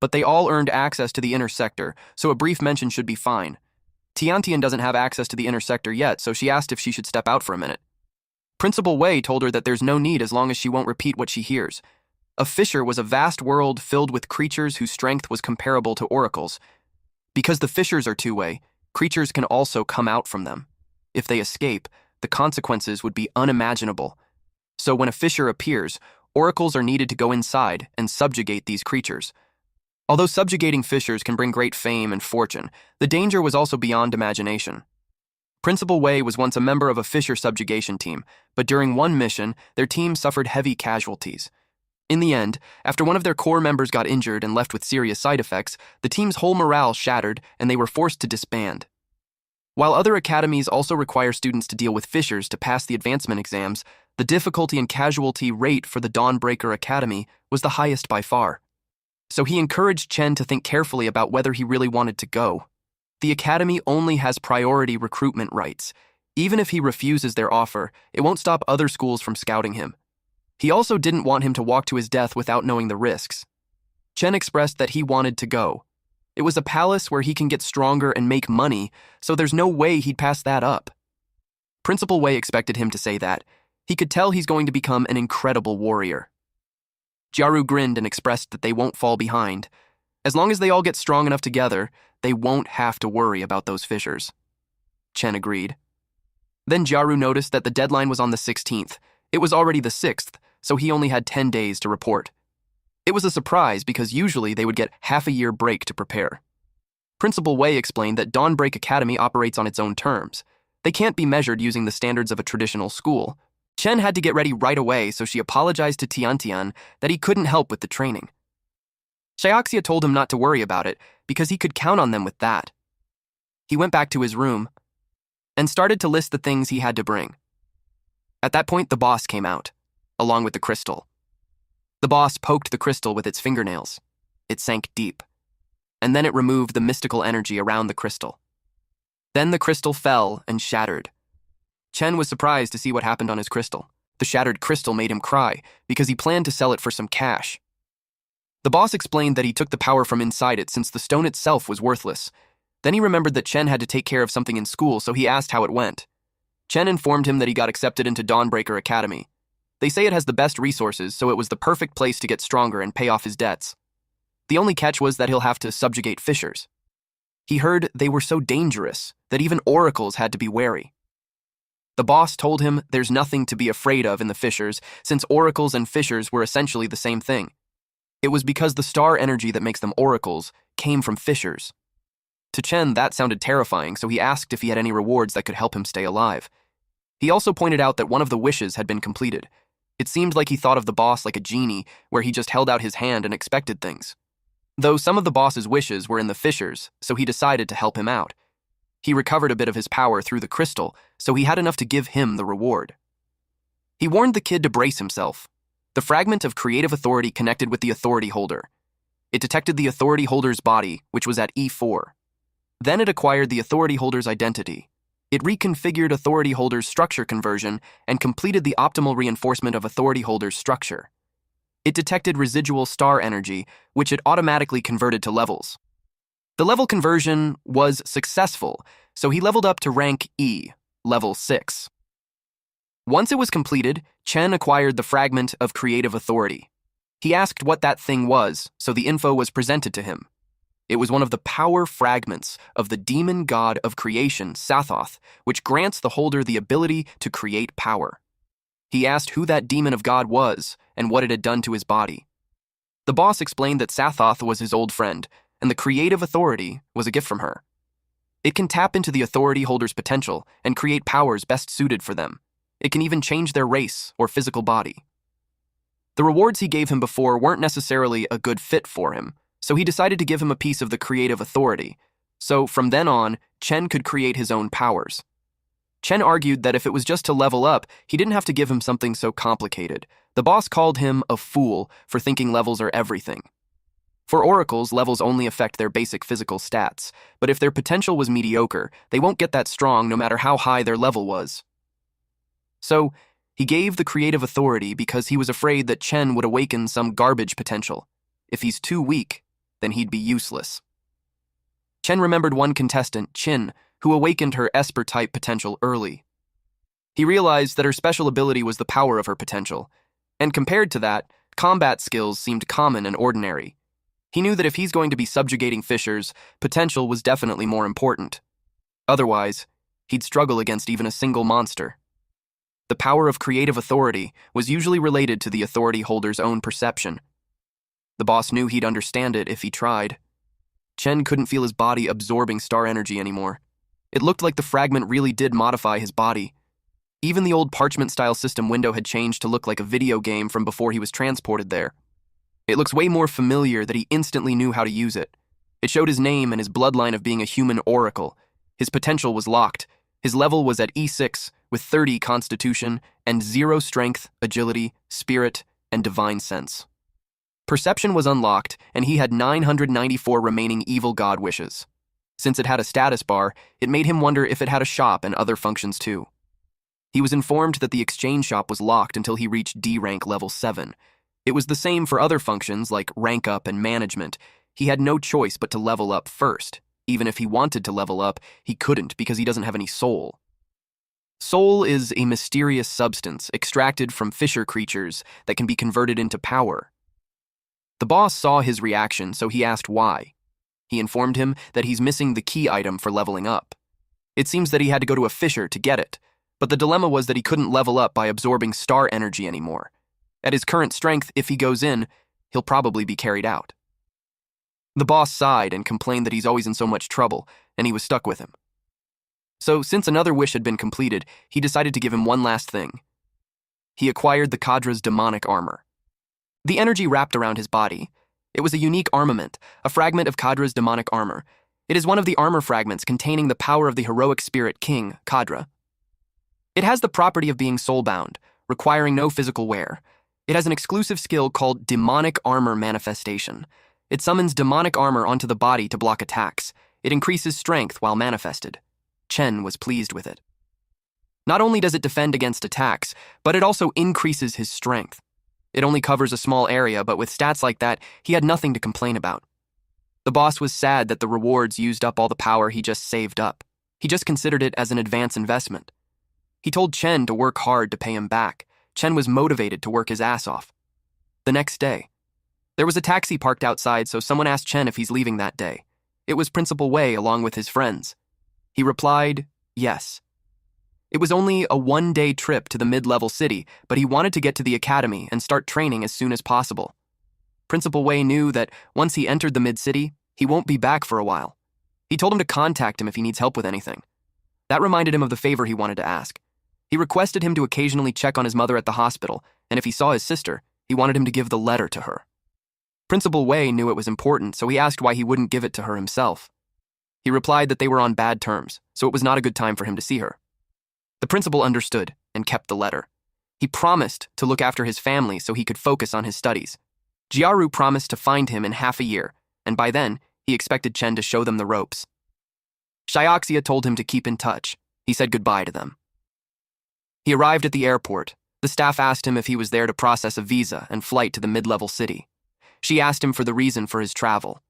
But they all earned access to the inner sector, so a brief mention should be fine. Tiantian doesn't have access to the inner sector yet, so she asked if she should step out for a minute. Principal Wei told her that there's no need as long as she won't repeat what she hears. A fisher was a vast world filled with creatures whose strength was comparable to oracles. Because the fishers are two-way, creatures can also come out from them. If they escape, the consequences would be unimaginable. So when a fisher appears, oracles are needed to go inside and subjugate these creatures. Although subjugating fishers can bring great fame and fortune, the danger was also beyond imagination. Principal Wei was once a member of a fisher subjugation team, but during one mission, their team suffered heavy casualties. In the end, after one of their core members got injured and left with serious side effects, the team's whole morale shattered and they were forced to disband. While other academies also require students to deal with fishers to pass the advancement exams, the difficulty and casualty rate for the Dawnbreaker Academy was the highest by far. So he encouraged Chen to think carefully about whether he really wanted to go. The academy only has priority recruitment rights. Even if he refuses their offer, it won't stop other schools from scouting him. He also didn't want him to walk to his death without knowing the risks. Chen expressed that he wanted to go. It was a palace where he can get stronger and make money, so there's no way he'd pass that up. Principal Wei expected him to say that. He could tell he's going to become an incredible warrior. Jiaru grinned and expressed that they won't fall behind. As long as they all get strong enough together, they won't have to worry about those fishers. Chen agreed. Then Jiaru noticed that the deadline was on the 16th. It was already the 6th, so he only had 10 days to report. It was a surprise because usually they would get half a year break to prepare. Principal Wei explained that Dawnbreak Academy operates on its own terms. They can't be measured using the standards of a traditional school. Chen had to get ready right away, so she apologized to Tiantian that he couldn't help with the training. Xiaoxia told him not to worry about it because he could count on them with that. He went back to his room and started to list the things he had to bring. At that point, the boss came out, along with the crystal. The boss poked the crystal with its fingernails. It sank deep, and then it removed the mystical energy around the crystal. Then the crystal fell and shattered. Chen was surprised to see what happened on his crystal. The shattered crystal made him cry because he planned to sell it for some cash. The boss explained that he took the power from inside it since the stone itself was worthless. Then he remembered that Chen had to take care of something in school, so he asked how it went. Chen informed him that he got accepted into Dawnbreaker Academy. They say it has the best resources, so it was the perfect place to get stronger and pay off his debts. The only catch was that he'll have to subjugate fissures. He heard they were so dangerous that even oracles had to be wary. The boss told him there's nothing to be afraid of in the fissures, since oracles and fissures were essentially the same thing. It was because the star energy that makes them oracles came from fissures. To Chen, that sounded terrifying, so he asked if he had any rewards that could help him stay alive. He also pointed out that one of the wishes had been completed. It seemed like he thought of the boss like a genie, where he just held out his hand and expected things. Though some of the boss's wishes were in the fissures, so he decided to help him out. He recovered a bit of his power through the crystal, so he had enough to give him the reward. He warned the kid to brace himself. The fragment of creative authority connected with the authority holder. It detected the authority holder's body, which was at E4. Then it acquired the authority holder's identity. It reconfigured authority holder's structure conversion and completed the optimal reinforcement of authority holder's structure. It detected residual star energy, which it automatically converted to levels. The level conversion was successful, so he leveled up to rank E, level 6. Once it was completed, Chen acquired the fragment of creative authority. He asked what that thing was, so the info was presented to him. It was one of the power fragments of the demon god of creation, Sathoth, which grants the holder the ability to create power. He asked who that demon of God was and what it had done to his body. The boss explained that Sathoth was his old friend, and the creative authority was a gift from her. It can tap into the authority holder's potential and create powers best suited for them. It can even change their race or physical body. The rewards he gave him before weren't necessarily a good fit for him, so he decided to give him a piece of the creative authority. So from then on, Chen could create his own powers. Chen argued that if it was just to level up, he didn't have to give him something so complicated. The boss called him a fool for thinking levels are everything. For oracles, levels only affect their basic physical stats, but if their potential was mediocre, they won't get that strong no matter how high their level was. So, he gave the creative authority because he was afraid that Chen would awaken some garbage potential. If he's too weak, then he'd be useless. Chen remembered one contestant, Qin, who awakened her Esper-type potential early. He realized that her special ability was the power of her potential, and compared to that, combat skills seemed common and ordinary. He knew that if he's going to be subjugating fissures, potential was definitely more important. Otherwise, he'd struggle against even a single monster. The power of creative authority was usually related to the authority holder's own perception. The boss knew he'd understand it if he tried. Chen couldn't feel his body absorbing star energy anymore. It looked like the fragment really did modify his body. Even the old parchment-style system window had changed to look like a video game from before he was transported there. It looks way more familiar that he instantly knew how to use it. It showed his name and his bloodline of being a human oracle. His potential was locked. His level was at E6 with 30 constitution and 0 strength, agility, spirit, and divine sense. Perception was unlocked, and he had 994 remaining evil god wishes. Since it had a status bar, it made him wonder if it had a shop and other functions too. He was informed that the exchange shop was locked until he reached D rank level 7. It was the same for other functions like rank up and management. He had no choice but to level up first. Even if he wanted to level up, he couldn't because he doesn't have any soul. Soul is a mysterious substance extracted from fissure creatures that can be converted into power. The boss saw his reaction, so he asked why. He informed him that he's missing the key item for leveling up. It seems that he had to go to a fissure to get it, but the dilemma was that he couldn't level up by absorbing star energy anymore. At his current strength, if he goes in, he'll probably be carried out. The boss sighed and complained that he's always in so much trouble, and he was stuck with him. So, since another wish had been completed, he decided to give him one last thing. He acquired the Kadra's demonic armor. The energy wrapped around his body. It was a unique armament, a fragment of Kadra's demonic armor. It is one of the armor fragments containing the power of the heroic spirit king, Kadra. It has the property of being soulbound, requiring no physical wear. It has an exclusive skill called demonic armor manifestation. It summons demonic armor onto the body to block attacks. It increases strength while manifested. Chen was pleased with it. Not only does it defend against attacks, but it also increases his strength. It only covers a small area, but with stats like that, he had nothing to complain about. The boss was sad that the rewards used up all the power he just saved up. He just considered it as an advance investment. He told Chen to work hard to pay him back. Chen was motivated to work his ass off. The next day, there was a taxi parked outside, so someone asked Chen if he's leaving that day. It was Principal Wei along with his friends. He replied, yes. It was only a one-day trip to the mid-level city, but he wanted to get to the academy and start training as soon as possible. Principal Wei knew that once he entered the mid-city, he won't be back for a while. He told him to contact him if he needs help with anything. That reminded him of the favor he wanted to ask. He requested him to occasionally check on his mother at the hospital, and if he saw his sister, he wanted him to give the letter to her. Principal Wei knew it was important, so he asked why he wouldn't give it to her himself. He replied that they were on bad terms, so it was not a good time for him to see her. The principal understood and kept the letter. He promised to look after his family so he could focus on his studies. Jiaru promised to find him in half a year, and by then, he expected Chen to show them the ropes. Xiaoxia told him to keep in touch. He said goodbye to them. He arrived at the airport. The staff asked him if he was there to process a visa and flight to the mid-level city. She asked him for the reason for his travel.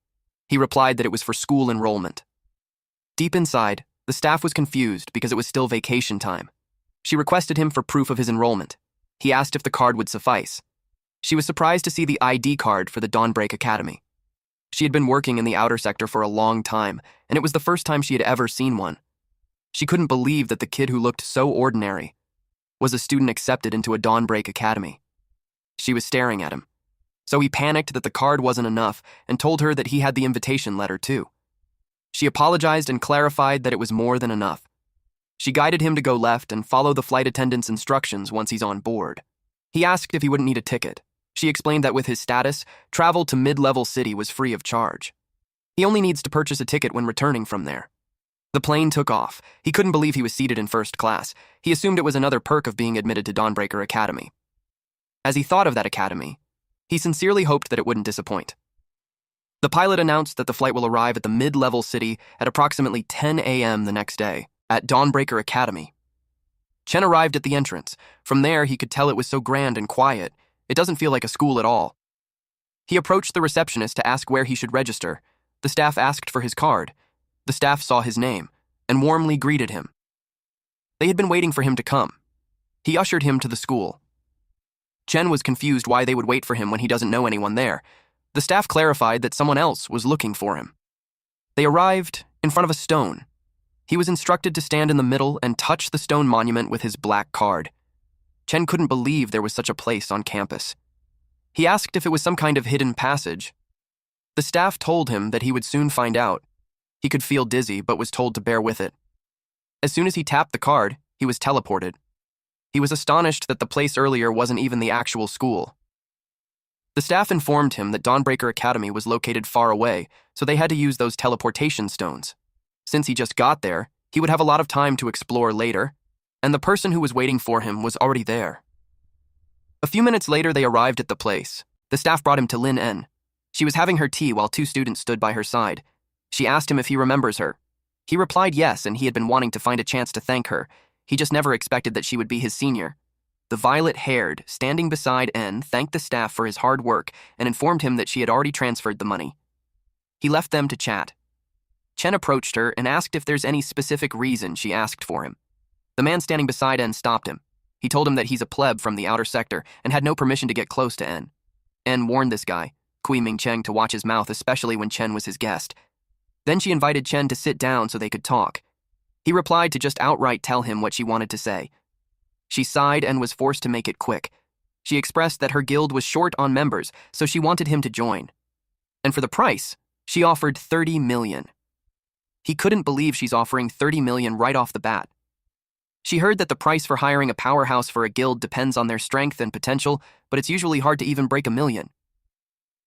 He replied that it was for school enrollment. Deep inside, the staff was confused because it was still vacation time. She requested him for proof of his enrollment. He asked if the card would suffice. She was surprised to see the ID card for the Dawnbreak Academy. She had been working in the outer sector for a long time, and it was the first time she had ever seen one. She couldn't believe that the kid who looked so ordinary was a student accepted into a Dawnbreak Academy. She was staring at him. So he panicked that the card wasn't enough and told her that he had the invitation letter too. She apologized and clarified that it was more than enough. She guided him to go left and follow the flight attendant's instructions once he's on board. He asked if he wouldn't need a ticket. She explained that with his status, travel to mid-level city was free of charge. He only needs to purchase a ticket when returning from there. The plane took off. He couldn't believe he was seated in first class. He assumed it was another perk of being admitted to Dawnbreaker Academy. As he thought of that academy, he sincerely hoped that it wouldn't disappoint. The pilot announced that the flight will arrive at the mid-level city at approximately 10 a.m. the next day, at Dawnbreaker Academy. Chen arrived at the entrance. From there, he could tell it was so grand and quiet. It doesn't feel like a school at all. He approached the receptionist to ask where he should register. The staff asked for his card. The staff saw his name and warmly greeted him. They had been waiting for him to come. He ushered him to the school. Chen was confused why they would wait for him when he doesn't know anyone there. The staff clarified that someone else was looking for him. They arrived in front of a stone. He was instructed to stand in the middle and touch the stone monument with his black card. Chen couldn't believe there was such a place on campus. He asked if it was some kind of hidden passage. The staff told him that he would soon find out. He could feel dizzy, but was told to bear with it. As soon as he tapped the card, he was teleported. He was astonished that the place earlier wasn't even the actual school. The staff informed him that Dawnbreaker Academy was located far away, so they had to use those teleportation stones. Since he just got there, he would have a lot of time to explore later, and the person who was waiting for him was already there. A few minutes later, they arrived at the place. The staff brought him to Lin En. She was having her tea while two students stood by her side. She asked him if he remembers her. He replied yes, and he had been wanting to find a chance to thank her. He just never expected that she would be his senior. The violet-haired, standing beside En, thanked the staff for his hard work and informed him that she had already transferred the money. He left them to chat. Chen approached her and asked if there's any specific reason she asked for him. The man standing beside En stopped him. He told him that he's a pleb from the outer sector and had no permission to get close to En. En warned this guy, Kui Ming-cheng, to watch his mouth, especially when Chen was his guest. Then she invited Chen to sit down so they could talk. He replied to just outright tell him what she wanted to say. She sighed and was forced to make it quick. She expressed that her guild was short on members, so she wanted him to join. And for the price, she offered 30 million. He couldn't believe she's offering 30 million right off the bat. She heard that the price for hiring a powerhouse for a guild depends on their strength and potential, but it's usually hard to even break $1 million.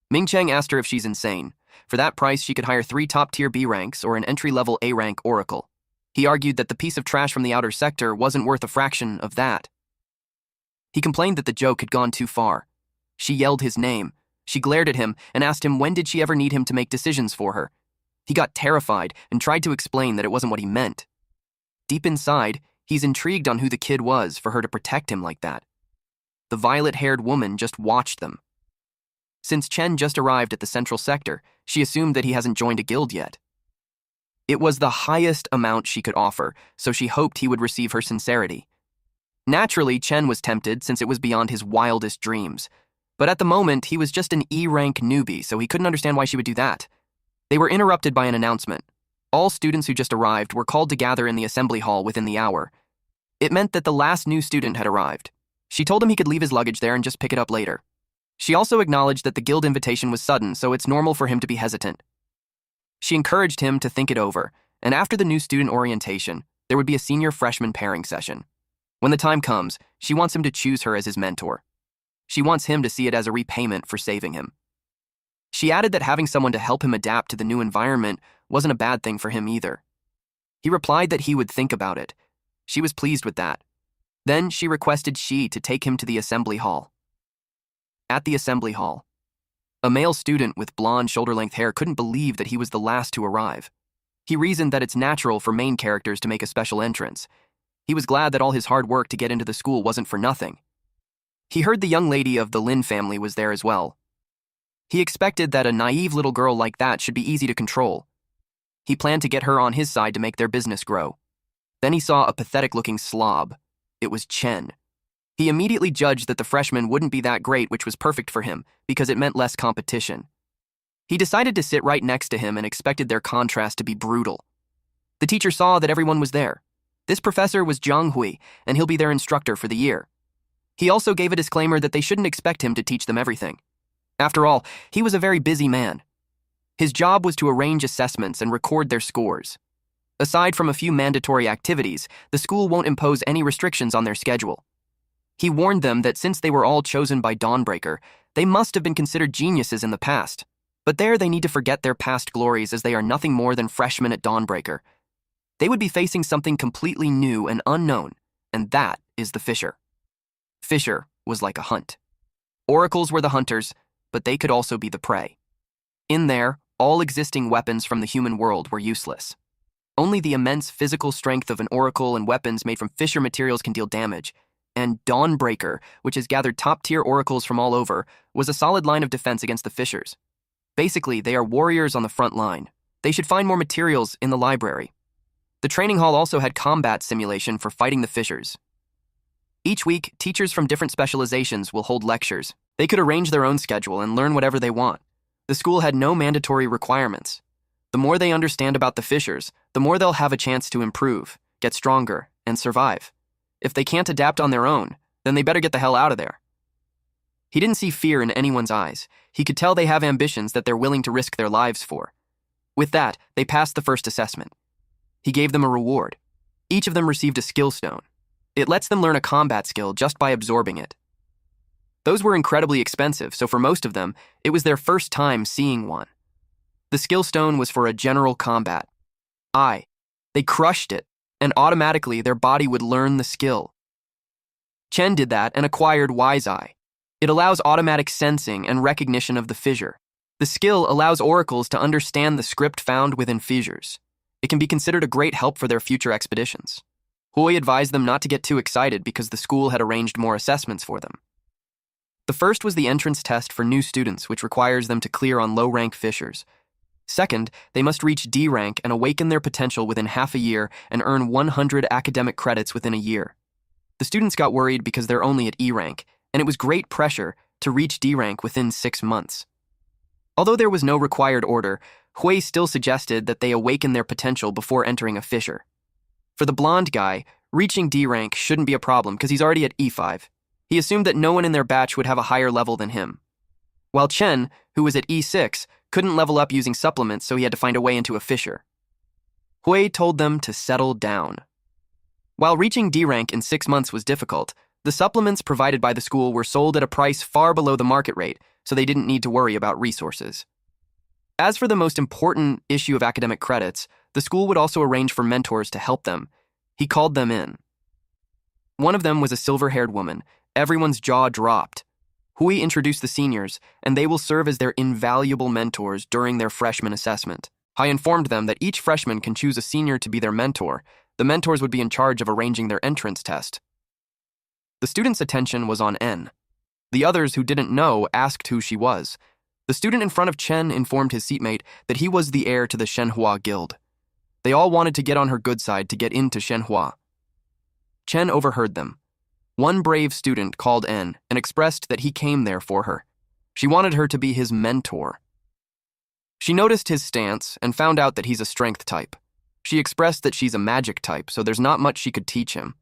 Ming Cheng asked her if she's insane. For that price, she could hire 3 top-tier B ranks or an entry-level A rank oracle. He argued that the piece of trash from the outer sector wasn't worth a fraction of that. He complained that the joke had gone too far. She yelled his name. She glared at him and asked him when did she ever need him to make decisions for her. He got terrified and tried to explain that it wasn't what he meant. Deep inside, he's intrigued on who the kid was for her to protect him like that. The violet-haired woman just watched them. Since Chen just arrived at the central sector, she assumed that he hasn't joined a guild yet. It was the highest amount she could offer, so she hoped he would receive her sincerity. Naturally, Chen was tempted since it was beyond his wildest dreams. But at the moment, he was just an E-rank newbie, so he couldn't understand why she would do that. They were interrupted by an announcement. All students who just arrived were called to gather in the assembly hall within the hour. It meant that the last new student had arrived. She told him he could leave his luggage there and just pick it up later. She also acknowledged that the guild invitation was sudden, so it's normal for him to be hesitant. She encouraged him to think it over, and after the new student orientation, there would be a senior freshman pairing session. When the time comes, she wants him to choose her as his mentor. She wants him to see it as a repayment for saving him. She added that having someone to help him adapt to the new environment wasn't a bad thing for him either. He replied that he would think about it. She was pleased with that. Then she requested Shi to take him to the assembly hall. At the assembly hall, a male student with blonde shoulder-length hair couldn't believe that he was the last to arrive. He reasoned that it's natural for main characters to make a special entrance. He was glad that all his hard work to get into the school wasn't for nothing. He heard the young lady of the Lin family was there as well. He expected that a naive little girl like that should be easy to control. He planned to get her on his side to make their business grow. Then he saw a pathetic-looking slob. It was Chen. He immediately judged that the freshman wouldn't be that great, which was perfect for him, because it meant less competition. He decided to sit right next to him and expected their contrast to be brutal. The teacher saw that everyone was there. This professor was Zhang Hui, and he'll be their instructor for the year. He also gave a disclaimer that they shouldn't expect him to teach them everything. After all, he was a very busy man. His job was to arrange assessments and record their scores. Aside from a few mandatory activities, the school won't impose any restrictions on their schedule. He warned them that since they were all chosen by Dawnbreaker, they must have been considered geniuses in the past. But there they need to forget their past glories as they are nothing more than freshmen at Dawnbreaker. They would be facing something completely new and unknown, and that is the Fisher. Fisher was like a hunt. Oracles were the hunters, but they could also be the prey. In there, all existing weapons from the human world were useless. Only the immense physical strength of an oracle and weapons made from Fisher materials can deal damage, and Dawnbreaker, which has gathered top-tier oracles from all over, was a solid line of defense against the Fishers. Basically, they are warriors on the front line. They should find more materials in the library. The training hall also had combat simulation for fighting the Fishers. Each week, teachers from different specializations will hold lectures. They could arrange their own schedule and learn whatever they want. The school had no mandatory requirements. The more they understand about the Fishers, the more they'll have a chance to improve, get stronger, and survive. If they can't adapt on their own, then they better get the hell out of there. He didn't see fear in anyone's eyes. He could tell they have ambitions that they're willing to risk their lives for. With that, they passed the first assessment. He gave them a reward. Each of them received a skill stone. It lets them learn a combat skill just by absorbing it. Those were incredibly expensive, so for most of them, it was their first time seeing one. The skill stone was for a general combat. They crushed it, and automatically their body would learn the skill. Chen did that and acquired Wise Eye. It allows automatic sensing and recognition of the fissure. The skill allows oracles to understand the script found within fissures. It can be considered a great help for their future expeditions. Hui advised them not to get too excited because the school had arranged more assessments for them. The first was the entrance test for new students, which requires them to clear on low-rank fissures. Second, they must reach D rank and awaken their potential within half a year and earn 100 academic credits within a year. The students got worried because they're only at E rank, and it was great pressure to reach D rank within 6 months. Although there was no required order, Hui still suggested that they awaken their potential before entering a fissure. For the blonde guy, reaching D rank shouldn't be a problem because he's already at E5. He assumed that no one in their batch would have a higher level than him. While Chen, who was at E6, couldn't level up using supplements, so he had to find a way into a fissure. Hui told them to settle down. While reaching D rank in 6 months was difficult, the supplements provided by the school were sold at a price far below the market rate, so they didn't need to worry about resources. As for the most important issue of academic credits, the school would also arrange for mentors to help them. He called them in. One of them was a silver-haired woman. Everyone's jaw dropped. Hui introduced the seniors, and they will serve as their invaluable mentors during their freshman assessment. I informed them that each freshman can choose a senior to be their mentor. The mentors would be in charge of arranging their entrance test. The students' attention was on N. The others who didn't know asked who she was. The student in front of Chen informed his seatmate that he was the heir to the Shenhua Guild. They all wanted to get on her good side to get into Shenhua. Chen overheard them. One brave student called N and expressed that he came there for her. She wanted her to be his mentor. She noticed his stance and found out that he's a strength type. She expressed that she's a magic type, so there's not much she could teach him.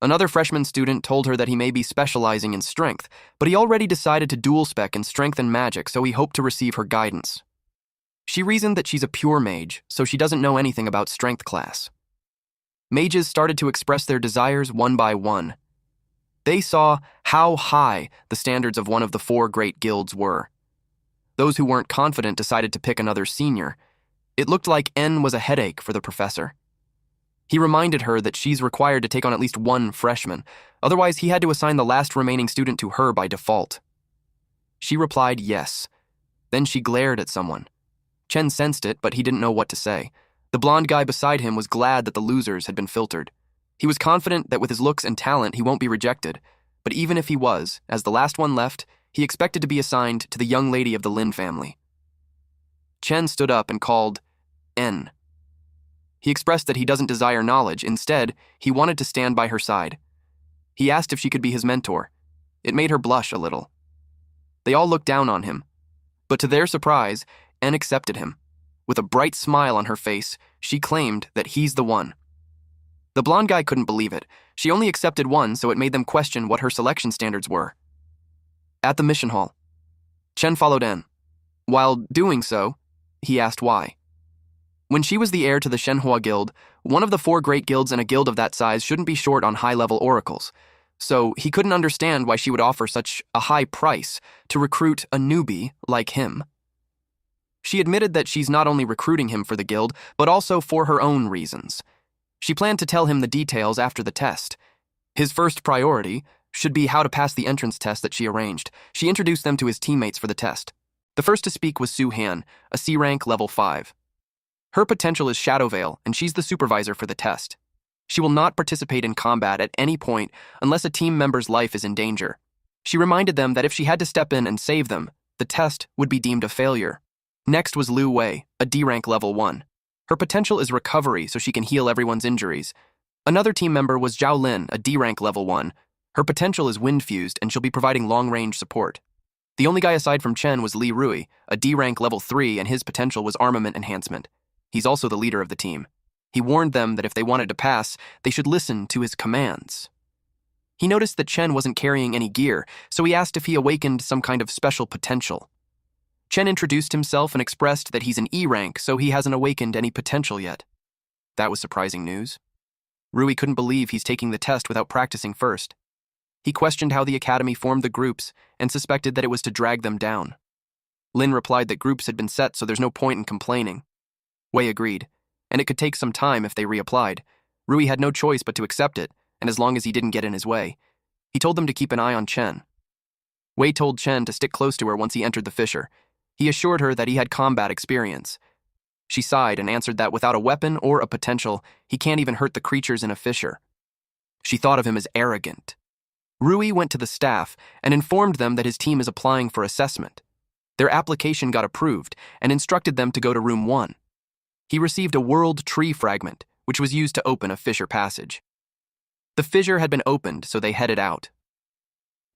Another freshman student told her that he may be specializing in strength, but he already decided to dual spec in strength and magic, so he hoped to receive her guidance. She reasoned that she's a pure mage, so she doesn't know anything about strength class. Mages started to express their desires one by one. They saw how high the standards of one of the 4 great guilds were. Those who weren't confident decided to pick another senior. It looked like N was a headache for the professor. He reminded her that she's required to take on at least 1 freshman, otherwise he had to assign the last remaining student to her by default. She replied yes. Then she glared at someone. Chen sensed it, but he didn't know what to say. The blonde guy beside him was glad that the losers had been filtered. He was confident that with his looks and talent he won't be rejected, but even if he was, as the last one left, he expected to be assigned to the young lady of the Lin family. Chen stood up and called N. He expressed that he doesn't desire knowledge. Instead, he wanted to stand by her side. He asked if she could be his mentor. It made her blush a little. They all looked down on him. But to their surprise, N accepted him. With a bright smile on her face, she claimed that he's the one. The blonde guy couldn't believe it. She only accepted one, so it made them question what her selection standards were. At the mission hall, Chen followed N. While doing so, he asked why. When she was the heir to the Shenhua Guild, one of the 4 great guilds in a guild of that size shouldn't be short on high-level oracles, so he couldn't understand why she would offer such a high price to recruit a newbie like him. She admitted that she's not only recruiting him for the guild, but also for her own reasons. She planned to tell him the details after the test. His first priority should be how to pass the entrance test that she arranged. She introduced them to his teammates for the test. The first to speak was Su Han, a C rank level 5. Her potential is Shadow Veil, and she's the supervisor for the test. She will not participate in combat at any point unless a team member's life is in danger. She reminded them that if she had to step in and save them, the test would be deemed a failure. Next was Lu Wei, a D rank level 1. Her potential is recovery, so she can heal everyone's injuries. Another team member was Zhao Lin, a D rank level 1. Her potential is wind-fused, and she'll be providing long-range support. The only guy aside from Chen was Li Rui, a D rank level 3, and his potential was armament enhancement. He's also the leader of the team. He warned them that if they wanted to pass, they should listen to his commands. He noticed that Chen wasn't carrying any gear, so he asked if he awakened some kind of special potential. Chen introduced himself and expressed that he's an E rank, so he hasn't awakened any potential yet. That was surprising news. Rui couldn't believe he's taking the test without practicing first. He questioned how the academy formed the groups and suspected that it was to drag them down. Lin replied that groups had been set, so there's no point in complaining. Wei agreed, and it could take some time if they reapplied. Rui had no choice but to accept it, and as long as he didn't get in his way. He told them to keep an eye on Chen. Wei told Chen to stick close to her once he entered the fissure. He assured her that he had combat experience. She sighed and answered that without a weapon or a potential, he can't even hurt the creatures in a fissure. She thought of him as arrogant. Rui went to the staff and informed them that his team is applying for assessment. Their application got approved and instructed them to go to room 1. He received a world tree fragment, which was used to open a fissure passage. The fissure had been opened, so they headed out.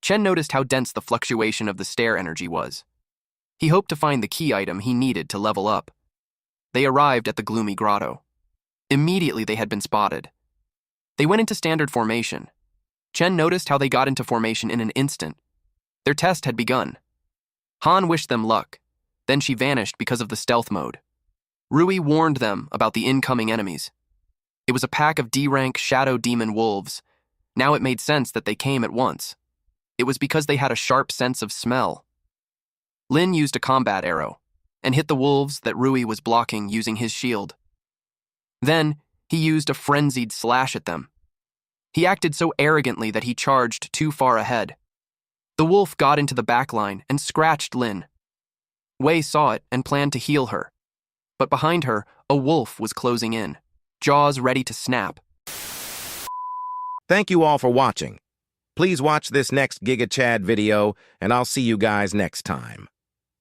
Chen noticed how dense the fluctuation of the stair energy was. He hoped to find the key item he needed to level up. They arrived at the gloomy grotto. Immediately they had been spotted. They went into standard formation. Chen noticed how they got into formation in an instant. Their test had begun. Han wished them luck. Then she vanished because of the stealth mode. Rui warned them about the incoming enemies. It was a pack of D-rank shadow demon wolves. Now it made sense that they came at once. It was because they had a sharp sense of smell. Lin used a combat arrow. and hit the wolves that Rui was blocking using his shield. Then, he used a frenzied slash at them. He acted so arrogantly that he charged too far ahead. The wolf got into the back line and scratched Lin. Wei saw it and planned to heal her. But behind her, a wolf was closing in, jaws ready to snap. Thank you all for watching. Please watch this next Giga Chad video, and I'll see you guys next time.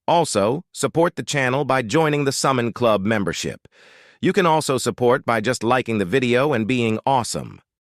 Also, support the channel by joining the Summon Club membership. You can also support by just liking the video and being awesome.